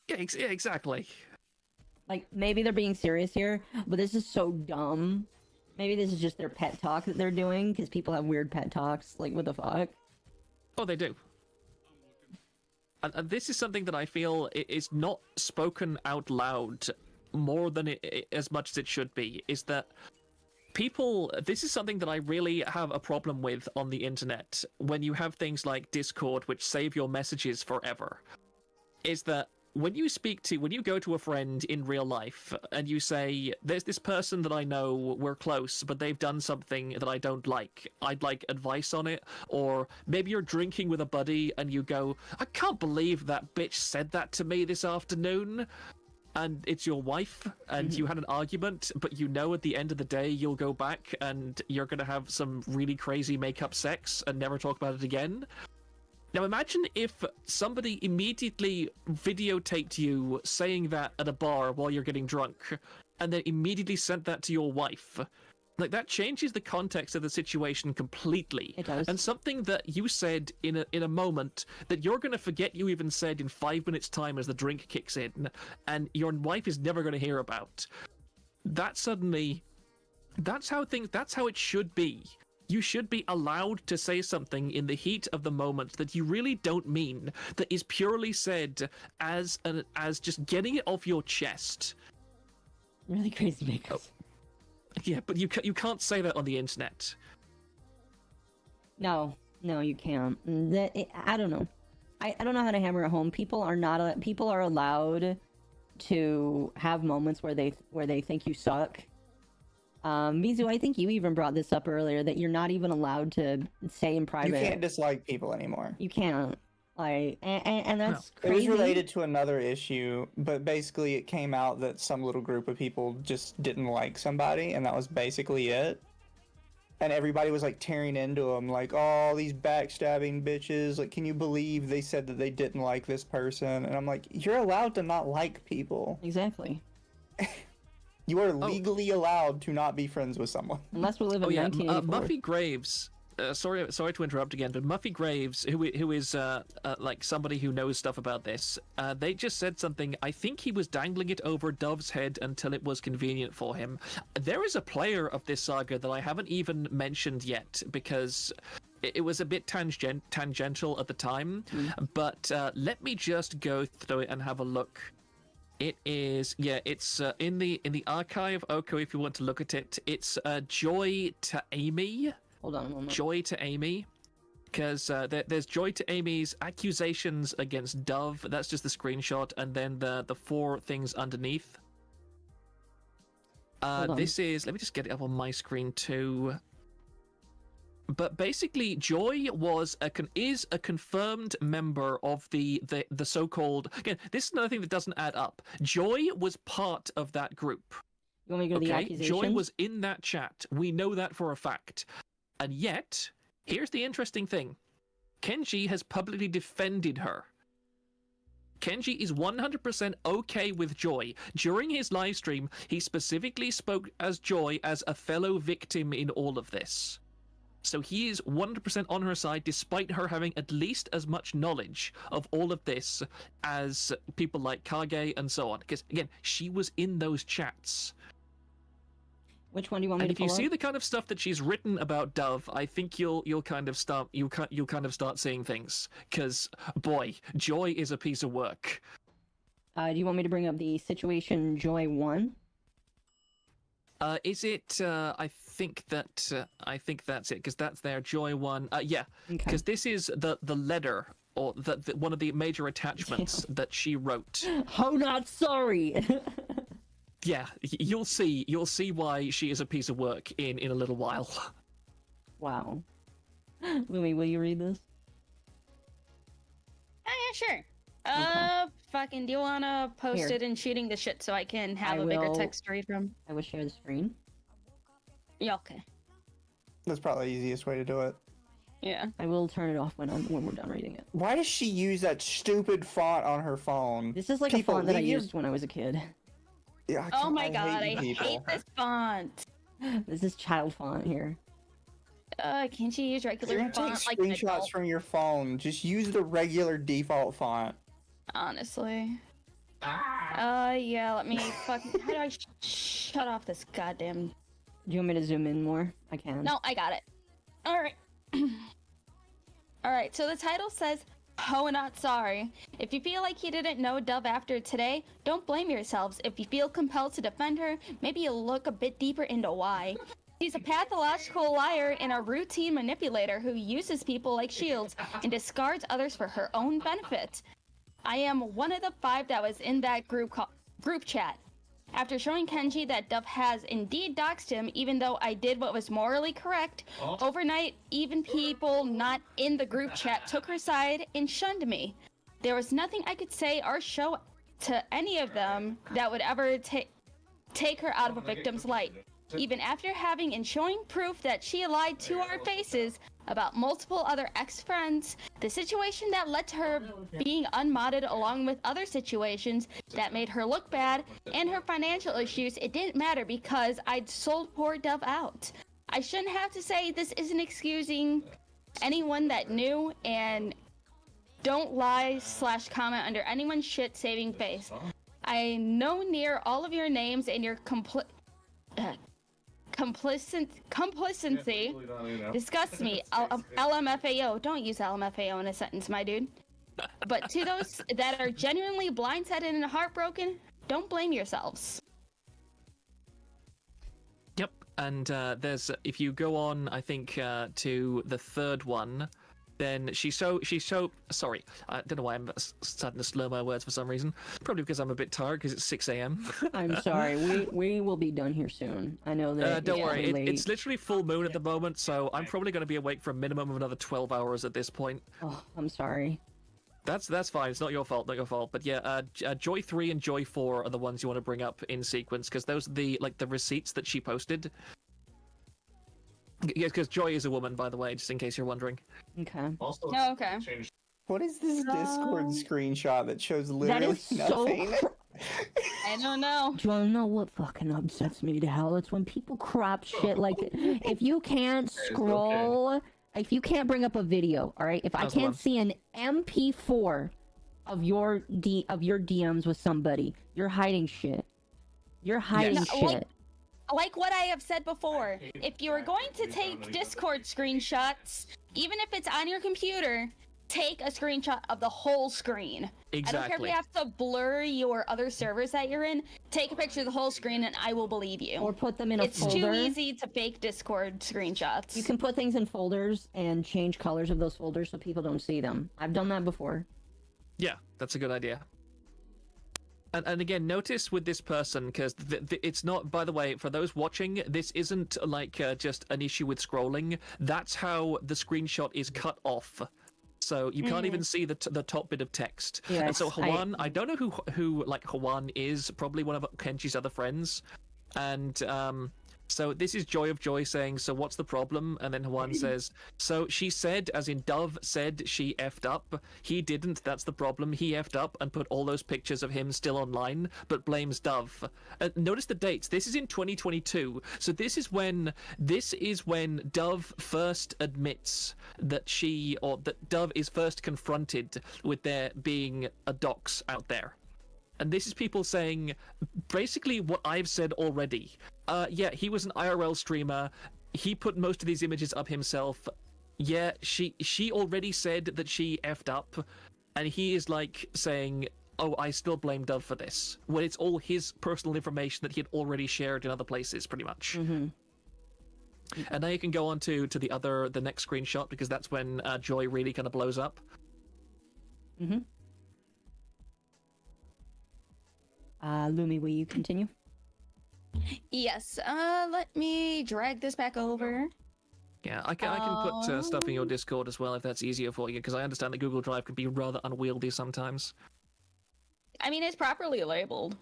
Yeah, exactly. Like, maybe they're being serious here, but this is so dumb. Maybe this is just their pet talk that they're doing, because people have weird pet talks. Like, what the fuck? Oh, they do. And this is something that I feel is not spoken out loud more than as much as it should be, is that people, this is something that I really have a problem with on the internet when you have things like Discord, which save your messages forever, is that when you go to a friend in real life and you say, there's this person that I know, we're close, but they've done something that I don't like, I'd like advice on it. Or maybe you're drinking with a buddy and you go, I can't believe that bitch said that to me this afternoon. And it's your wife and you had an argument, but you know at the end of the day you'll go back and you're going to have some really crazy make-up sex and never talk about it again. Now imagine if somebody immediately videotaped you saying that at a bar while you're getting drunk, and then immediately sent that to your wife. Like, that changes the context of the situation completely. It does. And something that you said in a moment that you're going to forget you even said in 5 minutes' time as the drink kicks in, and your wife is never going to hear about. That's how it should be. You should be allowed to say something in the heat of the moment that you really don't mean, that is purely said as just getting it off your chest. Really crazy makeups. Yeah, but you can't say that on the internet. No, you can't. I don't know. I don't know how to hammer it home. People are allowed to have moments where they think you suck. Mizu, I think you even brought this up earlier, that you're not even allowed to say in private. You can't dislike people anymore. You can't. Like, and that's It was crazy. related to another issue, but basically it came out that some little group of people just didn't like somebody, and that was basically it. And everybody was like tearing into them, like, oh, these backstabbing bitches. Like, can you believe they said that they didn't like this person? And I'm like, you're allowed to not like people. Exactly. You are legally allowed to not be friends with someone. Unless we live in 1984. Muffy Graves. Sorry to interrupt again, but Muffy Graves, who is like somebody who knows stuff about this, they just said something. I think he was dangling it over Dove's head until it was convenient for him. There is a player of this saga that I haven't even mentioned yet because it was a bit tangential at the time. But let me just go through it and have a look. It is, it's in the archive, Occo, if you want to look at it. It's Joy to Amy. Hold on a moment. Joy to Amy. Because there's Joy to Amy's accusations against Dove. That's just the screenshot. And then the 4 things underneath. This is, let me just get it up on my screen too. But basically, Joy is a confirmed member of the so-called... Again, this is another thing that doesn't add up. Joy was part of that group. You want me to go to the accusations? Joy was in that chat. We know that for a fact. And yet, here's the interesting thing. Kenji has publicly defended her. Kenji is 100% okay with Joy. During his live stream, he specifically spoke as Joy as a fellow victim in all of this. So he is 100% on her side, despite her having at least as much knowledge of all of this as people like Kage and so on. Because, again, she was in those chats. Which one do you want me to pull And if you up? see the kind of stuff that she's written about Dove, I think you'll kind of start seeing things. Because, boy, Joy is a piece of work. Do you want me to bring up the situation Joy 1? Is it? I think that's it, because that's their Joy 1. Yeah, because this is the letter, or the one of the major attachments that she wrote. Oh, not sorry. Yeah, you'll see why she is a piece of work in a little while. Wow. Lumi, will you read this? Oh, yeah, sure. Okay. Fucking, do you wanna post Here. it in shooting the shit so I can have I a bigger will- text to read from? I will share the screen. Yeah, okay. That's probably the easiest way to do it. Yeah. I will turn it off when we're done reading it. Why does she use that stupid font on her phone? This is like People, a font that I leave your- used when I was a kid. Yeah, Oh my god, you I people. hate this font. This is child font here. Can't you use If regular you're gonna font take like an screenshots adult? from your phone, just use the regular default font. Honestly. Yeah, let me fucking... How do I shut off this goddamn... Do you want me to zoom in more? I can. No, I got it. Alright. Alright, so the title says, "Oh, not sorry. If you feel like you didn't know Dove after today, don't blame yourselves. If you feel compelled to defend her, maybe you'll look a bit deeper into why. She's a pathological liar and a routine manipulator who uses people like shields and discards others for her own benefit. I am one of the 5 that was in that group chat. After showing Kenji that Dove has indeed doxed him, even though I did what was morally correct, overnight, even people not in the group chat took her side and shunned me. There was nothing I could say or show to any of them that would ever take her out of a victim's light. Even after having and showing proof that she lied to our faces about multiple other ex-friends, the situation that led to her being unmodded along with other situations that made her look bad, and her financial issues, it didn't matter because I'd sold poor Dove out. I shouldn't have to say this isn't excusing anyone that knew, and don't lie / comment under anyone's shit saving face. I know near all of your names and your complacency disgusts me. LMFAO. Don't use LMFAO in a sentence, my dude. But to those that are genuinely blindsided and heartbroken, don't blame yourselves. Yep, and there's if you go on, I think to the third one, then she's so sorry. I don't know why I'm starting to slur my words for some reason. Probably because I'm a bit tired because it's 6 a.m. I'm sorry. We will be done here soon. I know that. Don't worry. Late. It's literally full moon at the moment, so I'm probably going to be awake for a minimum of another 12 hours at this point. Oh, I'm sorry. That's fine. It's not your fault. Not your fault. But yeah, Joy 3 and Joy 4 are the ones you want to bring up in sequence because those are the receipts that she posted. Yes, because Joy is a woman, by the way, just in case you're wondering. Okay. Oh, okay. What is this Discord screenshot that shows literally nothing? I don't know. Do you want to know what fucking upsets me to hell? It's when people crop shit like if you can't scroll, if you can't bring up a video, all right? If I can't see an MP4 of your DMs with somebody, you're hiding shit. You're hiding shit. Like what I have said before, if you are going to take Discord screenshots, even if it's on your computer, take a screenshot of the whole screen. Exactly. I don't care if you have to blur your other servers that you're in, take a picture of the whole screen and I will believe you. Or put them in a folder. It's too easy to fake Discord screenshots. You can put things in folders and change colors of those folders so people don't see them. I've done that before. Yeah, that's a good idea. And again, notice with this person, because it's not, by the way, for those watching, this isn't like just an issue with scrolling. That's how the screenshot is cut off. So you can't even see the top bit of text. Yes, and so Hwan, I don't know who like Hwan is, probably one of Kenji's other friends. And so this is Joy of Joy saying, so what's the problem? And then Hwan says, so she said, as in Dove said she effed up. He didn't, that's the problem. He effed up and put all those pictures of him still online, but blames Dove. Notice the dates. This is in 2022. So this is when Dove first admits that that Dove is first confronted with there being a dox out there. And this is people saying basically what I've said already. Yeah, he was an IRL streamer. He put most of these images up himself. Yeah, she already said that she effed up. And he is like saying, oh, I still blame Dove for this. When it's all his personal information that he had already shared in other places, pretty much. Mm-hmm. And now you can go on to the next screenshot, because that's when Joy really kind of blows up. Mm-hmm. Lumi, will you continue? Yes, let me drag this back over. Yeah, I can put stuff in your Discord as well if that's easier for you, because I understand that Google Drive can be rather unwieldy sometimes. I mean, it's properly labeled.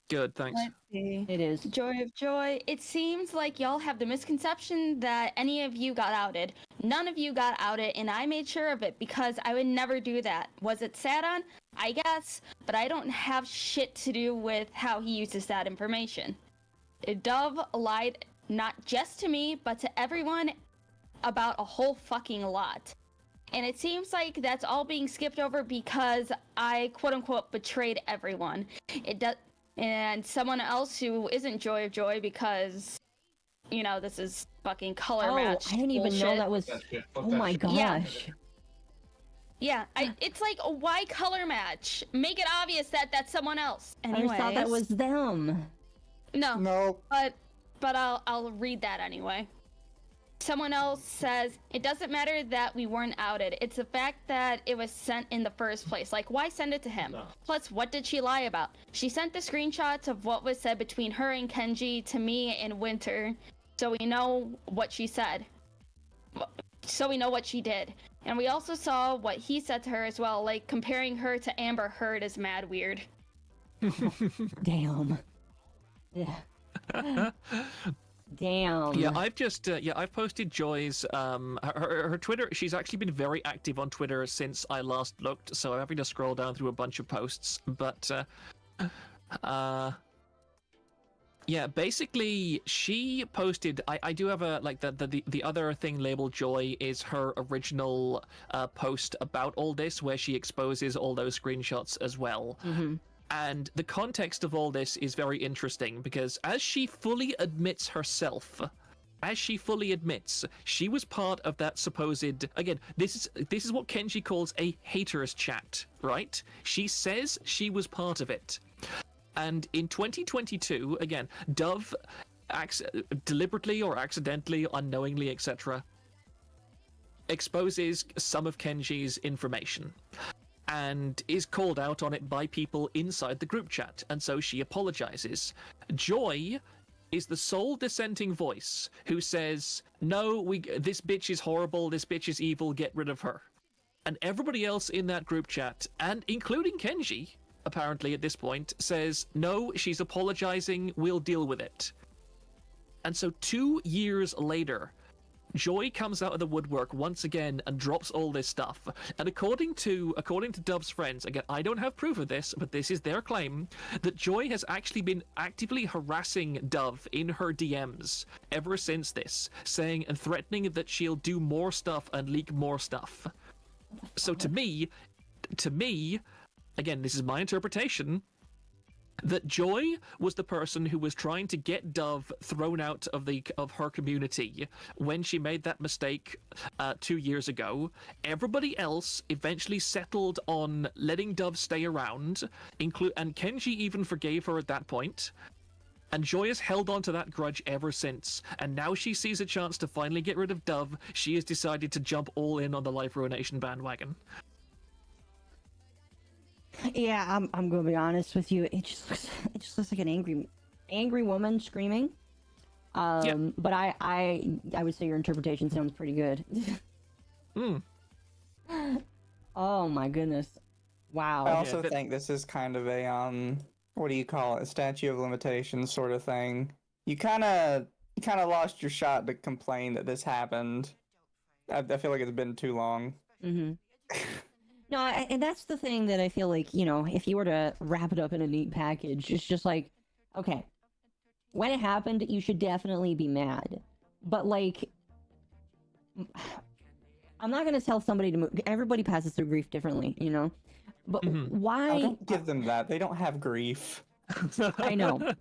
Good, thanks. Let's see. It is. Joy of Joy. It seems like y'all have the misconception that any of you got outed. None of you got outed, and I made sure of it because I would never do that. Was it sat on? I guess, but I don't have shit to do with how he uses that information. Dove lied not just to me, but to everyone about a whole fucking lot. And it seems like that's all being skipped over because I quote-unquote betrayed everyone. And someone else who isn't Joy of Joy Oh, because, this is fucking color match. I didn't even know that was... Oh my gosh. Yeah, it's like, why color match? Make it obvious that that's someone else. Anyways. I thought that was them. No. No. But but I'll read that anyway. Someone else says, it doesn't matter that we weren't outed. It's the fact that it was sent in the first place. Like, why send it to him? No. Plus, what did she lie about? She sent the screenshots of what was said between her and Kenji to me in Winter, so we know what she said. So we know what she did. And we also saw what he said to her as well, like comparing her to Amber Heard is mad weird. Damn. Yeah. Damn. Yeah, I've posted Joy's her Twitter. She's actually been very active on Twitter since I last looked, so I'm having to scroll down through a bunch of posts. But yeah, basically she posted. I do have a like the other thing labeled Joy is her original post about all this, where she exposes all those screenshots as well. Mm-hmm. And the context of all this is very interesting because as she fully admits herself, she was part of that supposed, again, this is what Kenji calls a haters chat, right? She says she was part of it. And in 2022, again, Dove deliberately or accidentally, unknowingly, etc., exposes some of Kenji's information and is called out on it by people inside the group chat, and so she apologizes. Joy is the sole dissenting voice who says, no, this bitch is horrible, this bitch is evil, get rid of her. And everybody else in that group chat, and including Kenji, apparently at this point, says, no, she's apologizing, we'll deal with it. And so 2 years later, Joy comes out of the woodwork once again and drops all this stuff. And according to Dove's friends, again, I don't have proof of this, but this is their claim, that Joy has actually been actively harassing Dove in her DMs ever since this, saying and threatening that she'll do more stuff and leak more stuff. So to me, again, this is my interpretation, that Joy was the person who was trying to get Dove thrown out of her community when she made that mistake 2 years ago. Everybody else eventually settled on letting Dove stay around, and Kenji even forgave her at that point. And Joy has held on to that grudge ever since. And now she sees a chance to finally get rid of Dove. She has decided to jump all in on the Life Ruination bandwagon. Yeah, I'm gonna be honest with you. It just looks like an angry woman screaming. Yeah. But I would say your interpretation sounds pretty good. Oh my goodness. Wow. I also think this is kind of a what do you call it? A statute of limitations sort of thing. You kind of lost your shot to complain that this happened. I feel like it's been too long. Mm-hmm. No, and that's the thing that I feel like, you know, if you were to wrap it up in a neat package, it's just like, okay, when it happened, you should definitely be mad. But, like, I'm not going to tell somebody to move. Everybody passes through grief differently, you know? But why? Oh, don't give them that. They don't have grief. I know.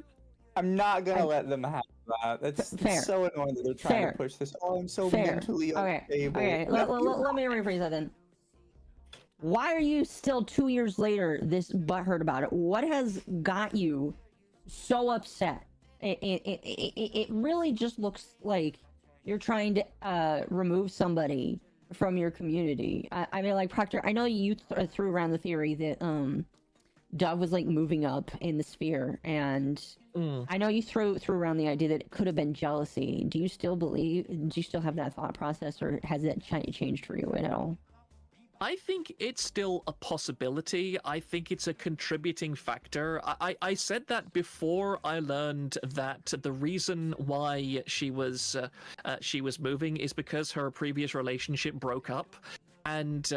I'm not going to let them have that. It's so annoying that they're trying to push this. Oh, I'm so mentally unstable. Okay, let me rephrase that then. Why are you still 2 years later this butthurt about it? What has got you so upset? It really just looks like you're trying to remove somebody from your community. I mean, like, Proctor, I know you threw around the theory that Dove was like moving up in the sphere, and I know you threw around the idea that it could have been jealousy. Do you still have that thought process, or has that changed for you at all? I think it's still a possibility. I think it's a contributing factor. I said that before I learned that the reason why she was moving is because her previous relationship broke up. And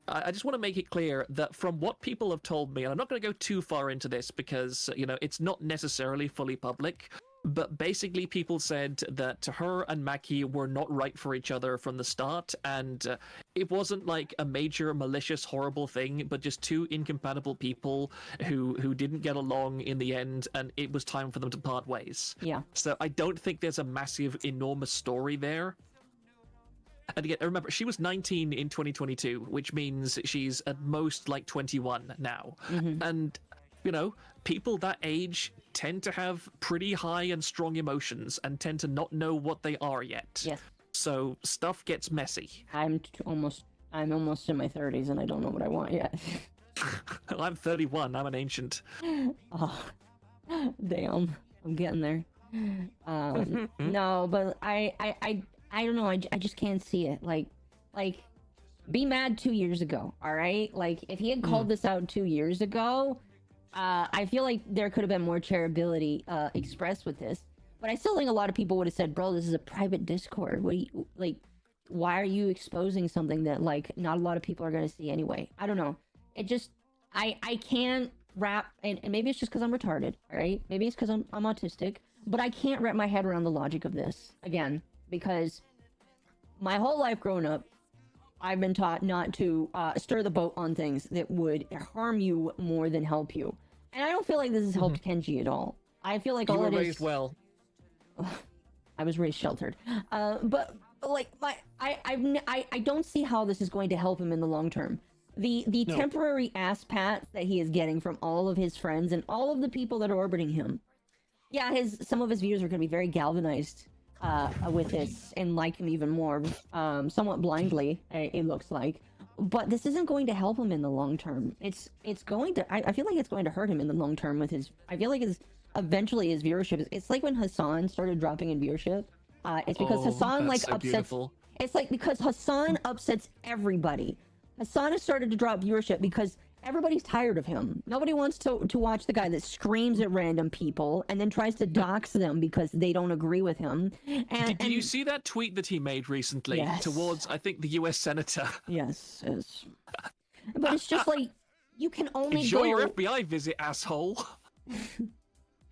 I just want to make it clear that from what people have told me, and I'm not going to go too far into this because, you know, it's not necessarily fully public, but basically people said that her and Maki were not right for each other from the start, and it wasn't like a major malicious horrible thing, but just two incompatible people who didn't get along in the end, and it was time for them to part ways. Yeah. So I don't think there's a massive, enormous story there. And again, remember, she was 19 in 2022, which means she's at most like 21 now. And people that age tend to have pretty high and strong emotions and tend to not know what they are yet. Yes. So stuff gets messy. I'm almost in my 30s and I don't know what I want yet. I'm 31. I'm an ancient. Oh, damn. I'm getting there. No, but I don't know. I just can't see it. Like, be mad 2 years ago. All right. Like, if he had called this out 2 years ago, I feel like there could have been more charitability expressed with this. But I still think a lot of people would have said, "Bro, this is a private Discord. What do you like? Why are you exposing something that like not a lot of people are gonna see anyway?" I don't know. It just I can't wrap, and maybe it's just because I'm retarded. All right, maybe it's because I'm autistic, but I can't wrap my head around the logic of this again because my whole life growing up, I've been taught not to stir the boat on things that would harm you more than help you, and I don't feel like this has helped Kenji at all. I feel like You all were it is. raised well. I was raised sheltered, but like I don't see how this is going to help him in the long term. The No. temporary ass pats that he is getting from all of his friends and all of the people that are orbiting him. Yeah, some of his viewers are going to be very galvanized with this and like him even more, somewhat blindly. It looks like, but this isn't going to help him in the long term. It's going to. I feel like it's going to hurt him in the long term with his. I feel like eventually his viewership. It's like when Hassan started dropping in viewership. It's because Hassan like so upsets. beautiful. It's like because Hassan upsets everybody. Hassan has started to drop viewership because everybody's tired of him. Nobody wants to watch the guy that screams at random people and then tries to dox them because they don't agree with him. And Did you see that tweet that he made recently Yes. towards, I think, the U.S. Senator? Yes. But it's just like you can only Enjoy go. your FBI visit, asshole.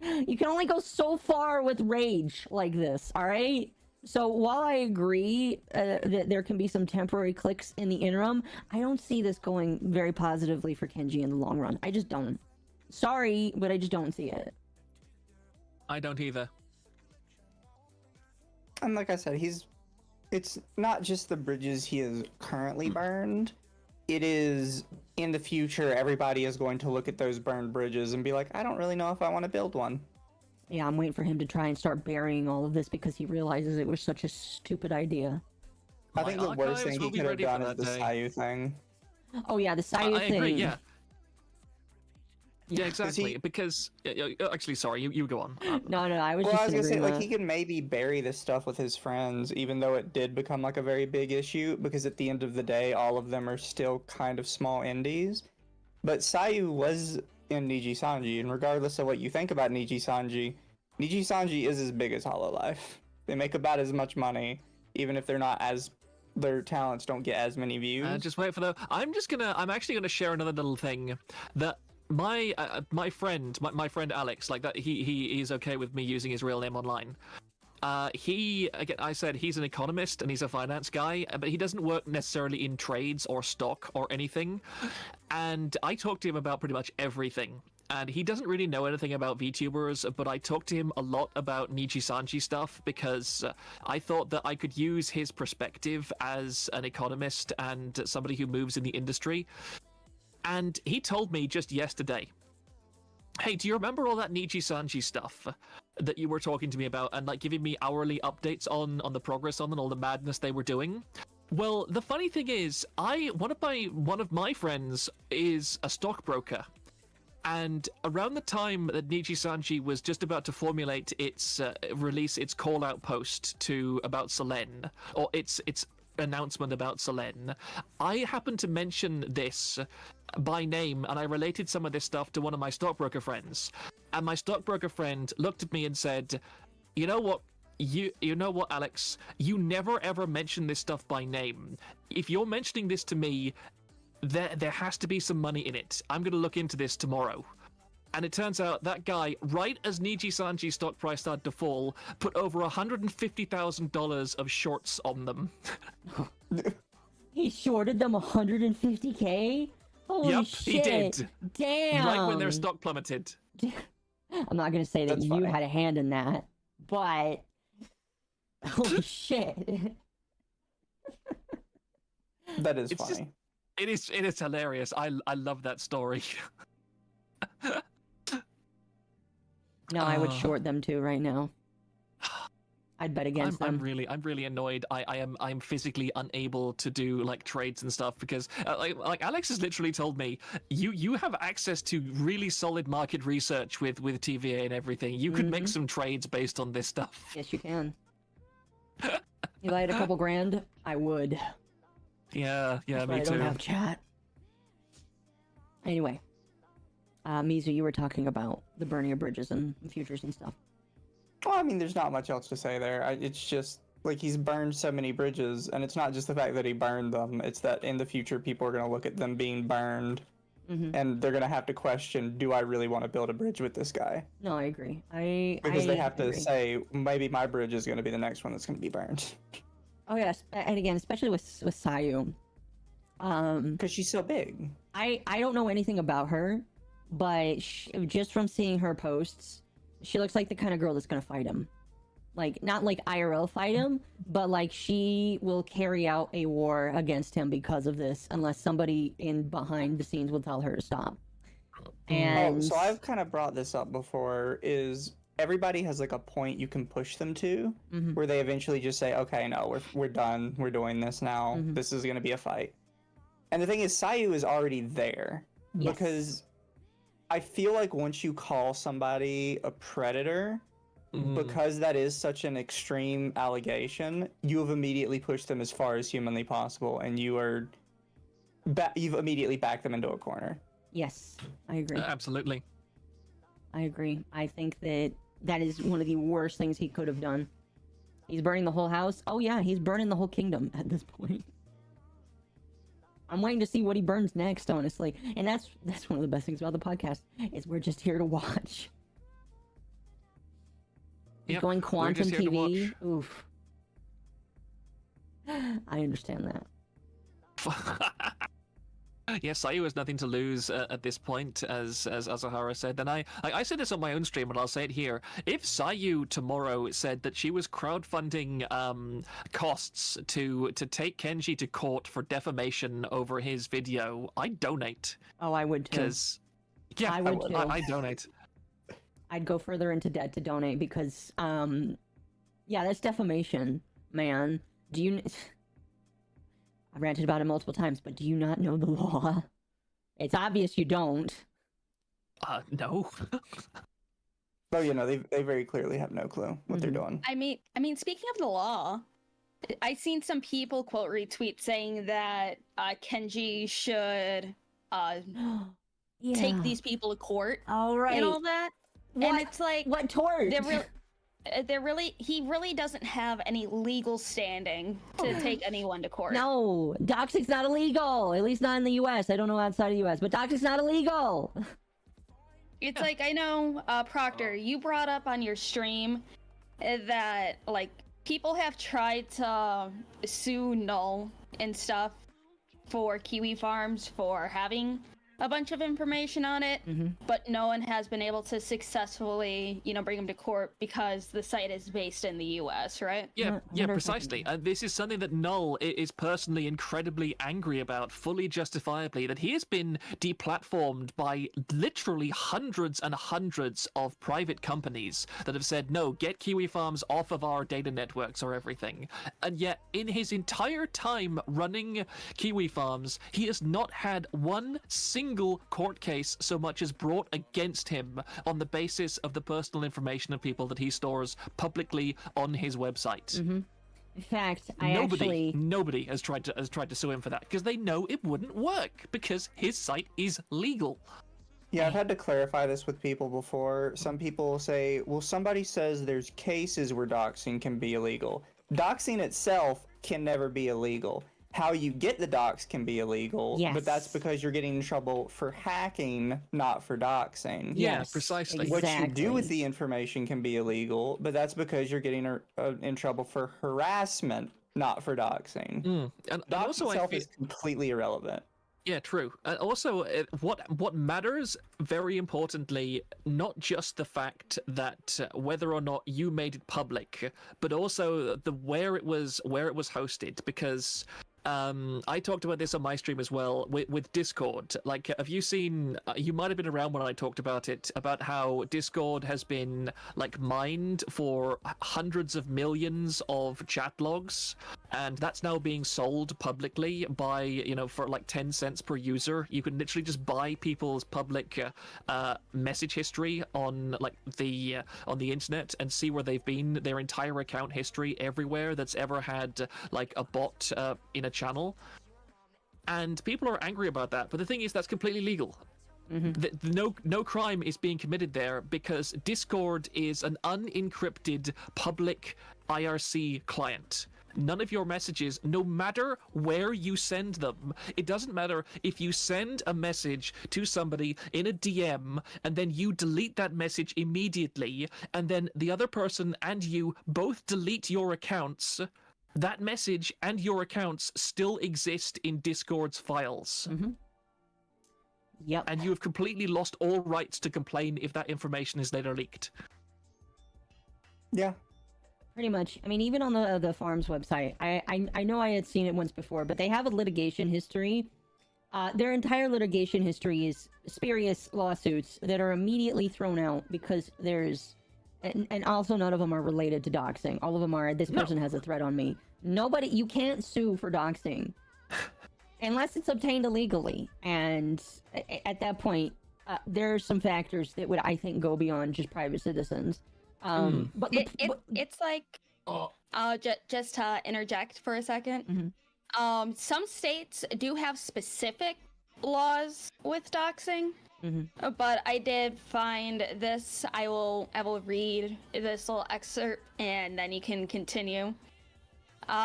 You can only go so far with rage like this, all right? So while I agree that there can be some temporary clicks in the interim, I don't see this going very positively for Kenji in the long run. I just don't. Sorry, but I just don't see it. I don't either. And like I said, it's not just the bridges he has currently burned. It is in the future, everybody is going to look at those burned bridges and be like, I don't really know if I want to build one. Yeah, I'm waiting for him to try and start burying all of this because he realizes it was such a stupid idea. I think the worst thing he could have done is the Sayo thing. Oh yeah, the Sayo I thing. agree, yeah. Yeah, he- exactly. Because actually, sorry, you go on. No, I was Well, just I was gonna say, agreeing like, he could maybe bury this stuff with his friends, even though it did become like a very big issue, because at the end of the day, all of them are still kind of small indies. But Sayo was in Niji Sanji, and regardless of what you think about Niji Sanji is as big as Hololive. They make about as much money, even if their talents don't get as many views. Just wait for the. I'm actually gonna share another little thing that my friend Alex, like that, he's okay with me using his real name online. I said he's an economist and he's a finance guy, but he doesn't work necessarily in trades or stock or anything. And I talked to him about pretty much everything. And he doesn't really know anything about VTubers, but I talked to him a lot about Niji Sanji stuff because I thought that I could use his perspective as an economist and somebody who moves in the industry. And he told me just yesterday, hey, do you remember all that Niji Sanji stuff that you were talking to me about and like giving me hourly updates on the progress on and all the madness they were doing? Well, the funny thing is, one of my friends is a stockbroker. And around the time that Niji Sanji was just about to formulate release its call-out post about Selene, or its announcement about Selene, I happened to mention this by name, and I related some of this stuff to one of my stockbroker friends. And my stockbroker friend looked at me and said, "You know what? You know what, Alex? You never ever mention this stuff by name. If you're mentioning this to me, there has to be some money in it. I'm going to look into this tomorrow." And it turns out that guy, right as Niji Sanji's stock price started to fall, put over $150,000 of shorts on them. He shorted them 150K? Holy Yep, shit. he did. Damn. Right when their stock plummeted. I'm not going to say that That's you funny. had a hand in that, but holy shit. That is It's funny. just- It is hilarious. I love that story. No, I would short them too right now. I'd bet against them. I'm really annoyed. I'm physically unable to do like trades and stuff because like Alex has literally told me you have access to really solid market research with TVA and everything. You could make some trades based on this stuff. Yes, you can. If I had a couple grand, I would. Yeah, That's me why I too. don't have chat. Anyway, Mizu, you were talking about the burning of bridges and futures and stuff. Well, I mean, there's not much else to say there. It's just like he's burned so many bridges, and it's not just the fact that he burned them. It's that in the future, people are going to look at them being burned, and they're going to have to question, do I really want to build a bridge with this guy? No, I agree. Because they have to agree. say, maybe my bridge is going to be the next one that's going to be burned. Oh yes, and again, especially with Sayo. Because she's so big. I don't know anything about her, but just from seeing her posts, she looks like the kind of girl that's gonna fight him. Like, not like IRL fight him, but like she will carry out a war against him because of this, unless somebody in behind the scenes will tell her to stop. And So I've kind of brought this up before, is everybody has like a point you can push them to, where they eventually just say, okay, no, we're done, we're doing this now, this is gonna be a fight. And the thing is, Sayu is already there, because I feel like once you call somebody a predator, because that is such an extreme allegation, you have immediately pushed them as far as humanly possible, and you've immediately backed them into a corner. yes, I agree. Absolutely. I agree. I think that is one of the worst things he could have done. He's burning the whole house. Oh yeah, he's burning the whole kingdom at this point. I'm waiting to see what he burns next, honestly. And that's one of the best things about the podcast, is we're just here to watch. Yep, Going we're quantum just here to TV. Oof. I understand that. Yes, Sayu has nothing to lose at this point, as Azahara said. And I said this on my own stream, and I'll say it here. If Sayu tomorrow said that she was crowdfunding costs to take Kenji to court for defamation over his video, I'd donate. Oh, I would too. Because, yeah, I would too. I'd donate. I'd go further into debt to donate because, yeah, that's defamation, man. Do you... I've ranted about it multiple times, but do you not know the law? It's obvious you don't. No. Oh, you know, they very clearly have no clue what they're doing. I mean, speaking of the law, I seen some people quote retweet saying that Kenji should take these people to court All right. and all that. What? And it's like, What tort? he really doesn't have any legal standing to take anyone to court. No, doxing's not illegal. At least not in the U.S. I don't know outside the U.S., but doxing's not illegal. It's like, I know, Proctor, you brought up on your stream that, like, people have tried to sue Null and stuff for Kiwi Farms for having a bunch of information on it, but no one has been able to successfully, bring them to court because the site is based in the U.S., right? Yeah, precisely. And this is something that Null is personally incredibly angry about, fully justifiably, that he has been deplatformed by literally hundreds and hundreds of private companies that have said, no, get Kiwi Farms off of our data networks or everything. And yet, in his entire time running Kiwi Farms, he has not had one single court case so much as brought against him on the basis of the personal information of people that he stores publicly on his website. In fact, nobody has tried to sue him for that because they know it wouldn't work because his site is legal. Yeah, I've had to clarify this with people before. Some people say, well, somebody says there's cases where doxing can be illegal. Doxing itself can never be illegal. How you get the dox can be illegal, but that's because you're getting in trouble for hacking, not for doxing. Yeah, precisely. What you do with the information can be illegal, but that's because you're getting in trouble for harassment, not for doxing. And Dox also itself is completely irrelevant. Yeah, true. Also, what matters very importantly, not just the fact that whether or not you made it public, but also the where it was hosted. Because I talked about this on my stream as well with Discord. Like, have you seen? You might have been around when I talked about it, about how Discord has been like mined for hundreds of millions of chat logs, and that's now being sold publicly by, you know, for like 10 cents per user. You can literally just buy people's public message history on like on the internet and see where they've been, their entire account history everywhere that's ever had like a bot in a channel. And people are angry about that, but the thing is, that's completely legal. No crime is being committed there, because Discord is an unencrypted public IRC client. None of your messages, no matter where you send them, it doesn't matter if you send a message to somebody in a DM and then you delete that message immediately, and then the other person and you both delete your accounts, that message and your accounts still exist in Discord's files. Yep. And you have completely lost all rights to complain if that information is later leaked. Yeah. Pretty much. I mean, even on the farm's website, I know I had seen it once before, but they have a litigation history. Their entire litigation history is spurious lawsuits that are immediately thrown out because there's... And also none of them are related to doxing. All of them are, this person has a threat on me. Nobody... You can't sue for doxing. Unless it's obtained illegally. And at that point, there are some factors that would, I think, go beyond just private citizens. But it's like, just to interject for a second, some states do have specific laws with doxing, but I did find this. I will read this little excerpt, and then you can continue.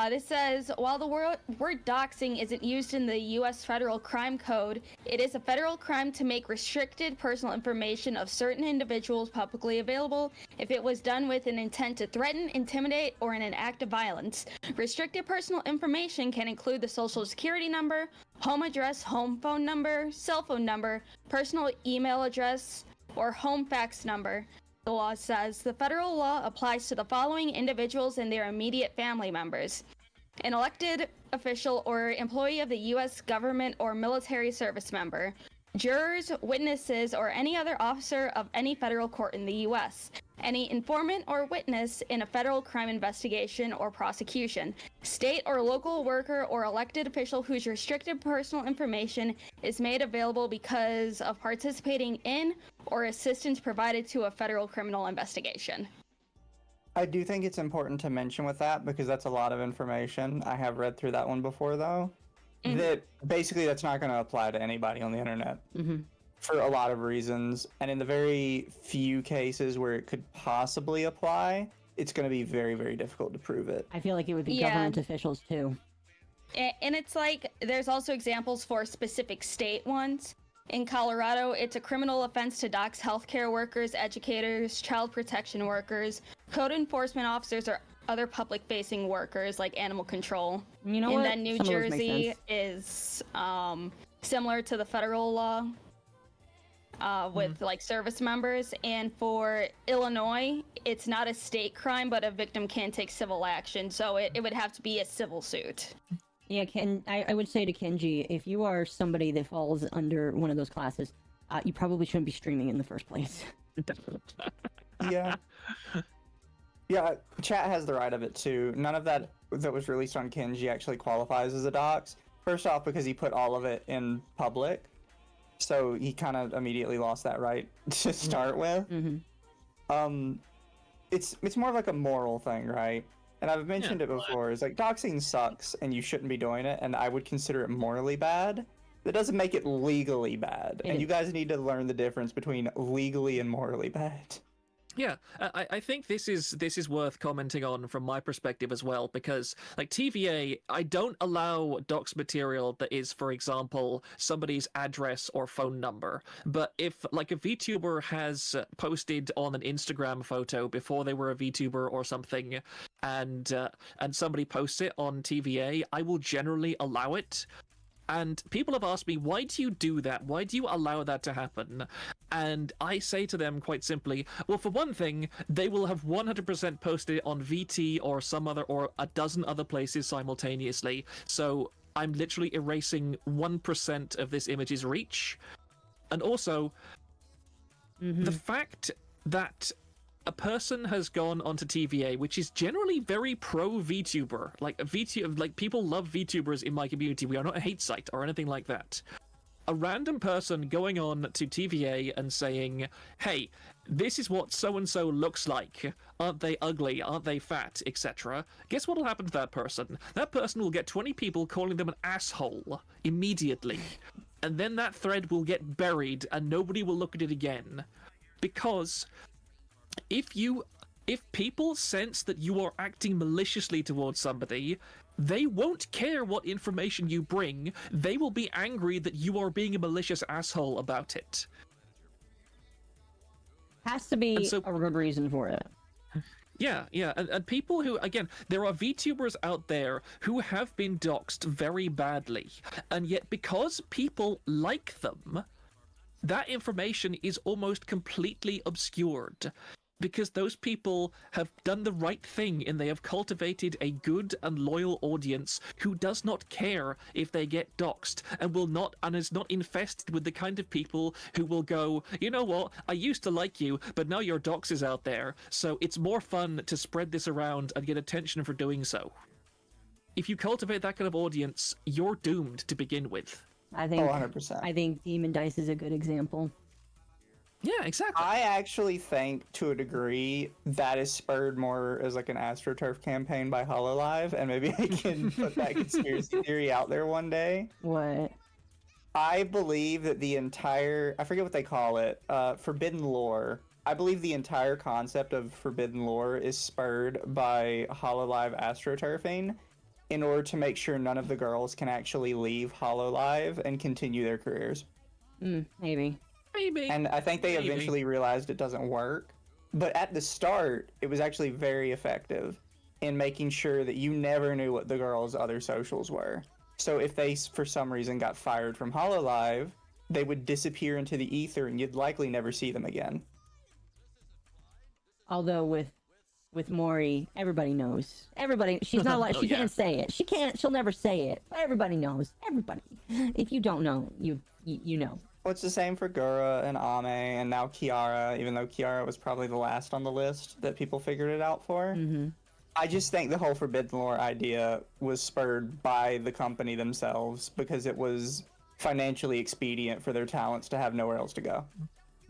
This says, while the word doxing isn't used in the U.S. Federal Crime Code, it is a federal crime to make restricted personal information of certain individuals publicly available if it was done with an intent to threaten, intimidate, or in an act of violence. Restricted personal information can include the social security number, home address, home phone number, cell phone number, personal email address, or home fax number. The law says the federal law applies to the following individuals and their immediate family members: an elected official or employee of the U.S. government or military service member, jurors, witnesses, or any other officer of any federal court in the U.S., any informant or witness in a federal crime investigation or prosecution, state or local worker or elected official whose restricted personal information is made available because of participating in or assistance provided to a federal criminal investigation. I do think it's important to mention with that, because that's a lot of information. I have read through that one before, though. That basically that's not going to apply to anybody on the internet. For a lot of reasons, and in the very few cases where it could possibly apply, it's going to be very, very difficult to prove it. I feel like it would be government officials too. And it's like, there's also examples for specific state ones. In Colorado, it's a criminal offense to dox healthcare workers, educators, child protection workers, code enforcement officers, or other public-facing workers like animal control. You know and what? then New Some of those make Jersey sense. is similar to the federal law. With like service members, and for Illinois, it's not a state crime, but a victim can take civil action, so it would have to be a civil suit. Yeah, I would say to Kenji, if you are somebody that falls under one of those classes, you probably shouldn't be streaming in the first place. Yeah. Yeah, chat has the right of it too. None of that was released on Kenji actually qualifies as a dox. First off, because he put all of it in public. So he kind of immediately lost that right to start with. It's more of like a moral thing, right? And I've mentioned it before. It's like doxing sucks and you shouldn't be doing it, and I would consider it morally bad. That doesn't make it legally bad. And you guys need to learn the difference between legally and morally bad. Yeah, I think this is worth commenting on from my perspective as well, because like TVA, I don't allow dox material that is, for example, somebody's address or phone number. But if like a VTuber has posted on an Instagram photo before they were a VTuber or something, and somebody posts it on TVA, I will generally allow it. And people have asked me, why do you do that? Why do you allow that to happen? And I say to them quite simply, well, for one thing, they will have 100% posted it on VT or some other, or a dozen other places simultaneously. So I'm literally erasing 1% of this image's reach. And also, the fact that a person has gone onto TVA, which is generally very pro VTuber, like people love VTubers in my community. We are not a hate site or anything like that. A random person going on to TVA and saying, "Hey, this is what so and so looks like. Aren't they ugly? Aren't they fat? Etc." Guess what will happen to that person? That person will get 20 people calling them an asshole immediately, and then that thread will get buried and nobody will look at it again, because if people sense that you are acting maliciously towards somebody, they won't care what information you bring. They will be angry that you are being a malicious asshole about it. Has to be a good reason for it. Yeah, and people who, again, there are VTubers out there who have been doxed very badly, and yet because people like them, that information is almost completely obscured. Because those people have done the right thing and they have cultivated a good and loyal audience who does not care if they get doxed and is not infested with the kind of people who will go, "You know what, I used to like you, but now your dox is out there, so it's more fun to spread this around and get attention for doing so." If you cultivate that kind of audience, you're doomed to begin with. I think 100%. I think Demon Dice is a good example. Yeah, exactly. I actually think, to a degree, that is spurred more as like an AstroTurf campaign by HoloLive, and maybe I can put that conspiracy theory out there one day. What? I believe that the entire, I forget what they call it, Forbidden Lore. I believe the entire concept of Forbidden Lore is spurred by HoloLive AstroTurfing in order to make sure none of the girls can actually leave HoloLive and continue their careers. Maybe. Maybe. And I think they eventually realized it doesn't work. But at the start, it was actually very effective in making sure that you never knew what the girls' other socials were. So if they, for some reason, got fired from HoloLive, they would disappear into the ether and you'd likely never see them again. Although with Mori, everybody knows. Everybody, she's not like, she can't say it. She'll never say it. But everybody knows. Everybody. If you don't know, you know. Well, it's the same for Gura and Ame and now Kiara, even though Kiara was probably the last on the list that people figured it out for. I just think the whole Forbidden Lore idea was spurred by the company themselves because it was financially expedient for their talents to have nowhere else to go.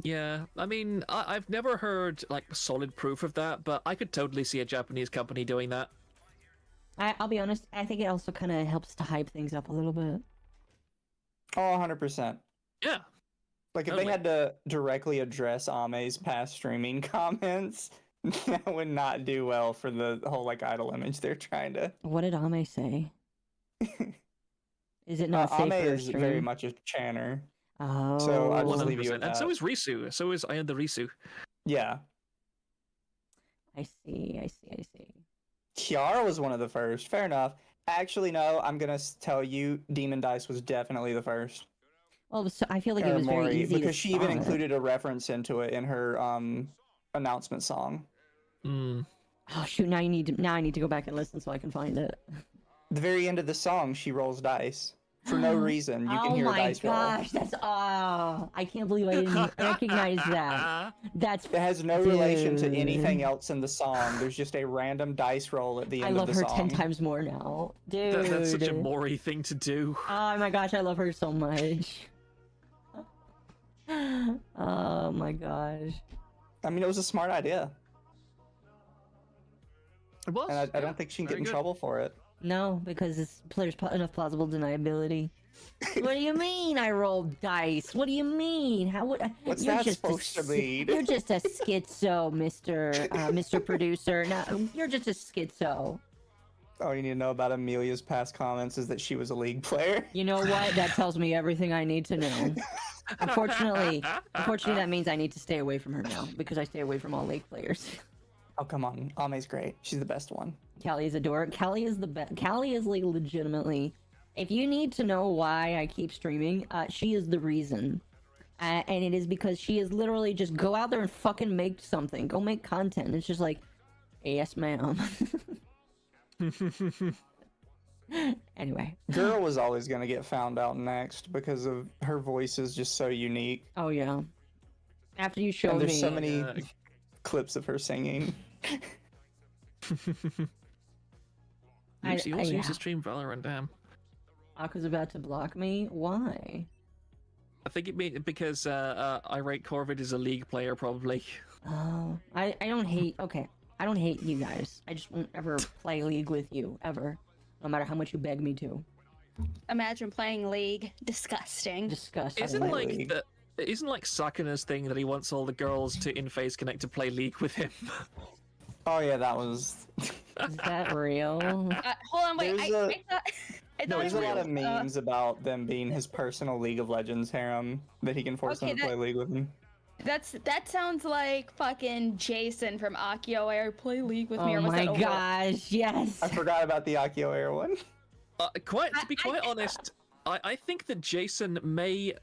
Yeah, I mean, I've never heard like solid proof of that, but I could totally see a Japanese company doing that. I'll be honest, I think it also kind of helps to hype things up a little bit. Oh, 100%. Yeah. Like, if they had to directly address Ame's past streaming comments, that would not do well for the whole, like, idol image they're trying to... What did Ame say? Is it not safe Ame for a is stream? very much a channer. Oh. So I'll just 100%. leave you with that. And so is Risu. So is I am the Risu. Yeah. I see. Kiara was one of the first. Fair enough. Actually, no, I'm going to tell you, Demon Dice was definitely the first. Well, so I feel like it was Mori, very easy because to she even spot. included a reference into it in her announcement song. Oh shoot! Now I need to go back and listen so I can find it. The very end of the song, she rolls dice for no reason. You can hear a dice roll. Oh my gosh, that's I can't believe I didn't recognize that. That's It has no relation to anything else in the song. There's just a random dice roll at the I end love of the her song. 10 times more now, dude. That's such a Mori thing to do. Oh my gosh, I love her so much. Oh my gosh. I mean, it was a smart idea, It was. and I don't think she can get Very in good. trouble for it. No, because there's enough plausible deniability. What do you mean I rolled dice? What do you mean? How would I... What's You're that just supposed to mean? You're just a schizo, Mr. Producer. No, you're just a schizo. All you need to know about Amelia's past comments is that she was a League player. You know what? That tells me everything I need to know. Unfortunately, that means I need to stay away from her now because I stay away from all League players. Oh, come on. Ame's great. She's the best one. Callie is adorable. Callie is the best. Callie is like legitimately. If you need to know why I keep streaming, she is the reason. And it is because she is literally just go out there and fucking make something. Go make content. It's just like, yes, ma'am. Anyway. Girl was always gonna get found out next because of her voice is just so unique. Oh yeah. After you And showed there's me, so many clips of her singing. He also used yeah. to stream Valorant, damn. Akka's about to block me. Why? I think it means because Irate Corvid is a League player, probably. Oh, I don't hate. Okay, I don't hate you guys. I just won't ever play League with you ever, no matter how much you beg me to. Imagine playing League. Disgusting. Disgusting. Isn't play like League. isn't like Sakana's thing that he wants all the girls to in-phase connect to play League with him? Oh yeah, that was. Is that real? Hold on, wait. There's I thought. I No, thought there's it a lot was, of memes about them being his personal League of Legends harem that he can force Okay, them to play League with him. that sounds like fucking Jason from Akio Air. Play League with me, Oh or was my that Overwatch? gosh! Yes. I forgot about the Akio Air one. To be quite honest, I think that Jason may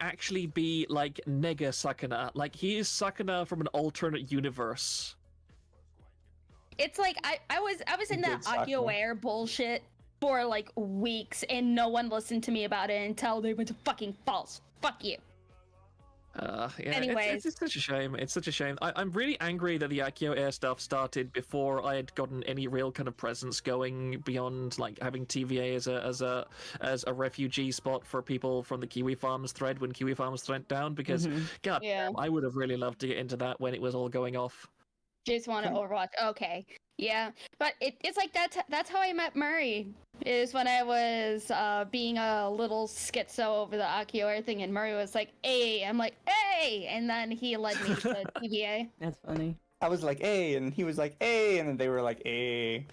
actually be like Nega Sakana. Like he is Sakana from an alternate universe. It's like I was in that Good Sakura. Akio Air bullshit for like weeks, and no one listened to me about it until they went to fucking false. Fuck you. Yeah, Anyways. it's such a shame. It's such a shame. I'm really angry that the Akio Air stuff started before I had gotten any real kind of presence going beyond like having TVA as a refugee spot for people from the Kiwi Farms thread when Kiwi Farms went down. Because God, Yeah. damn, I would have really loved to get into that when it was all going off. Just want to Overwatch. Okay. Yeah. But it's like that's how I met Murray. Is when I was being a little schizo over the Akio Air thing, and Murray was like, "Hey," I'm like, "Hey," and then he led me to TVA. That's funny. I was like, "Hey," and he was like, "Hey," and then they were like, "Hey."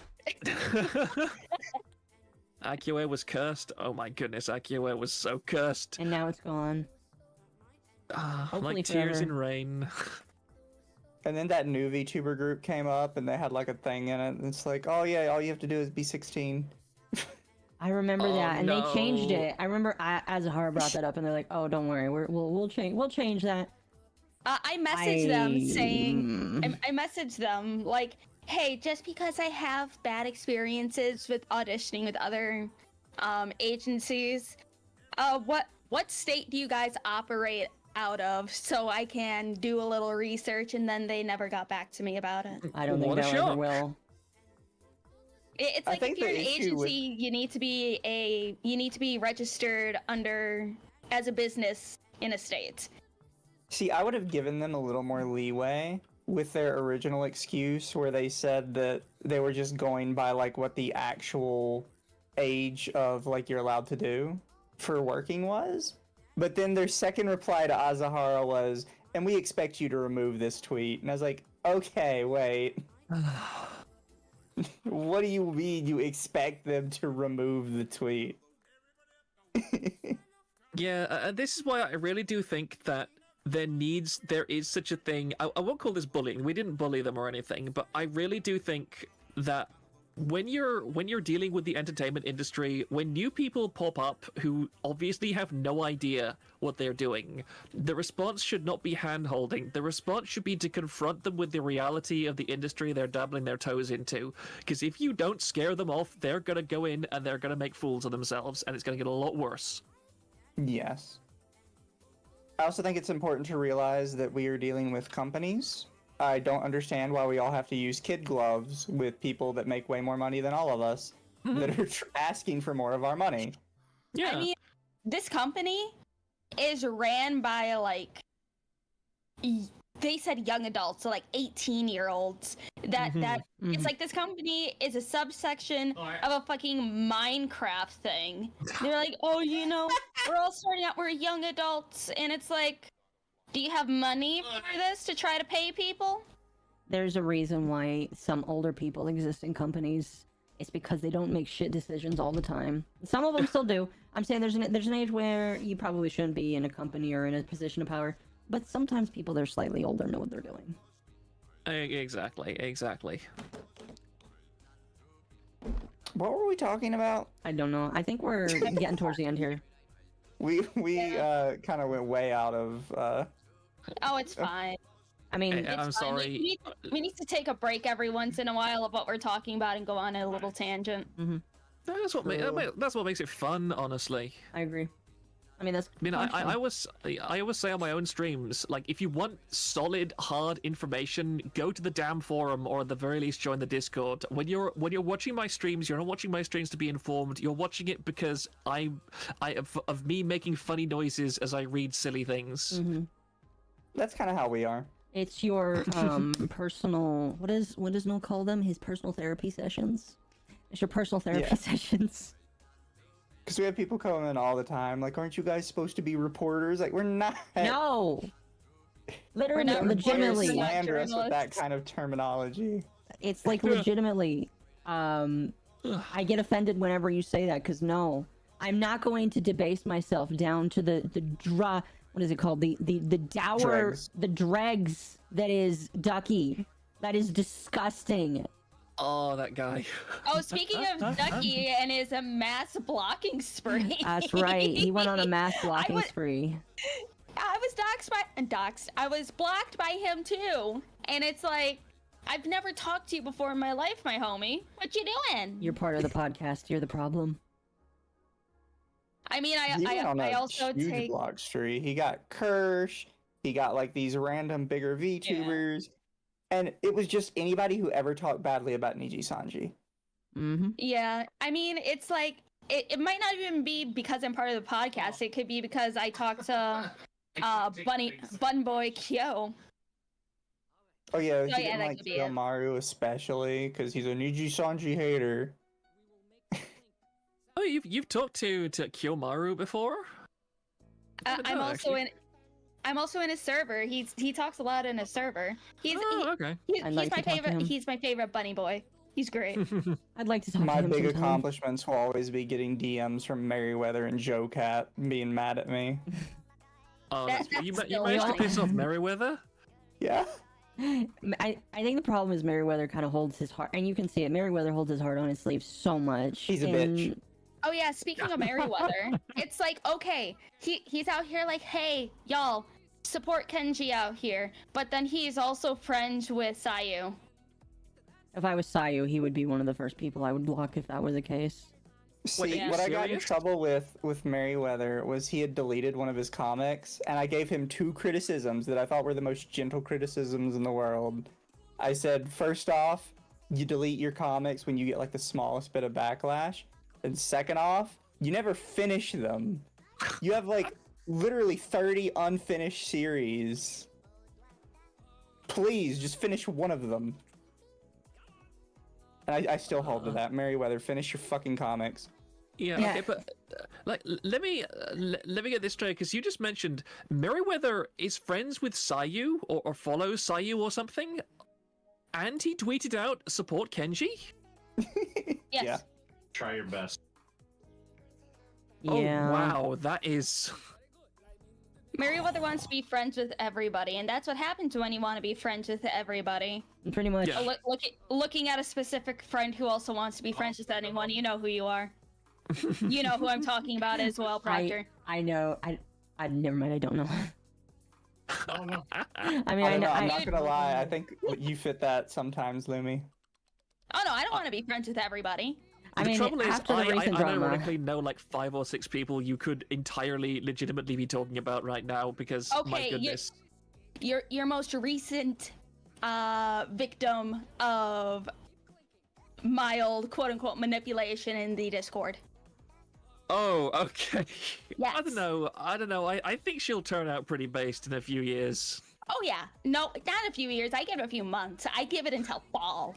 Akio Air was cursed. Oh my goodness, Akio Air was so cursed. And now it's gone. Hopefully Like tears forever. in rain. And then that new VTuber group came up, and they had like a thing in it. And it's like, "Oh yeah, all you have to do is be 16." I remember that, and they changed no. it. I remember Azahara brought that up, and they're like, "Oh, don't worry, we'll change that." I messaged them saying, I messaged them like, "Hey, just because I have bad experiences with auditioning with other agencies, what state do you guys operate out of, so I can do a little research?" And then they never got back to me about it. I don't think What a they'll ever shock. will. It's I like think if you're the an issue with- agency, you need to be registered under as a business in a state. See, I would have given them a little more leeway with their original excuse where they said that they were just going by like what the actual age of like you're allowed to do for working was. But then their second reply to Azahara was, "And we expect you to remove this tweet." And I was like, "Okay, wait. What do you mean you expect them to remove the tweet?" Yeah, this is why I really do think that there is such a thing. I won't call this bullying. We didn't bully them or anything, but I really do think that when you're dealing with the entertainment industry, when new people pop up who obviously have no idea what they're doing, the response should not be hand-holding. The response should be to confront them with the reality of the industry they're dabbling their toes into. Because if you don't scare them off, they're gonna go in and they're gonna make fools of themselves, and it's gonna get a lot worse. Yes. I also think it's important to realize that we are dealing with companies. I don't understand why we all have to use kid gloves with people that make way more money than all of us that are asking for more of our money. Yeah. I mean, this company is ran by like they said young adults, so like 18-year-olds. That it's like this company is a subsection of a fucking Minecraft thing. They're like, "Oh, you know, we're all starting out, we're young adults," and it's like, do you have money for this to try to pay people? There's a reason why some older people exist in companies. It's because they don't make shit decisions all the time. Some of them still do. I'm saying there's an age where you probably shouldn't be in a company or in a position of power. But sometimes people that are slightly older know what they're doing. Exactly. What were we talking about? I don't know. I think we're getting towards the end here. We kind of went way out of Oh, it's fine. I mean, Hey, I'm It's fine. sorry. We need to take a break every once in a while of what we're talking about and go on a little tangent. That's what that's what makes it fun, honestly. I agree. I mean, that's. I mean, I always say on my own streams, like, if you want solid, hard information, go to the damn forum, or at the very least, join the Discord. When you're watching my streams, you're not watching my streams to be informed. You're watching it because of me making funny noises as I read silly things. Mm-hmm. That's kind of how we are. It's your personal. What does Noel call them? His personal therapy sessions. It's your personal therapy sessions. Because we have people come in all the time, like, aren't you guys supposed to be reporters? Like, we're not. No. Literally, not legitimately. Don't slander us with that journalists. kind of terminology. It's like legitimately. I get offended whenever you say that because no, I'm not going to debase myself down to the what is it called? The dour, Dregs. the dregs that is Ducky. That is disgusting. Oh, that guy. Oh, speaking of Ducky and his mass blocking spree. That's right. He went on a mass blocking would- spree. I was doxed. I was blocked by him too. And it's like, I've never talked to you before in my life, my homie. What you doing? You're part of the podcast. You're the problem. I mean, He went on I a also huge take. block streak. He got Kirsch. He got like these random bigger VTubers. And it was just anybody who ever talked badly about Niji Sanji. Mm-hmm. Yeah, I mean, it's like it might not even be because I'm part of the podcast. It could be because I talked to Bun Boy Kyo. Oh yeah, he yeah, didn't that like could be it. Maru especially because he's a Niji Sanji hater. Oh, you've talked to Kiyomaru before? I'm also in his server. He talks a lot in his server. Okay. I'd like to talk to him. He's my favorite bunny boy. He's great. I'd like to talk My to him big sometime. accomplishments will always be getting DMs from Meriwether and Joe Cat being mad at me. Oh, That's you still managed to wrong. piss off Meriwether? Yeah. I think the problem is Meriwether kind of holds his heart, and you can see it. Meriwether holds his heart on his sleeve so much. He's a and bitch. Oh yeah, speaking of Meriwether, it's like, okay, he's out here like, hey, y'all, support Kenji out here, but then he's also friends with Sayo. If I was Sayo, he would be one of the first people I would block if that was the case. See, yeah. what I got in Serious? trouble with Meriwether was he had deleted one of his comics, and I gave him 2 criticisms that I thought were the most gentle criticisms in the world. I said, first off, you delete your comics when you get like the smallest bit of backlash, and second off, you never finish them. You have like literally 30 unfinished series. Please, just finish one of them. And I still hold to that. Meriwether, finish your fucking comics. Yeah, Yeah. okay, but like, let me get this straight, because you just mentioned Meriwether is friends with Sayu or follows Sayu or something, and he tweeted out support Kenji. Yes. Yeah. Try your best. Yeah. Oh wow, that is. Meriwether wants to be friends with everybody, and that's what happens when you want to be friends with everybody. Pretty much. Yeah. Looking at a specific friend who also wants to be friends with anyone, you know who you are. You know who I'm talking about as well, Proctor. I know. I never mind. I don't know. Oh no. I mean, I don't know, know. I'm not gonna lie. I think you fit that sometimes, Lumi. Oh no, I don't want to be friends with everybody. I The mean, trouble is, after the I recent drama, unironically know like 5 or 6 people you could entirely legitimately be talking about right now, because my Okay, goodness. Your most recent victim of mild quote unquote manipulation in the Discord. Oh, okay. Yes. I don't know. I think she'll turn out pretty based in a few years. Oh yeah, no, not a few years. I give it a few months. I give it until fall.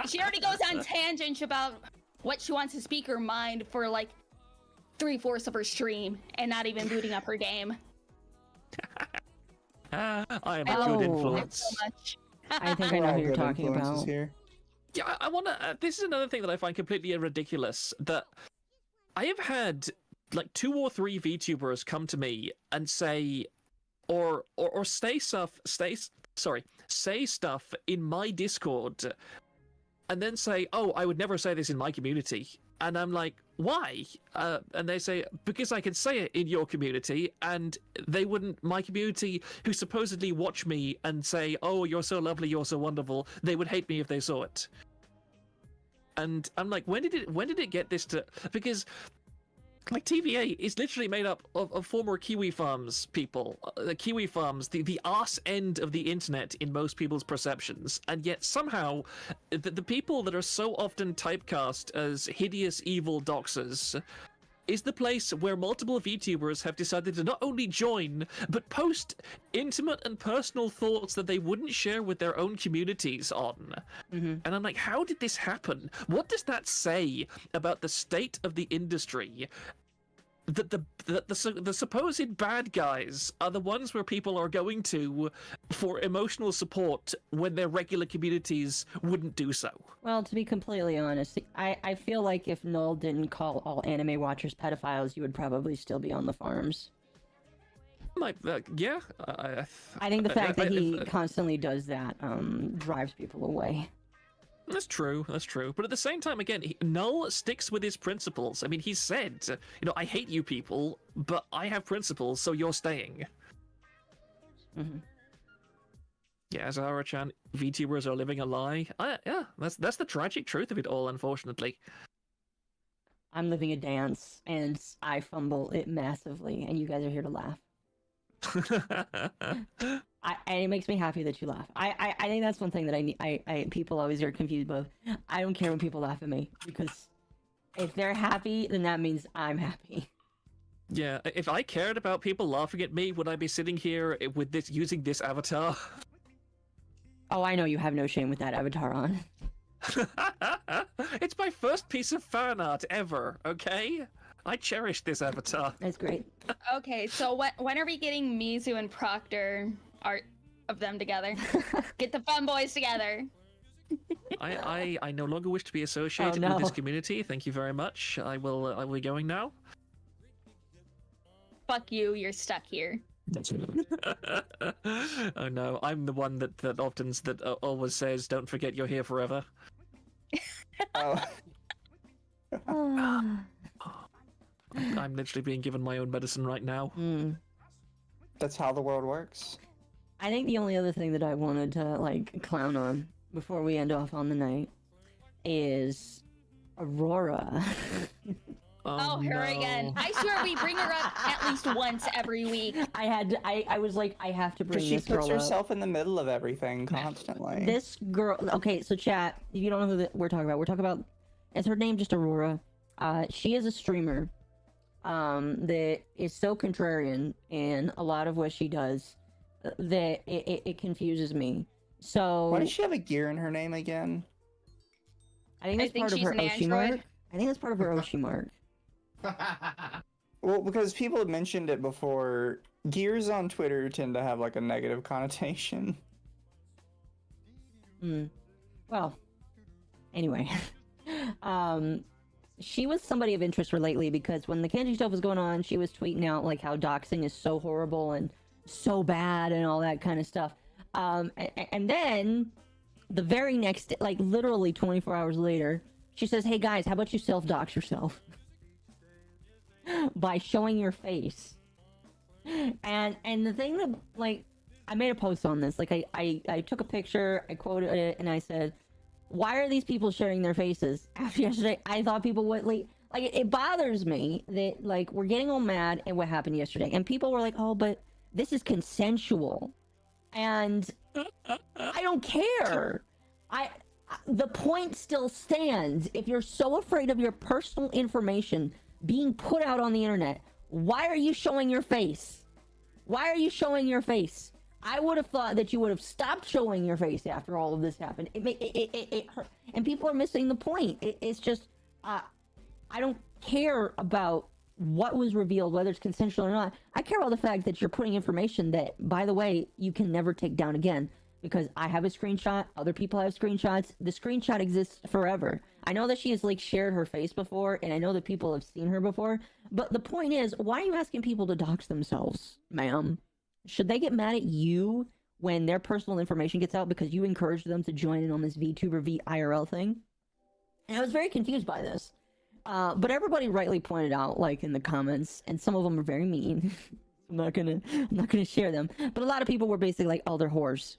She already goes on tangents about what she wants to speak her mind for like 3/4 of her stream, and not even booting up her game. I am I a love good Oh. influence. So much. I think I know who you're Good talking influences about. here. Yeah, I want to. This is another thing that I find completely ridiculous. That I have had like 2 or 3 VTubers come to me and say, or say stuff in my Discord, and then say, "Oh, I would never say this in my community." And I'm like, "Why?" And they say, "Because I can say it in your community, and they wouldn't. My community, who supposedly watch me and say, 'Oh, you're so lovely, you're so wonderful,' they would hate me if they saw it." And I'm like, when did it get this to? Because like TVA is literally made up of former Kiwi Farms people. Kiwi Farms, the arse end of the internet in most people's perceptions. And yet somehow, the people that are so often typecast as hideous, evil doxers is the place where multiple VTubers have decided to not only join, but post intimate and personal thoughts that they wouldn't share with their own communities on. And I'm like, how did this happen? What does that say about the state of the industry? That the supposed bad guys are the ones where people are going to for emotional support when their regular communities wouldn't do so. Well, to be completely honest, I feel like if Null didn't call all anime watchers pedophiles, you would probably still be on the farms. Like, yeah. I think the fact that he constantly does that drives people away. That's true. But at the same time, again, Null sticks with his principles. I mean, he said, I hate you people, but I have principles, so you're staying. Yeah, Zara-chan, VTubers are living a lie. Yeah, that's the tragic truth of it all, unfortunately. I'm living a dance, and I fumble it massively, and you guys are here to laugh. And it makes me happy that you laugh. I think that's one thing that I people always are confused with. I don't care when people laugh at me, because if they're happy, then that means I'm happy. Yeah, if I cared about people laughing at me, would I be sitting here with this using this avatar? Oh, I know you have no shame with that avatar on. It's my first piece of fan art ever, okay? I cherish this avatar. That's great. Okay, so when are we getting Mizu and Proctor art of them together? Get the fun boys together. I no longer wish to be associated with this community. Thank you very much. I will be going now. Fuck you, you're stuck here. Oh no, I'm the one that always says, "Don't forget you're here forever." Oh. I'm literally being given my own medicine right now. That's how the world works. I think the only other thing that I wanted to clown on before we end off on the night is Aurora. Oh, her again. I swear we bring her up at least once every week. I was like, I have to bring She this girl puts up. herself in the middle of everything constantly. This girl, okay, so chat, if you don't know who we're talking about, is her name just Aurora? She is a streamer that is so contrarian in a lot of what she does that it confuses me. So why does she have a gear in her name again? I think that's part of her Oshi mark. I think that's part of her Oshi mark. Well, because people have mentioned it before, gears on Twitter tend to have a negative connotation. Well, anyway, she was somebody of interest lately because when the Kenji stuff was going on, she was tweeting out how doxing is so horrible and so bad and all that kind of stuff. And then the very next, literally 24 hours later, she says, "Hey guys, how about you self-dox yourself by showing your face?" And the thing that I made a post on this. I took a picture, I quoted it, and I said, "Why are these people sharing their faces?" After yesterday, I thought people would it bothers me that we're getting all mad at what happened yesterday, and people were like, "Oh, but this is consensual," and I don't care. The point still stands. If you're so afraid of your personal information being put out on the internet, why are you showing your face? Why are you showing your face? I would have thought that you would have stopped showing your face after all of this happened. It hurt. And people are missing the point. It's just, I don't care about what was revealed, whether it's consensual or not. I care about the fact that you're putting information that, by the way, you can never take down again. Because I have a screenshot, other people have screenshots. The screenshot exists forever. I know that she has shared her face before, and I know that people have seen her before. But the point is, why are you asking people to dox themselves, ma'am? Should they get mad at you when their personal information gets out because you encouraged them to join in on this VTuber VIRL thing? And I was very confused by this. But everybody rightly pointed out, in the comments, and some of them are very mean. I'm not gonna share them. But a lot of people were basically like, "Oh, they're whores."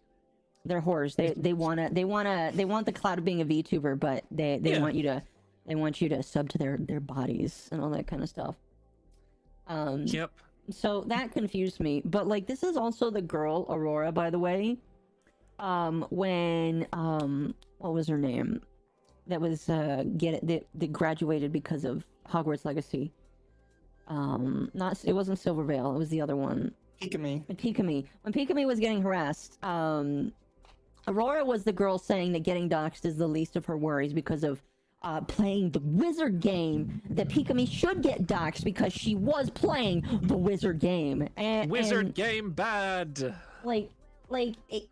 They're whores. They want the clout of being a VTuber, but they want you to sub to their bodies and all that kind of stuff. Yep. So that confused me. But like, this is also the girl Aurora, by the way. When what was her name? That was that graduated because of Hogwarts Legacy. It wasn't Silvervale. It was the other one. Pikami. When Pikami was getting harassed, Aurora was the girl saying that getting doxed is the least of her worries because of playing the wizard game. That Pikami should get doxed because she was playing the wizard game. Wizard game bad.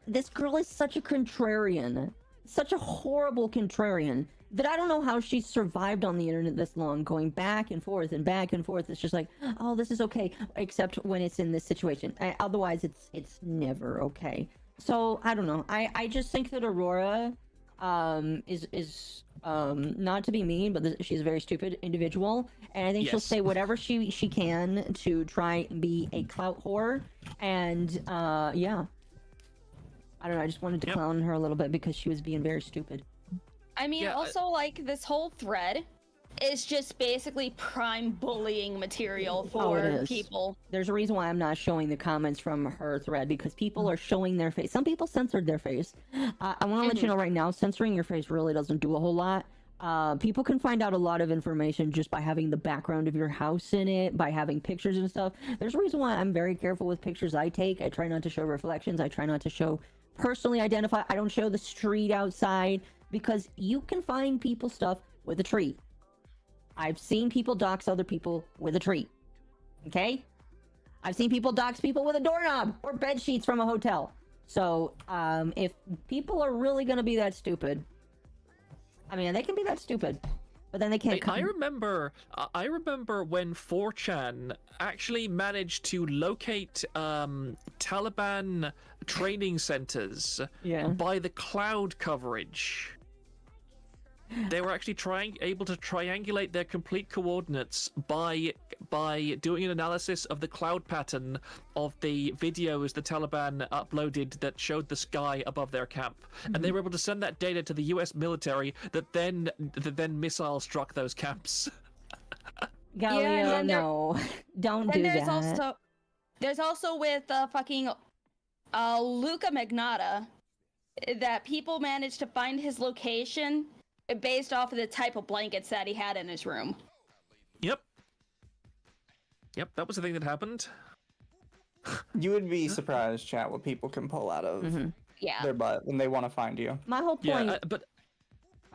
This girl is such a contrarian, such a horrible contrarian, that I don't know how she survived on the internet this long, going back and forth and back and forth. It's just like, oh, this is okay, except when it's in this situation. Otherwise, it's never okay. So I don't know. I just think that Aurora is not to be mean, but she's a very stupid individual, and I think she'll say whatever she can to try and be a clout whore. And yeah, I don't know. I just wanted to clown her a little bit because she was being very stupid. I mean, also, like, this whole thread is just basically prime bullying material for people. There's a reason why I'm not showing the comments from her thread, because people are showing their face. Some people censored their face. I want to let you know right now, censoring your face really doesn't do a whole lot. People can find out a lot of information just by having the background of your house in it, by having pictures and stuff. There's a reason why I'm very careful with pictures I take. I try not to show reflections. I try not to show personally identify. I don't show the street outside, because you can find people stuff with a tree. I've seen people dox other people with a tree. Okay? I've seen people dox people with a doorknob or bed sheets from a hotel. So, if people are really gonna be that stupid, I mean, they can be that stupid, but then they can't come. I remember when 4chan actually managed to locate Taliban training centers by the cloud coverage. They were actually able to triangulate their complete coordinates by doing an analysis of the cloud pattern of the videos the Taliban uploaded that showed the sky above their camp, and they were able to send that data to the U.S. military that then missile struck those camps. Galileo, no, don't do that. There's also with fucking Luca Magnotta that people managed to find his location based off of the type of blankets that he had in his room. Yep, that was the thing that happened. You would be surprised, chat, what people can pull out of their butt when they want to find you. My whole point...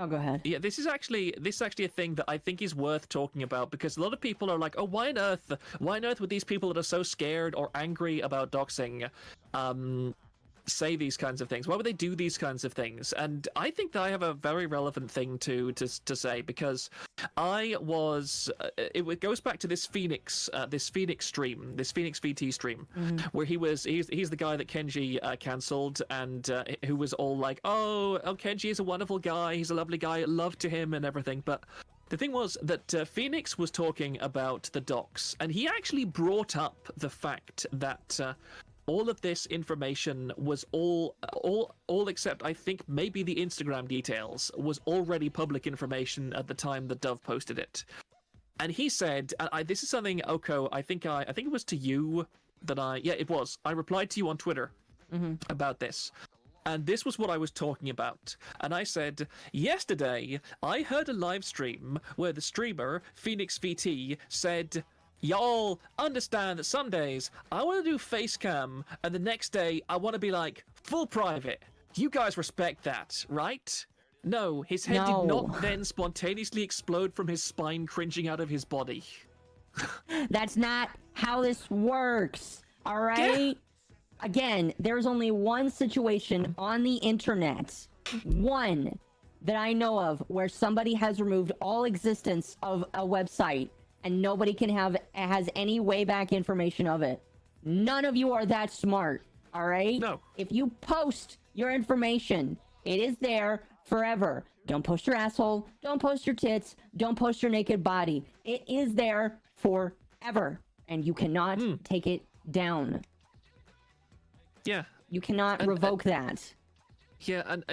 Oh, go ahead. Yeah, this is actually a thing that I think is worth talking about, because a lot of people are like, oh, why on earth would these people that are so scared or angry about doxing say these kinds of things? Why would they do these kinds of things? And I think that I have a very relevant thing to say, because I was it goes back to this Phoenix stream, this Phoenix VT stream, where he's the guy that Kenji cancelled, and who was all like, oh, Kenji is a wonderful guy, he's a lovely guy, love to him and everything. But the thing was that Phoenix was talking about the docs, and he actually brought up the fact that all of this information was all except, I think, maybe the Instagram details, was already public information at the time that Dove posted it. And he said, this is something, Oko, I think it was to you that it was. I replied to you on Twitter about this. And this was what I was talking about. And I said, yesterday, I heard a live stream where the streamer, Phoenix VT, said, y'all understand that some days I want to do face cam, and the next day I want to be like full private. You guys respect that, right? No, his head did not then spontaneously explode from his spine, cringing out of his body. That's not how this works, all right? Yeah. Again, there's only one situation on the internet, one that I know of, where somebody has removed all existence of a website and nobody has any way back information of it. None of you are that smart, all right? No. If you post your information, it is there forever. Don't post your asshole. Don't post your tits. Don't post your naked body. It is there forever, and you cannot take it down. Yeah. You cannot revoke that. Yeah, and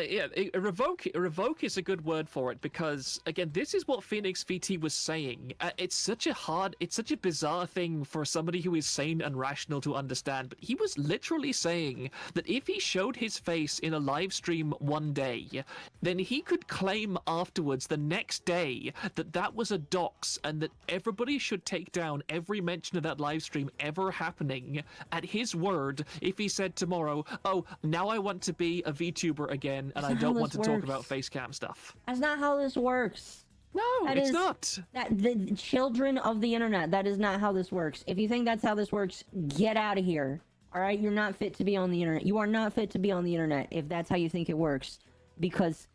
revoke is a good word for it because again, this is what Phoenix VT was saying. It's such a bizarre thing for somebody who is sane and rational to understand. But he was literally saying that if he showed his face in a live stream one day, then he could claim afterwards the next day that that was a dox and that everybody should take down every mention of that live stream ever happening at his word. If he said tomorrow, "Oh, now I want to be a VTuber again, and I don't want to talk about face cam stuff." That's not how this works. No, it's not. That the children of the internet. That is not how this works. If you think that's how this works, get out of here. All right, you're not fit to be on the internet. You are not fit to be on the internet if that's how you think it works, because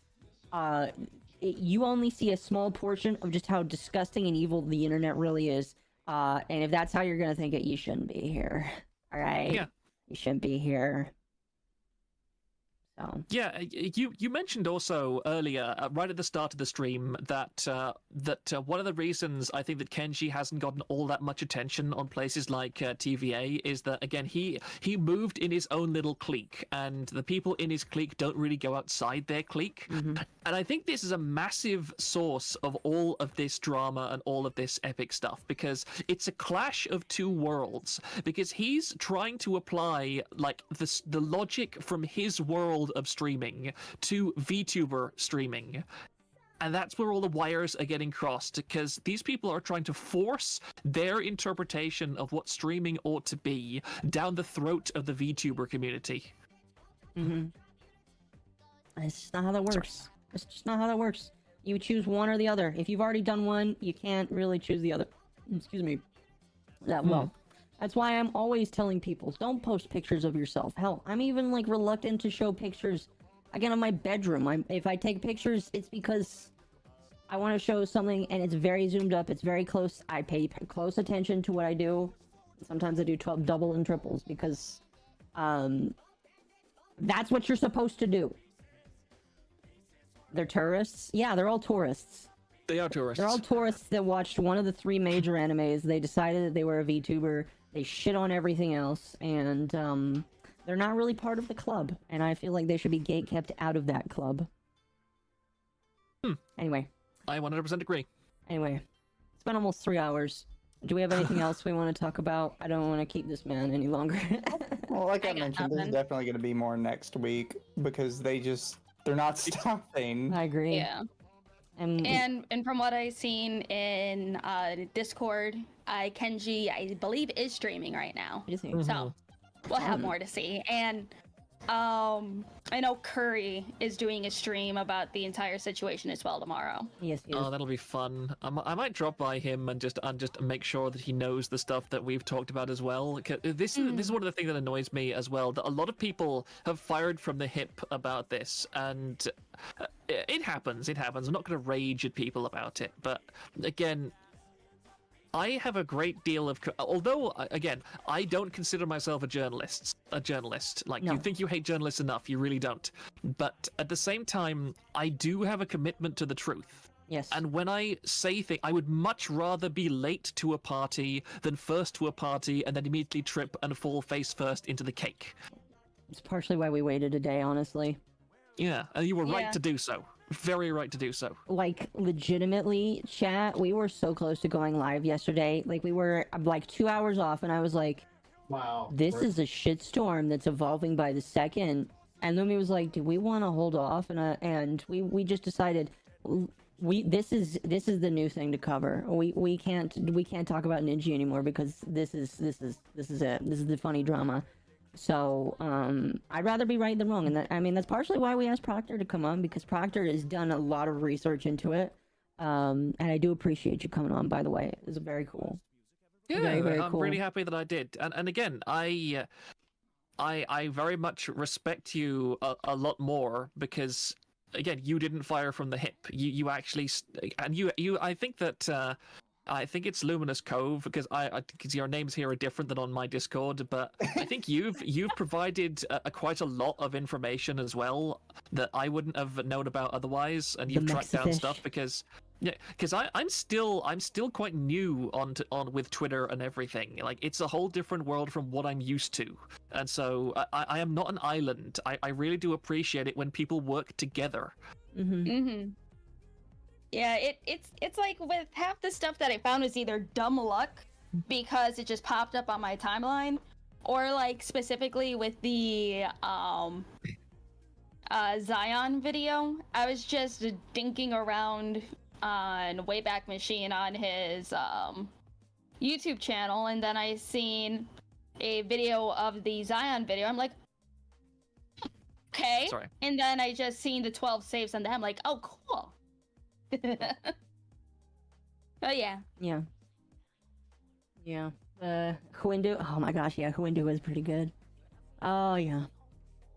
you only see a small portion of just how disgusting and evil the internet really is. And if that's how you're gonna think it, you shouldn't be here. All right. Yeah. You shouldn't be here. So. Yeah, you mentioned also earlier, right at the start of the stream, that one of the reasons I think that Kenji hasn't gotten all that much attention on places like TVA is that, again, he moved in his own little clique, and the people in his clique don't really go outside their clique. Mm-hmm. And I think this is a massive source of all of this drama and all of this epic stuff, because it's a clash of two worlds, because he's trying to apply like the logic from his world of streaming to VTuber streaming, and that's where all the wires are getting crossed, because these people are trying to force their interpretation of what streaming ought to be down the throat of the VTuber community. Mm-hmm. It's just not how that works. It's just not how that works. You choose one or the other. If you've already done one, you can't really choose the other. Excuse me. That well. That's why I'm always telling people, don't post pictures of yourself. Hell, I'm even like reluctant to show pictures, again, of my bedroom. If I take pictures, it's because I want to show something and it's very zoomed up, it's very close. I pay close attention to what I do. Sometimes I do double and triples because that's what you're supposed to do. They're tourists? Yeah, they're all tourists. They are tourists. They're all tourists that watched one of the 3 major animes. They decided that they were a VTuber. They shit on everything else, and they're not really part of the club. And I feel like they should be kept out of that club. Anyway. I 100% agree. Anyway. It's been almost 3 hours. Do we have anything else we want to talk about? I don't want to keep this man any longer. Well, like I mentioned, there's definitely going to be more next week, because they're not stopping. I agree. Yeah. And from what I've seen in Discord, Kenji, I believe, is streaming right now. So we'll have more to see. And I know Curry is doing a stream about the entire situation as well tomorrow. Yes, yes. Oh, that'll be fun. I might drop by him and just make sure that he knows the stuff that we've talked about as well. This is one of the things that annoys me as well. That a lot of people have fired from the hip about this, and it happens. It happens. I'm not going to rage at people about it, but again, I have a great deal of, although again, I don't consider myself a journalist. Like, no. You think you hate journalists enough, you really don't. But at the same time, I do have a commitment to the truth. Yes. And when I say things, I would much rather be late to a party than first to a party and then immediately trip and fall face first into the cake. It's partially why we waited a day, honestly. Yeah, and you were right to do so. Very right to do so. Like, legitimately, chat, we were so close to going live yesterday. Like, we were like 2 hours off, and I was like, wow, this is a shitstorm that's evolving by the second. And Lumi was like, do we want to hold off? And we just decided this is the new thing to cover. We can't talk about Ninja anymore, because this is it. This is the funny drama. So, I'd rather be right than wrong, and that's partially why we asked Proctor to come on, because Proctor has done a lot of research into it, and I do appreciate you coming on, by the way. It's very cool. Yeah, very, very I'm cool. really happy that I did, and again, I very much respect you a lot more, because again, you didn't fire from the hip. You actually, and you I think that I think it's LuminousCove because because your names here are different than on my Discord, but I think you've provided quite a lot of information as well that I wouldn't have known about otherwise, and you've tracked down stuff because I'm still quite new on with Twitter and everything. Like it's a whole different world from what I'm used to, and so I am not an island. I really do appreciate it when people work together. Yeah, it's like with half the stuff that I found was either dumb luck because it just popped up on my timeline, or like specifically with the Zion video, I was just dinking around on Wayback Machine on his YouTube channel, and then I seen a video of the Zion video. I'm like, okay. Sorry. And then I just seen the 12 saves on that. I'm like, oh, cool. Oh yeah. Yeah. Huindu. Oh my gosh, yeah, Huindu is pretty good. Oh yeah.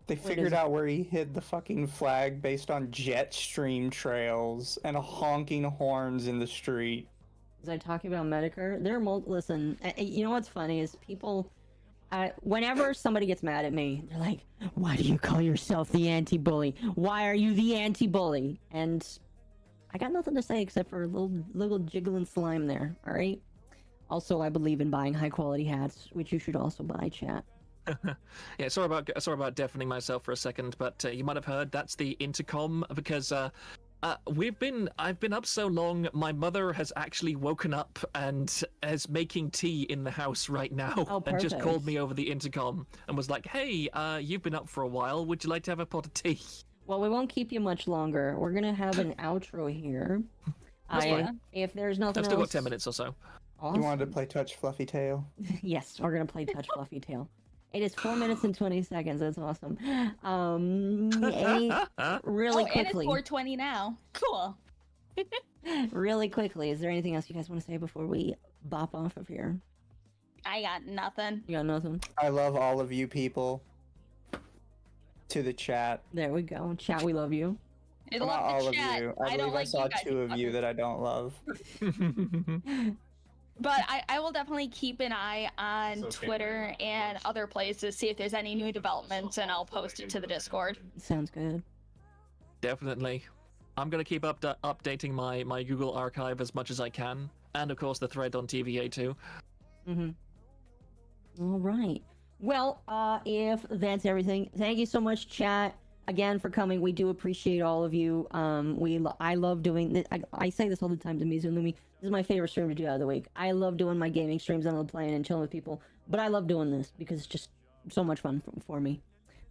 They figured out where he hid the fucking flag based on jet stream trails and honking horns in the street. Was I talking about Medicare? Listen, you know what's funny is people, whenever somebody gets mad at me, they're like, why do you call yourself the anti-bully? Why are you the anti-bully? And I got nothing to say except for a little jiggling slime there, alright? Also, I believe in buying high-quality hats, which you should also buy, chat. Yeah, sorry about deafening myself for a second, but you might have heard that's the intercom because I've been up so long. My mother has actually woken up and is making tea in the house right now, and just called me over the intercom and was like, "Hey, you've been up for a while. Would you like to have a pot of tea?" Well, we won't keep you much longer. We're gonna have an outro here. If there's nothing I've else, still got 10 minutes or so. Awesome. You wanted to play Touch Fluffy Tail? Yes, we're gonna play Touch Fluffy Tail. It is 4 minutes and 20 seconds. That's awesome. Really quickly. And it's 4:20 now. Cool. Really quickly, is there anything else you guys want to say before we bop off of here? I got nothing. You got nothing? I love all of you people. To the chat. There we go. Chat, we love you. I Not love all the of chat. you. I don't believe I like saw you guys. 2 of you that I don't love. But I will definitely keep an eye on Twitter and other places, see if there's any new developments, and I'll post it to the Discord. Sounds good. Definitely. I'm going to keep updating my Google archive as much as I can. And of course the thread on TVA too. All right. Well, if that's everything, thank you so much, chat, again for coming. We do appreciate all of you. I love doing this. I say this all the time to Mizu and Lumi. This is my favorite stream to do out of the week. I love doing my gaming streams. I love playing and chilling with people, but I love doing this because it's just so much fun for me.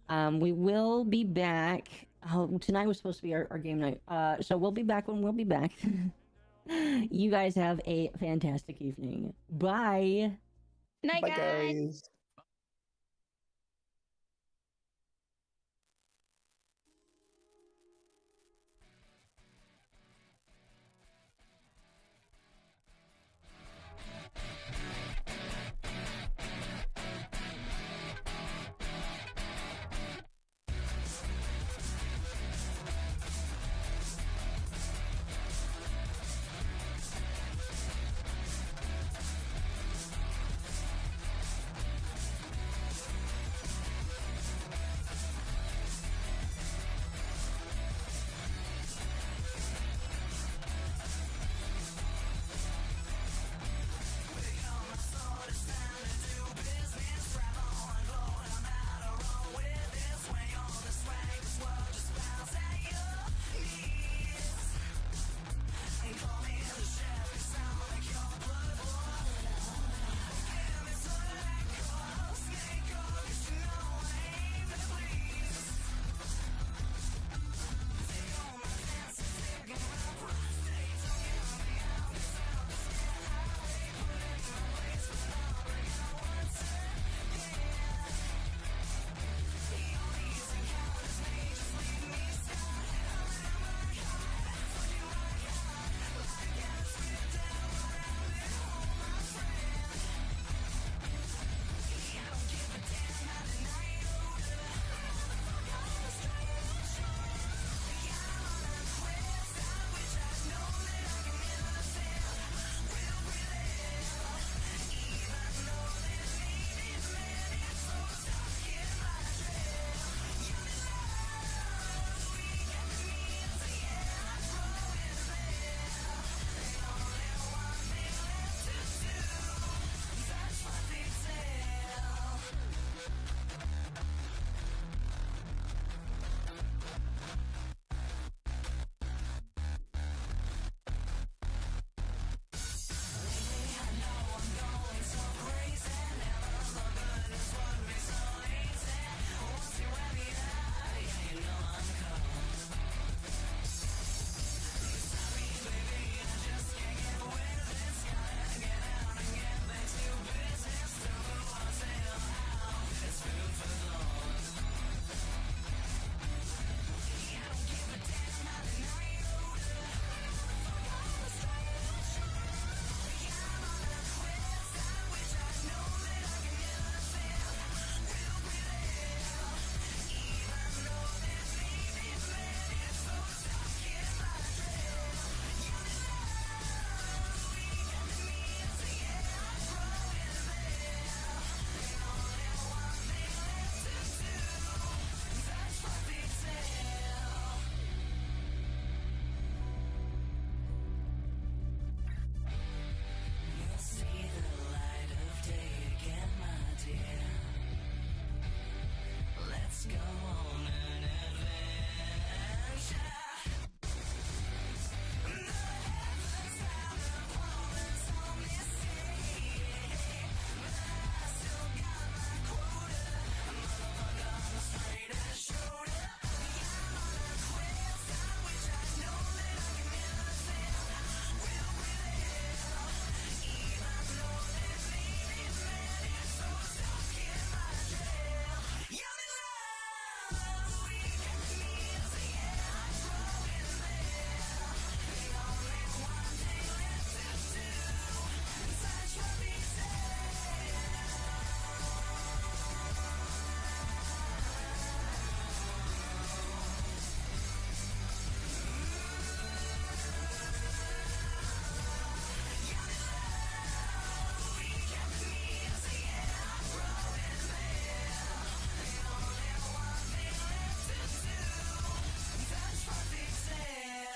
We will be back. Tonight was supposed to be our game night. So we'll be back when we'll be back. You guys have a fantastic evening. Bye. Night, Bye, guys. guys.